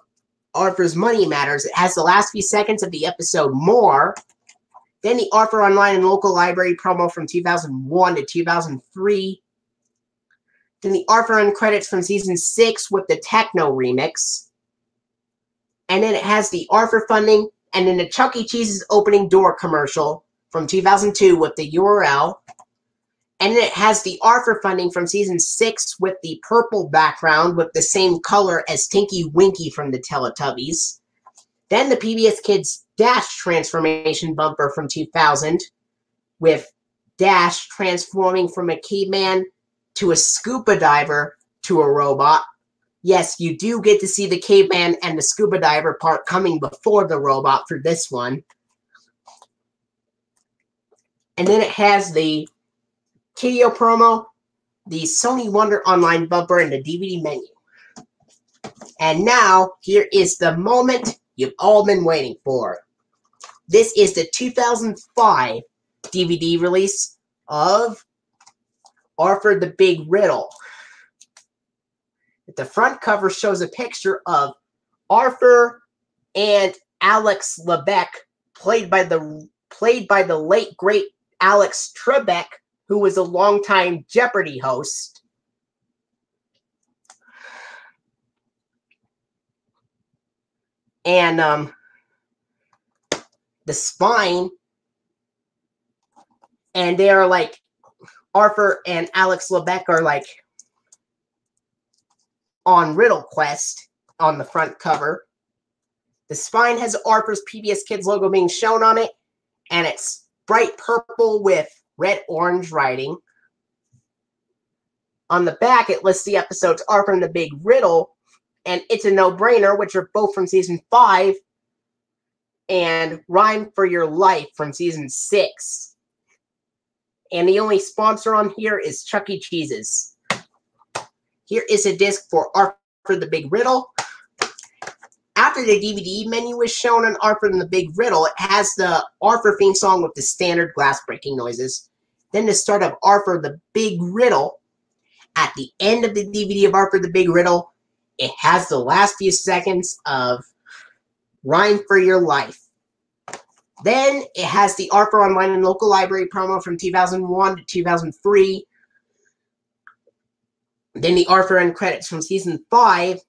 Arthur's Money Matters, it has the last few seconds of the episode More, then the Arthur Online and Local Library promo from 2001 to 2003, then the Arthur End credits from Season 6 with the Techno remix, and then it has the Arthur funding, and then the Chuck E. Cheese's opening door commercial from 2002 with the URL, and then it has the Arthur funding from Season 6 with the purple background with the same color as Tinky Winky from the Teletubbies. Then the PBS Kids Dash transformation bumper from 2000 with Dash transforming from a caveman to a scuba diver to a robot. Yes, you do get to see the caveman and the scuba diver part coming before the robot for this one. And then it has the Kideo promo, the Sony Wonder Online bumper, and the DVD menu. And now, here is the moment you've all been waiting for. This is the 2005 DVD release of Arthur the Big Riddle. The front cover shows a picture of Arthur and Alex Trebek, played by the late great Alex Trebek, who was a longtime Jeopardy host. And the spine, and they are like, Arthur and Alex Trebek are like on Riddle Quest on the front cover. The spine has Arthur's PBS Kids logo being shown on it, and it's bright purple with red-orange writing. On the back, it lists the episodes Arthur and the Big Riddle and It's a No-Brainer, which are both from Season 5, and Rhyme for Your Life from Season 6. And the only sponsor on here is Chuck E. Cheese's. Here is a disc for Arthur the Big Riddle. After the DVD menu is shown on Arthur and the Big Riddle, it has the Arthur theme song with the standard glass-breaking noises. Then the start of Arthur the Big Riddle. At the end of the DVD of Arthur the Big Riddle, it has the last few seconds of Rhyme for Your Life. Then it has the Arthur Online and Local Library promo from 2001 to 2003. Then the Arthur end credits from Season 5.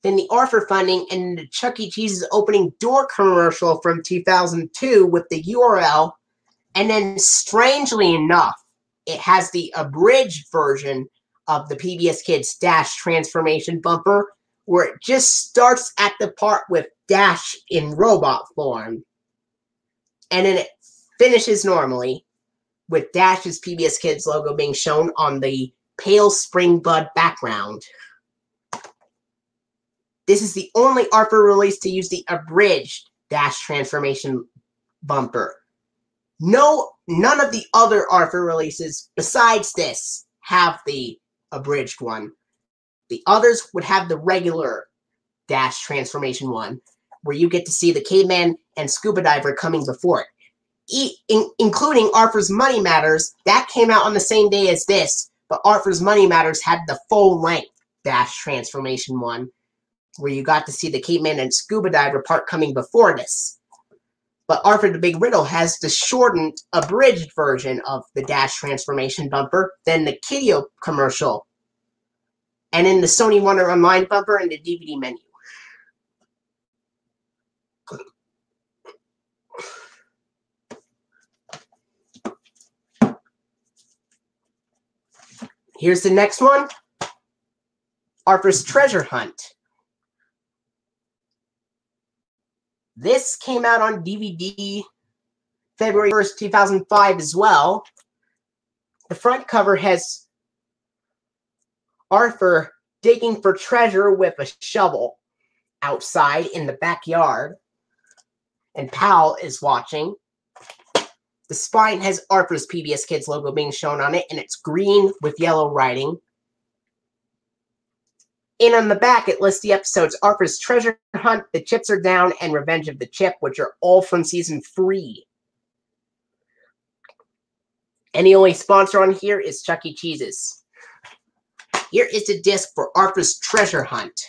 Then the Arthur funding and the Chuck E. Cheese's opening door commercial from 2002 with the URL. And then, strangely enough, it has the abridged version of the PBS Kids Dash transformation bumper, where it just starts at the part with Dash in robot form. And then it finishes normally with Dash's PBS Kids logo being shown on the pale spring bud background. This is the only Arthur release to use the abridged Dash transformation bumper. None of the other Arthur releases besides this have the abridged one. The others would have the regular Dash transformation one, where you get to see the caveman and scuba diver coming before it. Including Arthur's Money Matters, that came out on the same day as this, but Arthur's Money Matters had the full-length Dash transformation one, where you got to see the caveman and scuba diver part coming before this. But Arthur the Big Riddle has the shortened, abridged version of the Dash transformation bumper, then the Kideo commercial, and then the Sony Wonder Online bumper and the DVD menu. Here's the next one. Arthur's Treasure Hunt. This came out on DVD February 1st, 2005 as well. The front cover has Arthur digging for treasure with a shovel outside in the backyard, and Pal is watching. The spine has Arthur's PBS Kids logo being shown on it, and it's green with yellow writing. And on the back, it lists the episodes Arthur's Treasure Hunt, The Chips Are Down, and Revenge of the Chip, which are all from Season 3. And the only sponsor on here is Chuck E. Cheese's. Here is the disc for Arthur's Treasure Hunt.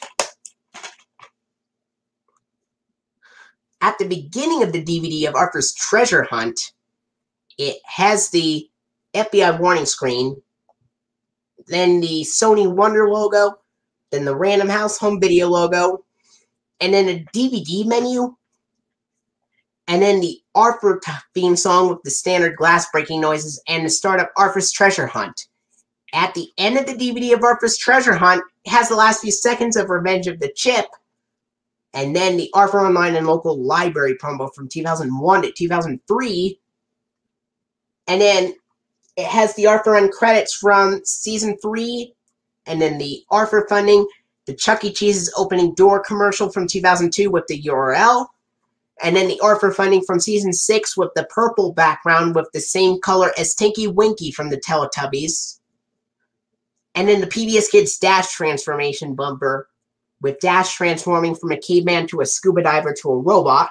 At the beginning of the DVD of Arthur's Treasure Hunt, it has the FBI warning screen, then the Sony Wonder logo, then the Random House Home Video logo, and then a DVD menu, and then the Arthur theme song with the standard glass-breaking noises, and the start of Arthur's Treasure Hunt. At the end of the DVD of Arthur's Treasure Hunt, it has the last few seconds of Revenge of the Chip, and then the Arthur Online and Local Library promo from 2001 to 2003, and then it has the Arthur end credits from Season 3, and then the Arthur funding, the Chuck E. Cheese's opening door commercial from 2002 with the URL, And then the art for funding from season 6 with the purple background with the same color as Tinky Winky from the Teletubbies. And then the PBS Kids Dash transformation bumper with Dash transforming from a caveman to a scuba diver to a robot.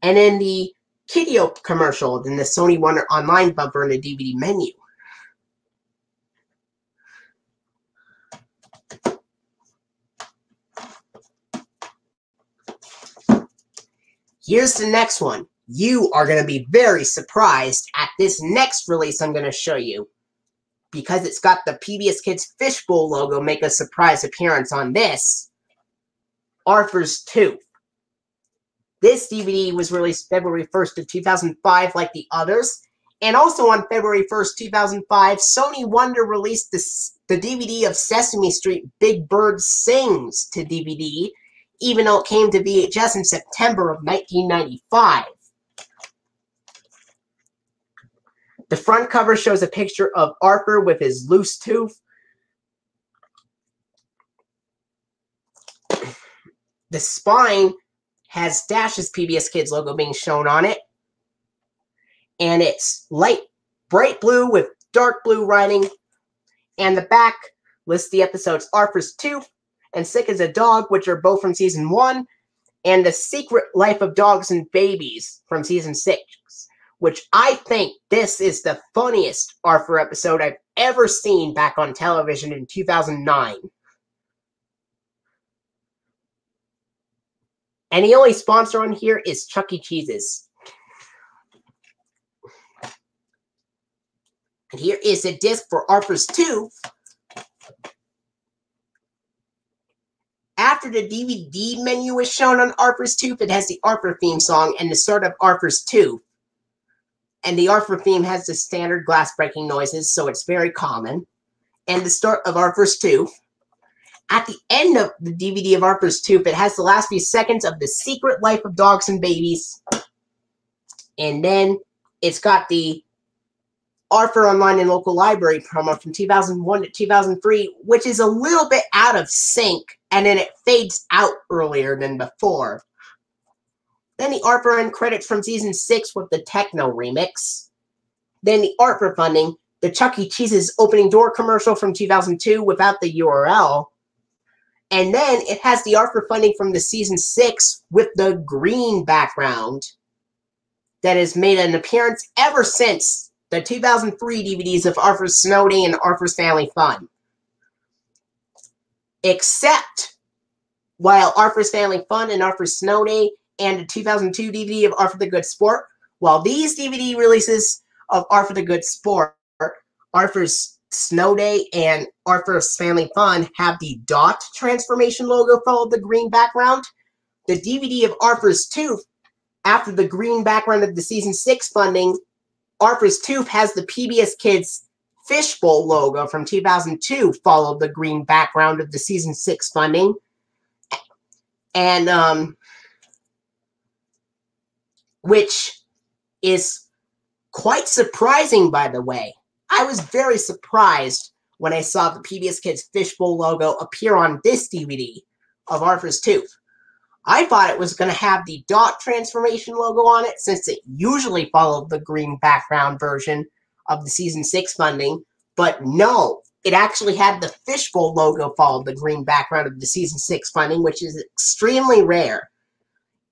And then the Kideo commercial, then the Sony Wonder Online bumper and the DVD menu. Here's the next one. You are going to be very surprised at this next release I'm going to show you, because it's got the PBS Kids Fishbowl logo make a surprise appearance on this. Arthur's Tooth. This DVD was released February 1st of 2005 like the others, and also on February 1st, 2005, Sony Wonder released the DVD of Sesame Street Big Bird Sings to DVD, even though it came to VHS in September of 1995. The front cover shows a picture of Arthur with his loose tooth. The spine has Dash's PBS Kids logo being shown on it. And it's bright blue with dark blue writing. And the back lists the episodes Arthur's Tooth and Sick as a Dog, which are both from season 1, and The Secret Life of Dogs and Babies from season 6, which I think this is the funniest Arthur episode I've ever seen back on television in 2009. And the only sponsor on here is Chuck E. Cheese's. And here is a disc for Arthur's Tooth. After the DVD menu is shown on Arthur's Tooth, it has the Arthur theme song and the start of Arthur's Tooth. And the Arthur theme has the standard glass-breaking noises, so it's very common. And the start of Arthur's Tooth. At the end of the DVD of Arthur's Tooth, it has the last few seconds of The Secret Life of Dogs and Babies. And then it's got the Arthur Online and Local Library promo from 2001 to 2003, which is a little bit out of sync, and then it fades out earlier than before. Then the art for end credits from season 6 with the Techno remix. Then the art for funding, the Chuck E. Cheese's opening door commercial from 2002 without the URL. And then it has the art for funding from the season 6 with the green background that has made an appearance ever since the 2003 DVDs of Arthur's Snow Day and Arthur's Family Fun. Except while Arthur's Family Fun and Arthur's Snow Day and the 2002 DVD of Arthur the Good Sport, while these DVD releases of Arthur the Good Sport, Arthur's Snow Day and Arthur's Family Fun have the dot transformation logo followed the green background, the DVD of Arthur's Tooth, after the green background of the season 6 funding, Arthur's Tooth has the PBS Kids Fishbowl logo from 2002 followed the green background of the season 6 funding. And which is quite surprising, by the way. I was very surprised when I saw the PBS Kids Fishbowl logo appear on this DVD of Arthur's Tooth. I thought it was going to have the dot transformation logo on it, since it usually followed the green background version of the season 6 funding, but no, it actually had the Fishbowl logo followed the green background of the season 6 funding, which is extremely rare.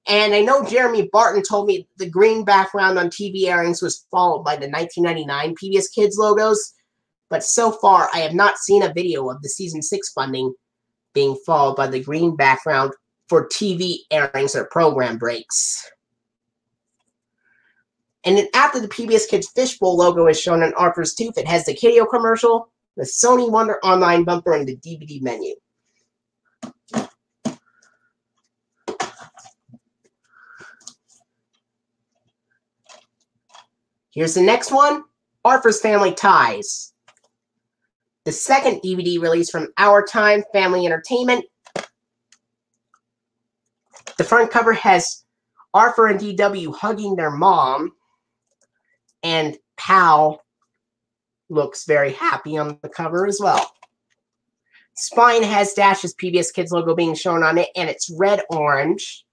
And I know Jeremy Barton told me the green background on TV airings was followed by the 1999 PBS Kids logos, but so far I have not seen a video of the season 6 funding being followed by the green background for TV airings or program breaks. And then after the PBS Kids Fishbowl logo is shown on Arthur's Tooth, it has the Kideo commercial, the Sony Wonder Online bumper, and the DVD menu. Here's the next one, Arthur's Family Ties. The second DVD release from Our Time Family Entertainment. The front cover has Arthur and DW hugging their mom, and Pal looks very happy on the cover as well. Spine has Dash's PBS Kids logo being shown on it, and it's red-orange.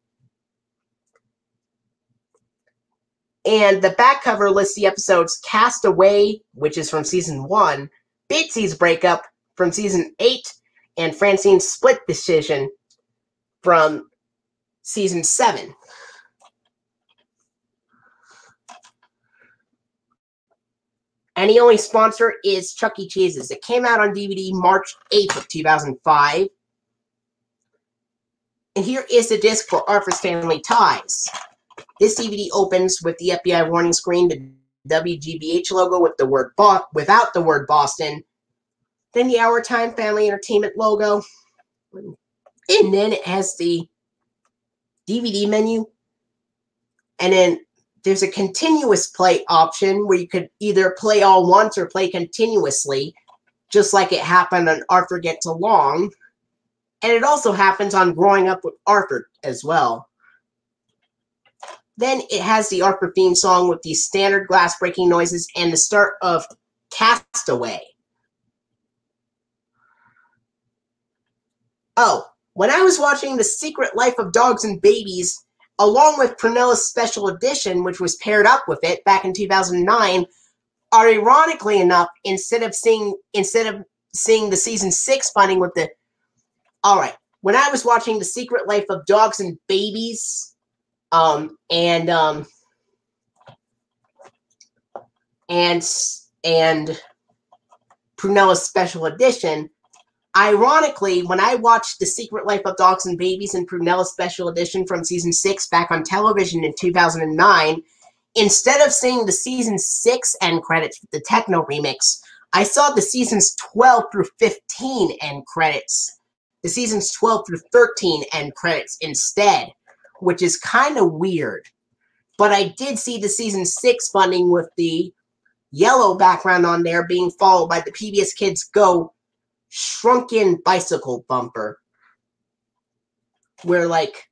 And the back cover lists the episodes Cast Away, which is from Season 1, Bitsy's Breakup from Season 8, and Francine's Split Decision from Season 7. And the only sponsor is Chuck E. Cheese's. It came out on DVD March 8th of 2005. And here is the disc for Arthur's Family Ties. This DVD opens with the FBI warning screen, the WGBH logo with the word without the word Boston, then the Our Time Family Entertainment logo, and then it has the DVD menu, and then there's a continuous play option where you could either play all once or play continuously, just like it happened on Arthur Gets Along, and it also happens on Growing Up with Arthur as well. Then it has the Arthur theme song with the standard glass-breaking noises and the start of Cast Away. Oh, when I was watching The Secret Life of Dogs and Babies, along with Prunella's Special Edition, which was paired up with it back in 2009, ironically enough, instead of seeing the Season 6 funding with the... Alright, when I was watching The Secret Life of Dogs and Babies... and Prunella's Special Edition. Ironically, when I watched The Secret Life of Dogs and Babies and Prunella's Special Edition from Season 6 back on television in 2009, instead of seeing the Season 6 end credits with the techno remix, I saw the Seasons 12 through 15 end credits. The Seasons 12 through 13 end credits instead, which is kind of weird. But I did see the Season 6 funding with the yellow background on there being followed by the PBS Kids Go Shrunken Bicycle bumper, where, like,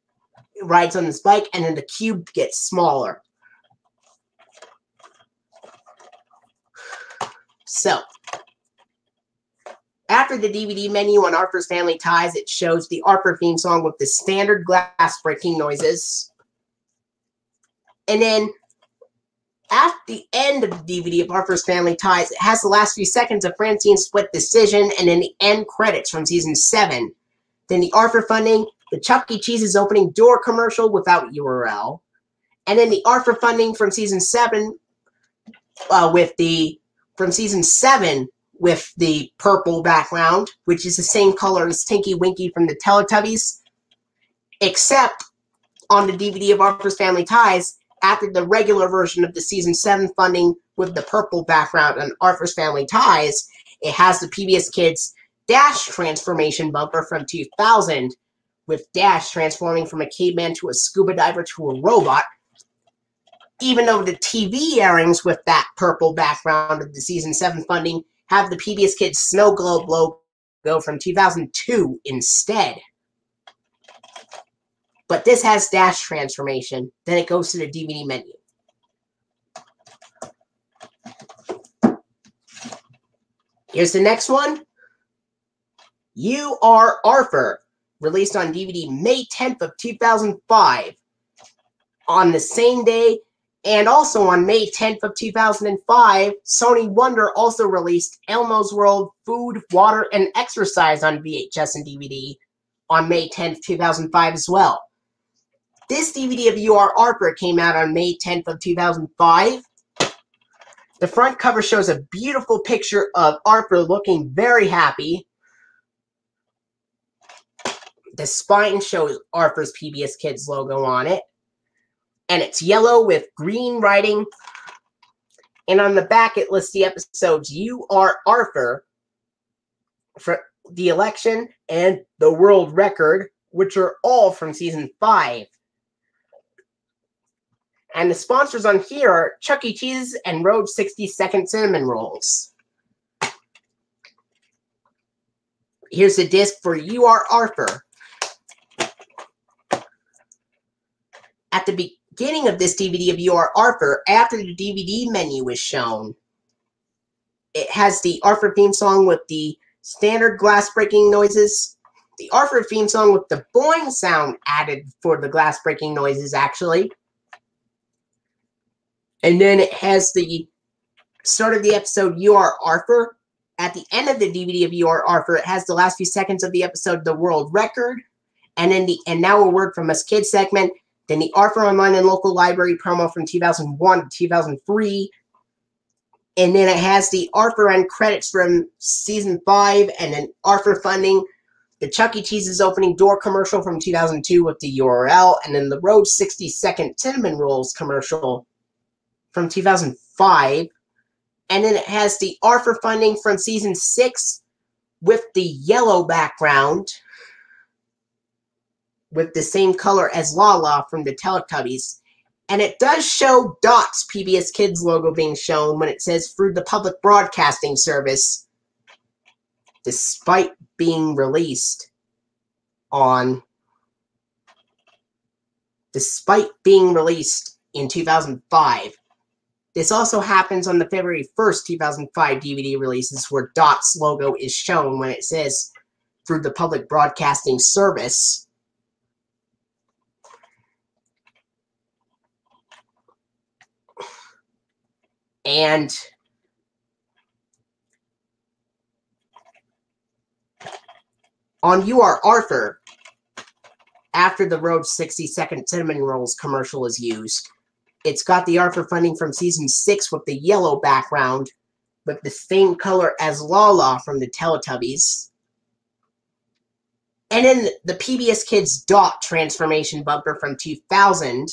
it rides on this bike and then the cube gets smaller. So, after the DVD menu on Arthur's Family Ties, it shows the Arthur theme song with the standard glass-breaking noises. And then, at the end of the DVD of Arthur's Family Ties, it has the last few seconds of Francine's Split Decision, and then the end credits from Season 7. Then the Arthur funding, the Chuck E. Cheese's opening door commercial without URL, and then the Arthur funding from Season 7 with the purple background, which is the same color as Tinky Winky from the Teletubbies, except on the DVD of Arthur's Family Ties, after the regular version of the Season 7 funding with the purple background on Arthur's Family Ties, it has the PBS Kids Dash transformation bumper from 2000, with Dash transforming from a caveman to a scuba diver to a robot, even though the TV airings with that purple background of the Season 7 funding have the PBS Kids Snow Globe logo from 2002 instead. But this has Dash transformation. Then it goes to the DVD menu. Here's the next one. You Are Arthur, released on DVD May 10th of 2005. On the same day, and also on May 10th of 2005, Sony Wonder also released Elmo's World Food, Water, and Exercise on VHS and DVD on May 10th, 2005 as well. This DVD of You Are Arthur came out on May 10th of 2005. The front cover shows a beautiful picture of Arthur looking very happy. The spine shows Arthur's PBS Kids logo on it. And it's yellow with green writing. And on the back it lists the episodes You Are Arthur, for the election, and the world record, which are all from Season 5. And the sponsors on here are Chuck E. Cheese and Road 60-Second Cinnamon Rolls. Here's the disc for You Are Arthur. At the beginning of this DVD of You Are Arthur, after the DVD menu is shown, it has the Arthur theme song with the standard glass-breaking noises, the Arthur theme song with the boing sound added for the glass-breaking noises, actually, And then it has the start of the episode, You Are Arthur. At the end of the DVD of You Are Arthur, it has the last few seconds of the episode, The World Record. And then and Now a Word from Us Kids segment. Then the Arthur Online and Local Library promo from 2001 to 2003. And then it has the Arthur end credits from Season 5. And then Arthur funding. The Chuck E. Cheese's opening door commercial from 2002 with the URL. And then the Road 60-second Cinnamon Rolls commercial from 2005. And then it has the Arthur funding from Season 6 with the yellow background with the same color as Lala from the Teletubbies. And it does show Dot's PBS Kids logo being shown when it says through the public broadcasting service, despite being released in 2005. This also happens on the February 1st, 2005 DVD releases where Dot's logo is shown when it says through the public broadcasting service. And on You Are Arthur, after the Road 60-second Cinnamon Rolls commercial is used, it's got the Arthur funding from Season 6 with the yellow background, with the same color as Lala from the Teletubbies. And then the PBS Kids Dot transformation bumper from 2000,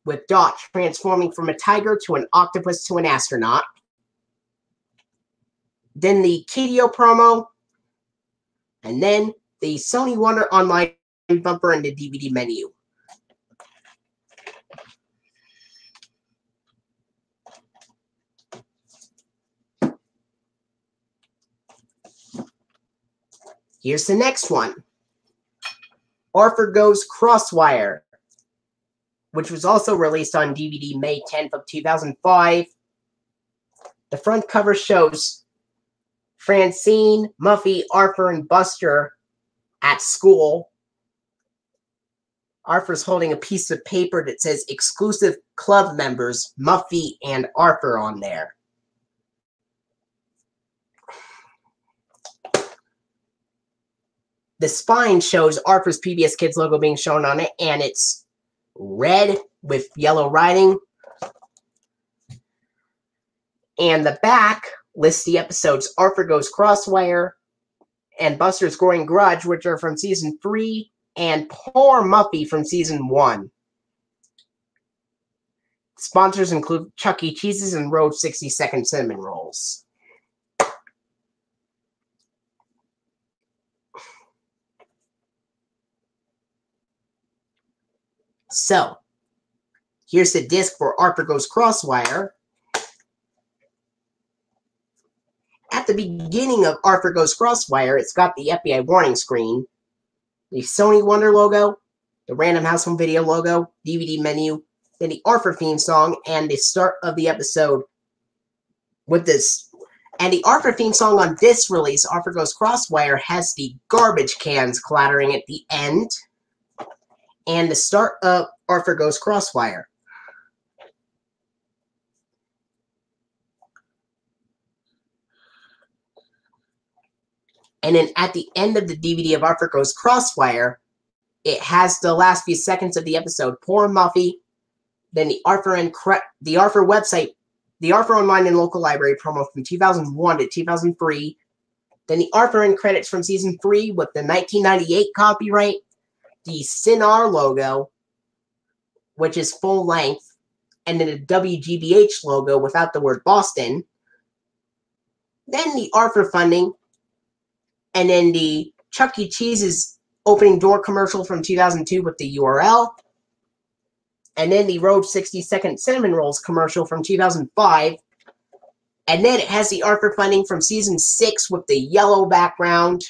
with Dot transforming from a tiger to an octopus to an astronaut. Then the Kidio promo, and then the Sony Wonder Online bumper and the DVD menu. Here's the next one. Arthur Goes Crosswire, which was also released on DVD May 10th of 2005. The front cover shows Francine, Muffy, Arthur, and Buster at school. Arthur's holding a piece of paper that says exclusive club members, Muffy and Arthur on there. The spine shows Arthur's PBS Kids logo being shown on it, and it's red with yellow writing. And the back lists the episodes Arthur Goes Crosswire and Buster's Growing Grudge, which are from Season 3, and Poor Muffy from Season 1. Sponsors include Chuck E. Cheese's and Road 60-second Cinnamon Rolls. So, here's the disc for Arthur Goes Crosswire. At the beginning of Arthur Goes Crosswire, it's got the FBI warning screen, the Sony Wonder logo, the Random House Home Video logo, DVD menu, then the Arthur theme song, and the start of the episode with this. And the Arthur theme song on this release, Arthur Goes Crosswire, has the garbage cans clattering at the end, and the start of Arthur Goes Crosswire. And then at the end of the DVD of Arthur Goes Crosswire, it has the last few seconds of the episode, Poor Muffy, then the Arthur website, the Arthur Online and Local Library promo from 2001 to 2003, then the Arthur end credits from Season 3 with the 1998 copyright, the Cinar logo, which is full length, and then the WGBH logo without the word Boston, then the Arthur funding, and then the Chuck E. Cheese's opening door commercial from 2002 with the URL, and then the Road 60-second Cinnamon Rolls commercial from 2005, and then it has the Arthur funding from Season 6 with the yellow background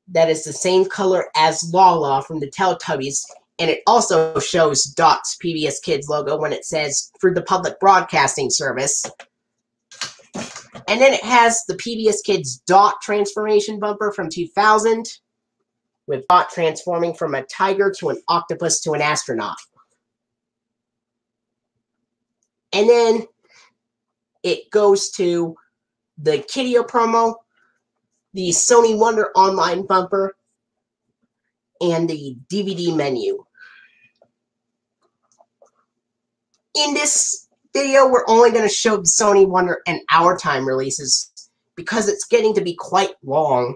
that is the same color as Lala from the Teletubbies, and it also shows Dot's PBS Kids logo when it says through the public broadcasting service. And then it has the PBS Kids Dot transformation bumper from 2000, with Dot transforming from a tiger to an octopus to an astronaut. And then it goes to the Kideo promo, the Sony Wonder Online bumper, and the DVD menu. In this video, we're only going to show the Sony Wonder and Our Time releases because it's getting to be quite long.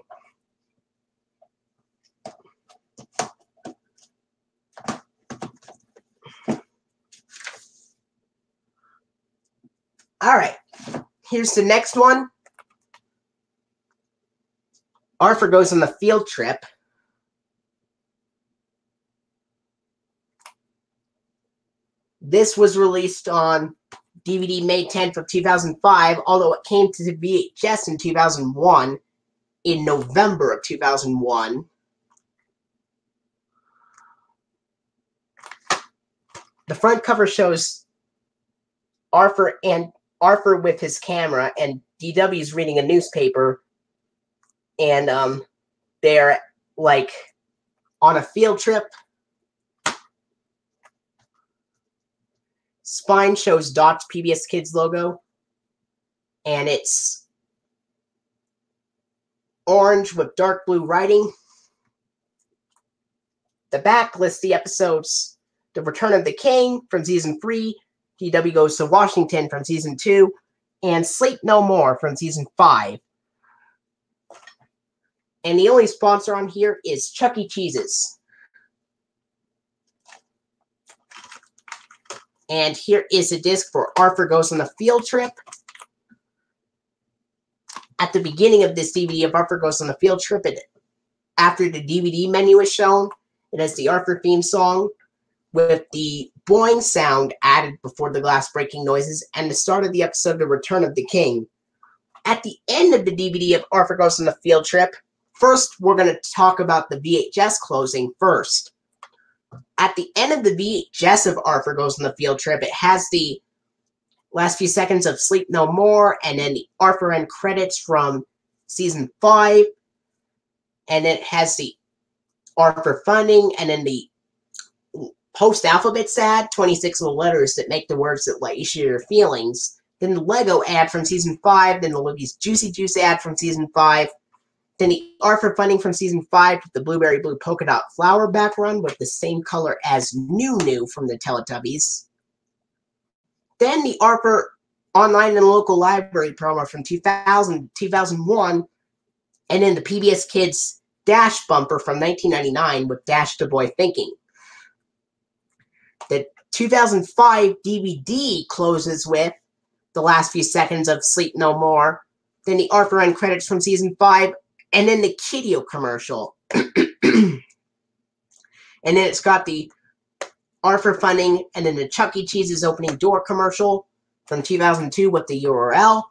Alright, here's the next one. Arthur Goes on the Field Trip. This was released on DVD May 10th of 2005, although it came to VHS in 2001, in November of 2001. The front cover shows Arthur with his camera, and DW's reading a newspaper, and they're like on a field trip. Spine shows Dot's PBS Kids logo, and it's orange with dark blue writing. The back lists the episodes: The Return of the King from Season 3, DW Goes to Washington from Season 2, and Sleep No More from Season 5. And the only sponsor on here is Chuck E. Cheese's. And here is a disc for Arthur Goes on the Field Trip. At the beginning of this DVD of Arthur Goes on the Field Trip, after the DVD menu is shown, it has the Arthur theme song with the boing sound added before the glass breaking noises and the start of the episode The Return of the King. At the end of the DVD of Arthur Goes on the Field Trip, first we're going to talk about the VHS closing first. At the end of the VHS of Arthur Goes on the Field Trip, it has the last few seconds of Sleep No More, and then the Arthur end credits from Season 5, and it has the Arthur funding, and then the post-alphabet ad, 26 little letters that make the words that let you share your feelings. Then the Lego ad from Season 5, then the Libby's Juicy Juice ad from Season 5, then the Arthur funding from Season 5 with the blueberry blue polka dot flower background with the same color as New from the Teletubbies. Then the Arthur online and local library promo from 2001, and then the PBS Kids Dash bumper from 1999 with Dash the Boy Thinking. The 2005 DVD closes with the last few seconds of Sleep No More, then the Arthur end credits from Season 5, and then the Kideo commercial. And then it's got the Arthur funding, and then the Chuck E. Cheese's opening door commercial from 2002 with the URL.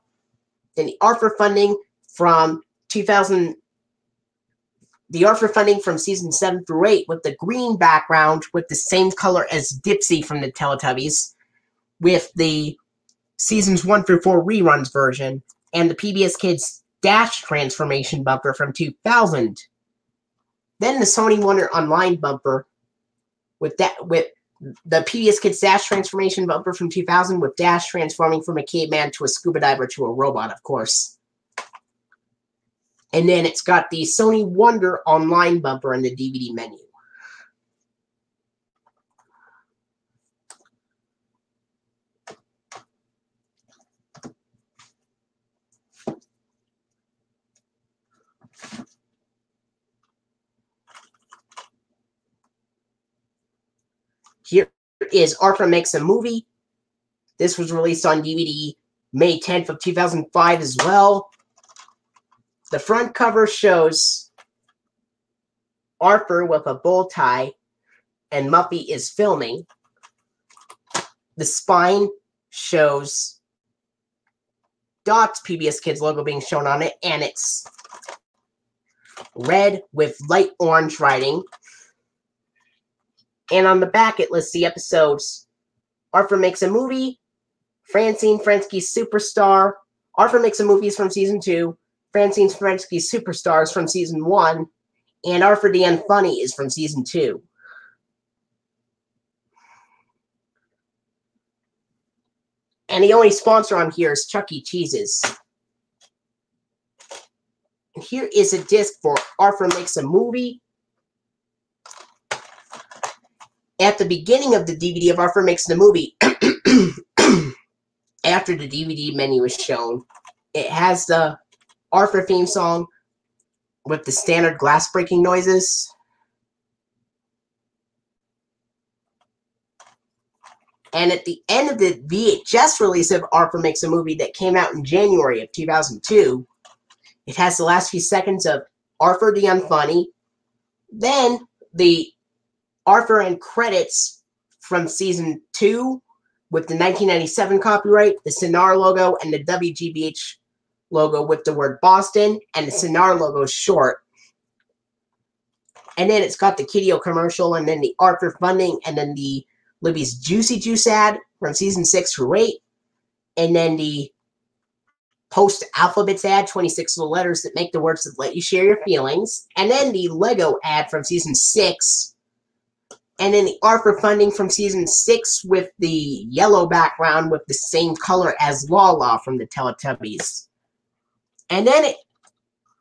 Then the Arthur funding from the Arthur funding from Season 7 through 8 with the green background with the same color as Dipsy from the Teletubbies, with the Seasons 1 through 4 reruns version, and the PBS Kids Dash transformation bumper from 2000. Then the Sony Wonder Online bumper with the PBS Kids Dash transformation bumper from 2000 with Dash transforming from a caveman to a scuba diver to a robot, of course. And then it's got the Sony Wonder Online bumper in the DVD menu. Here is Arthur Makes a Movie. This was released on DVD May 10th of 2005 as well. The front cover shows Arthur with a bow tie and Muffy is filming. The spine shows Dot's PBS Kids logo being shown on it, and it's red with light orange writing. And on the back, it lists the episodes: Arthur Makes a Movie, Francine Frensky's Superstar, Arthur Makes a Movie is from Season 2, Francine Frensky's Superstars from Season 1, and Arthur the Unfunny is from Season 2. And the only sponsor on here is Chuck E. Cheese's. And here is a disc for Arthur Makes a Movie. At the beginning of the DVD of Arthur Makes the Movie, after the DVD menu is shown, it has the Arthur theme song with the standard glass breaking noises. And at the end of the VHS release of Arthur Makes a Movie that came out in January of 2002, it has the last few seconds of Arthur the Unfunny, then the Arthur and credits from Season 2 with the 1997 copyright, the Cinar logo, and the WGBH logo with the word Boston, and the Cinar logo short. And then it's got the Kideo commercial, and then the Arthur funding, and then the Libby's Juicy Juice ad from Season 6 through 8, and then the post-alphabets ad, 26 little letters that make the words that let you share your feelings, and then the Lego ad from Season 6, and then the Arthur funding from Season 6 with the yellow background with the same color as Lala from the Teletubbies. And then it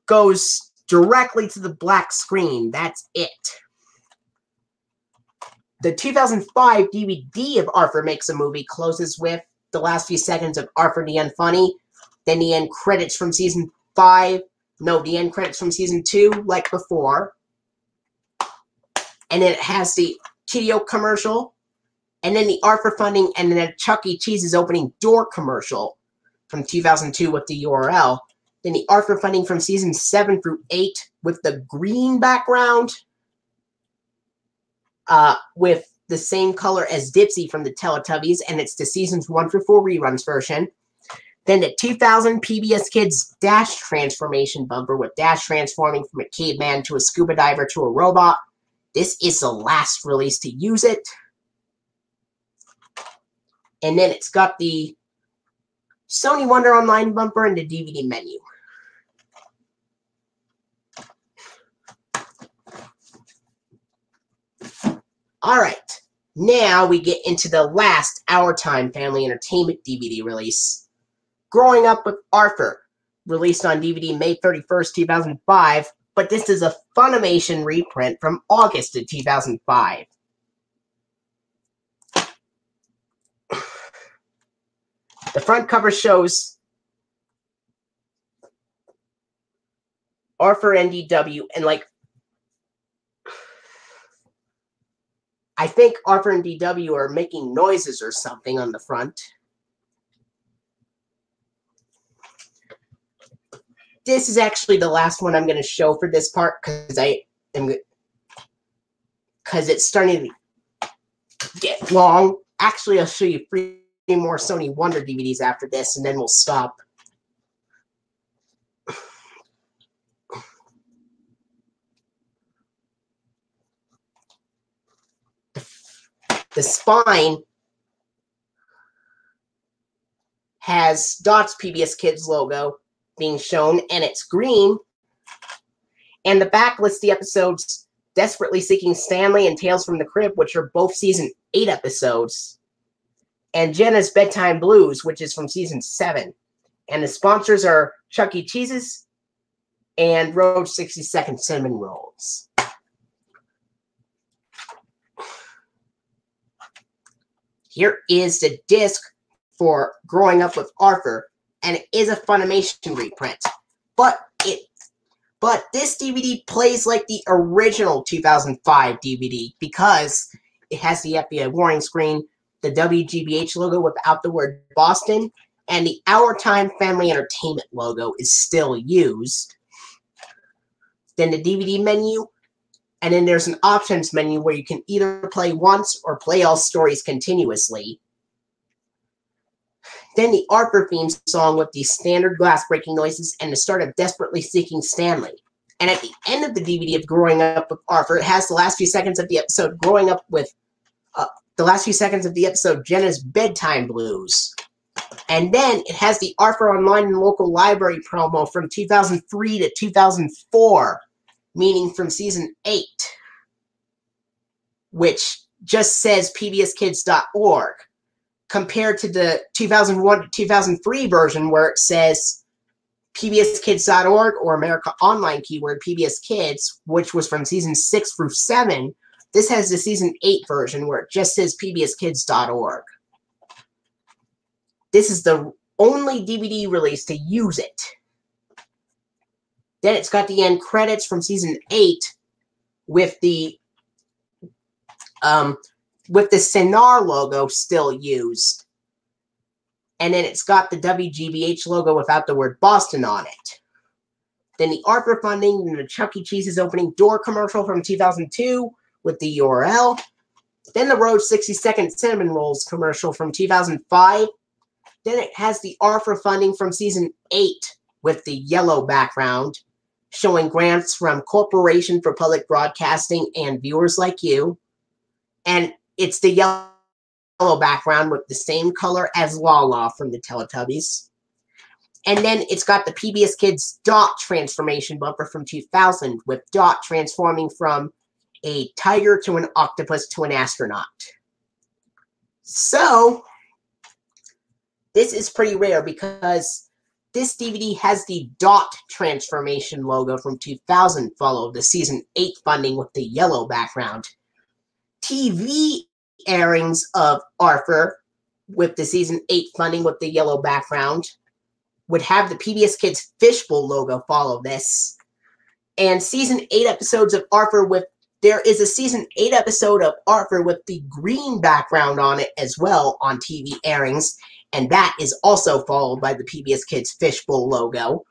goes directly to the black screen. That's it. The 2005 DVD of Arthur Makes a Movie closes with the last few seconds of Arthur the Unfunny, then the end credits from Season 5, the end credits from Season 2, like before, and then it has the Kideo commercial, and then the Arthur funding, and then a Chuck E. Cheese's opening door commercial from 2002 with the URL, then the Arthur funding from Season 7 through 8 with the green background, with the same color as Dipsy from the Teletubbies, and it's the Seasons 1 through 4 reruns version. Then the 2000 PBS Kids Dash transformation bumper with Dash transforming from a caveman to a scuba diver to a robot. This is the last release to use it. And then it's got the Sony Wonder Online bumper and the DVD menu. Alright, now we get into the last Our Time Family Entertainment DVD release. Growing Up with Arthur, released on DVD May 31st, 2005, but this is a Funimation reprint from August of 2005. The front cover shows Arthur and DW, and I think Arthur and DW are making noises or something on the front. This is actually the last one I'm going to show for this part because it's starting to get long. Actually, I'll show you 3 more Sony Wonder DVDs after this, and then we'll stop. The spine has Dot's PBS Kids logo being shown, and it's green. And the back lists the episodes Desperately Seeking Stanley and Tales from the Crypt, which are both Season 8 episodes, and Jenna's Bedtime Blues, which is from Season 7. And the sponsors are Chuck E. Cheese's and Road 62nd Cinnamon Rolls. Here is the disc for Growing Up with Arthur, and it is a Funimation reprint. But this DVD plays like the original 2005 DVD because it has the FBI warning screen, the WGBH logo without the word Boston, and the Our Time Family Entertainment logo is still used. Then the DVD menu, and then there's an options menu where you can either play once or play all stories continuously. Then the Arthur theme song with the standard glass breaking noises and the start of Desperately Seeking Stanley. And at the end of the DVD of Growing Up with Arthur, it has the last few seconds of the episode Jenna's Bedtime Blues. And then it has the Arthur Online and Local Library promo from 2003 to 2004, meaning from Season 8, which just says pbskids.org. compared to the 2001 to 2003 version where it says pbskids.org or America Online keyword PBS Kids, which was from season 6 through 7. This has the season 8 version where it just says pbskids.org. This is the only DVD release to use it. Then it's got the end credits from season 8 with the Cinar logo still used. And then it's got the WGBH logo without the word Boston on it. Then the ARPA funding and the Chuck E. Cheese's opening door commercial from 2002 with the URL. Then the Rhodes 60-second cinnamon rolls commercial from 2005. Then it has the ARPA funding from season 8 with the yellow background, showing grants from Corporation for Public Broadcasting and viewers like you. And it's the yellow background with the same color as Lala from the Teletubbies. And then it's got the PBS Kids Dot transformation bumper from 2000 with Dot transforming from a tiger to an octopus to an astronaut. So, this is pretty rare because this DVD has the Dot transformation logo from 2000 followed the season 8 funding with the yellow background. TV airings of Arthur with the season 8 funding with the yellow background would have the PBS Kids Fishbowl logo follow this. And season 8 episodes of Arthur there is a season 8 episode of Arthur with the green background on it as well on TV airings. And that is also followed by the PBS Kids Fishbowl logo.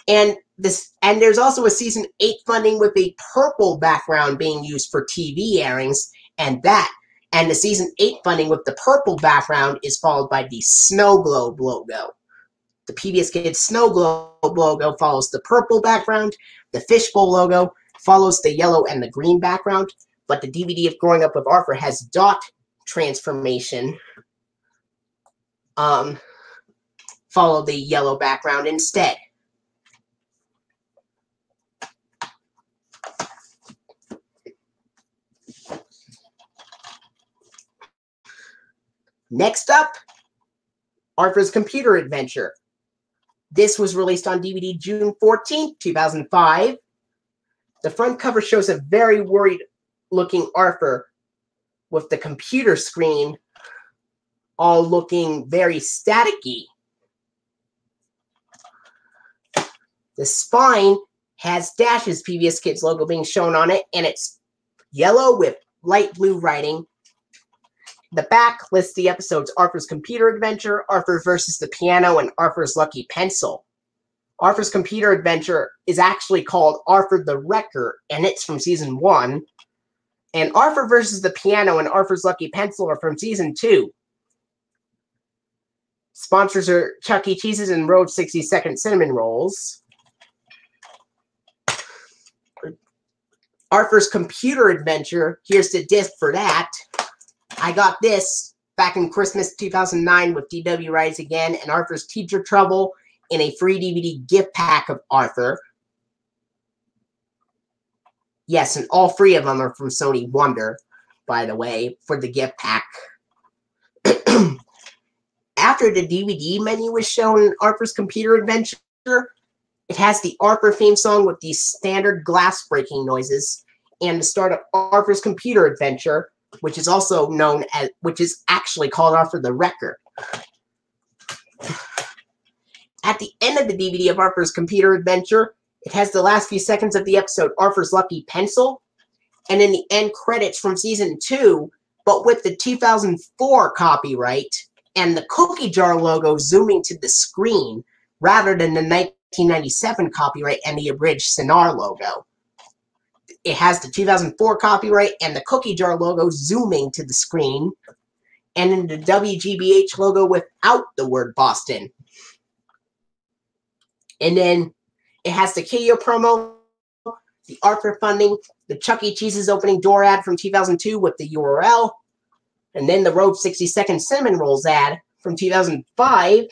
And there's also a season 8 funding with a purple background being used for TV airings, and the season 8 funding with the purple background is followed by the Snow Globe logo. The PBS Kids Snow Globe logo follows the purple background. The Fishbowl logo follows the yellow and the green background, but the DVD of Growing Up with Arthur has Dot transformation follow the yellow background instead. Next up, Arthur's Computer Adventure. This was released on DVD June 14, 2005. The front cover shows a very worried-looking Arthur with the computer screen all looking very staticky. The spine has Dash's PBS Kids logo being shown on it, and it's yellow with light blue writing. The back lists the episodes Arthur's Computer Adventure, Arthur versus the Piano, and Arthur's Lucky Pencil. Arthur's Computer Adventure is actually called Arthur the Wrecker, and it's from Season 1. And Arthur versus the Piano and Arthur's Lucky Pencil are from Season 2. Sponsors are Chuck E. Cheese's and Rhodes 60-second cinnamon rolls. Arthur's Computer Adventure, here's the disc for that. I got this back in Christmas 2009 with DW Rise Again and Arthur's Teacher Trouble in a free DVD gift pack of Arthur. Yes, and all 3 of them are from Sony Wonder, by the way, for the gift pack. After the DVD menu was shown in Arthur's Computer Adventure, it has the Arthur theme song with the standard glass breaking noises and the start of Arthur's Computer Adventure, which is also known as, which is actually called Arthur the Wrecker. At the end of the DVD of Arthur's Computer Adventure, it has the last few seconds of the episode Arthur's Lucky Pencil, and in the end credits from Season 2, but with the 2004 copyright and the cookie jar logo zooming to the screen rather than the 1997 copyright and the abridged Cinar logo. It has the 2004 copyright and the cookie jar logo zooming to the screen, and in the WGBH logo without the word Boston. And then it has the Kidio promo, the Arthur funding, the Chuck E. Cheese's opening door ad from 2002 with the URL, and then the Rhodes 60-second cinnamon rolls ad from 2005,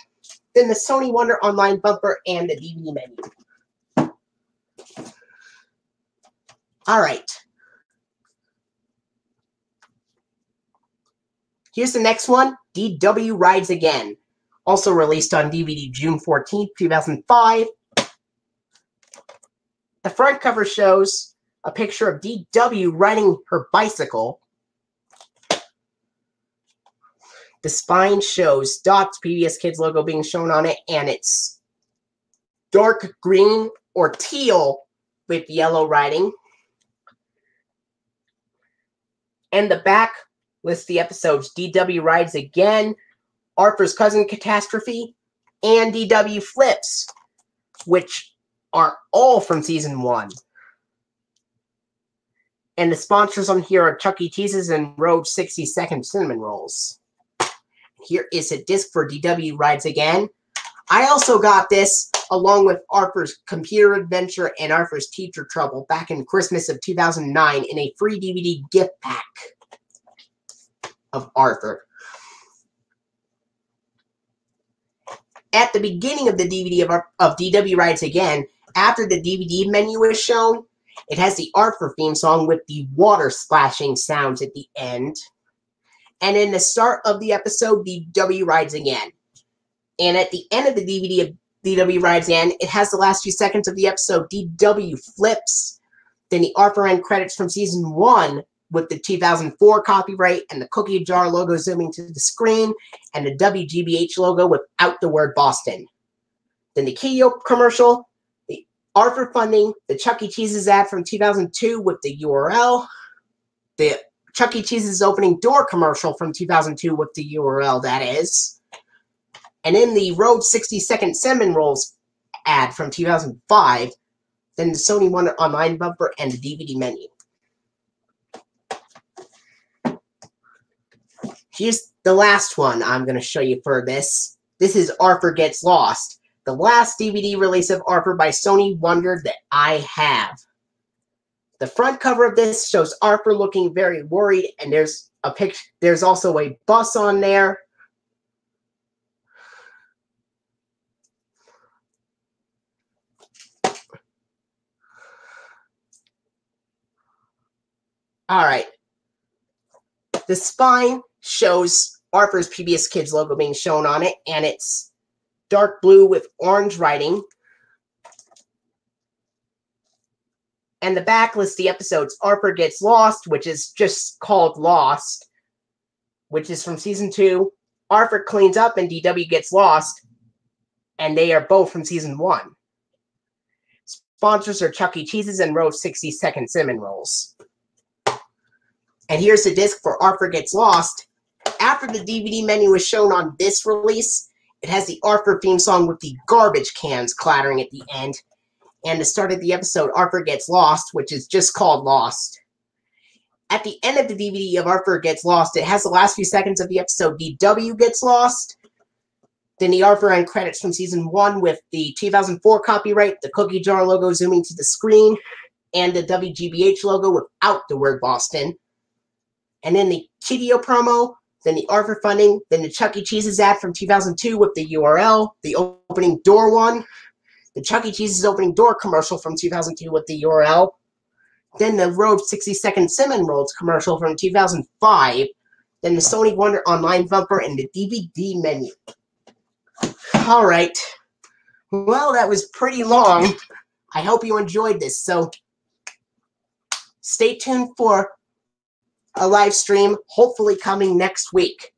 then the Sony Wonder Online bumper and the DVD menu. All right. Here's the next one, DW Rides Again. Also released on DVD June 14th, 2005. The front cover shows a picture of DW riding her bicycle. The spine shows Dot's PBS Kids logo being shown on it, and it's dark green or teal with yellow writing. And the back lists the episodes DW Rides Again, Arthur's Cousin Catastrophe, and DW Flips, which are all from Season 1. And the sponsors on here are Chuck E. Cheese's and Road 60-Second Cinnamon Rolls. Here is a disc for DW Rides Again. I also got this along with Arthur's Computer Adventure and Arthur's Teacher Trouble back in Christmas of 2009 in a free DVD gift pack of Arthur. At the beginning of the DVD of DW Rides Again, after the DVD menu is shown, it has the Arthur theme song with the water splashing sounds at the end. And in the start of the episode, DW Rides Again. And at the end of the DVD of DW Rides Again, it has the last few seconds of the episode DW Flips. Then the Arthur end credits from Season 1 with the 2004 copyright and the cookie jar logo zooming to the screen and the WGBH logo without the word Boston. Then the Kideo commercial, the Arthur funding, the Chuck E. Cheese's ad from 2002 with the URL, the Chuck E. Cheese's opening door commercial from 2002 with the URL, that is. And in the Road 60-Second Cinnamon Rolls ad from 2005, then the Sony One online bumper and the DVD menu. Here's the last one I'm going to show you for this. This is Arthur Gets Lost, the last DVD release of Arthur by Sony Wonder that I have. The front cover of this shows Arthur looking very worried, and there's a picture. There's also a bus on there. All right. The spine shows Arthur's PBS Kids logo being shown on it, and it's dark blue with orange writing. And the back lists the episodes Arthur Gets Lost, which is just called Lost, which is from Season 2. Arthur Cleans Up and DW Gets Lost, and they are both from Season 1. Sponsors are Chuck E. Cheese's and Road 60-Second Cinnamon Rolls. And here's the disc for Arthur Gets Lost. After the DVD menu is shown on this release, it has the Arthur theme song with the garbage cans clattering at the end. And the start of the episode, Arthur Gets Lost, which is just called Lost. At the end of the DVD of Arthur Gets Lost, it has the last few seconds of the episode DW Gets Lost. Then the Arthur end credits from Season 1 with the 2004 copyright, the cookie jar logo zooming to the screen, and the WGBH logo without the word Boston. And then the Kideo promo, then the Arthur funding, then the Chuck E. Cheese's ad from 2002 with the URL, the opening door one, the Chuck E. Cheese's opening door commercial from 2002 with the URL, then the Road 60-Second Cinnamon Rolls commercial from 2005, then the Sony Wonder online bumper, and the DVD menu. Alright. Well, that was pretty long. I hope you enjoyed this, so stay tuned for a live stream, hopefully coming next week.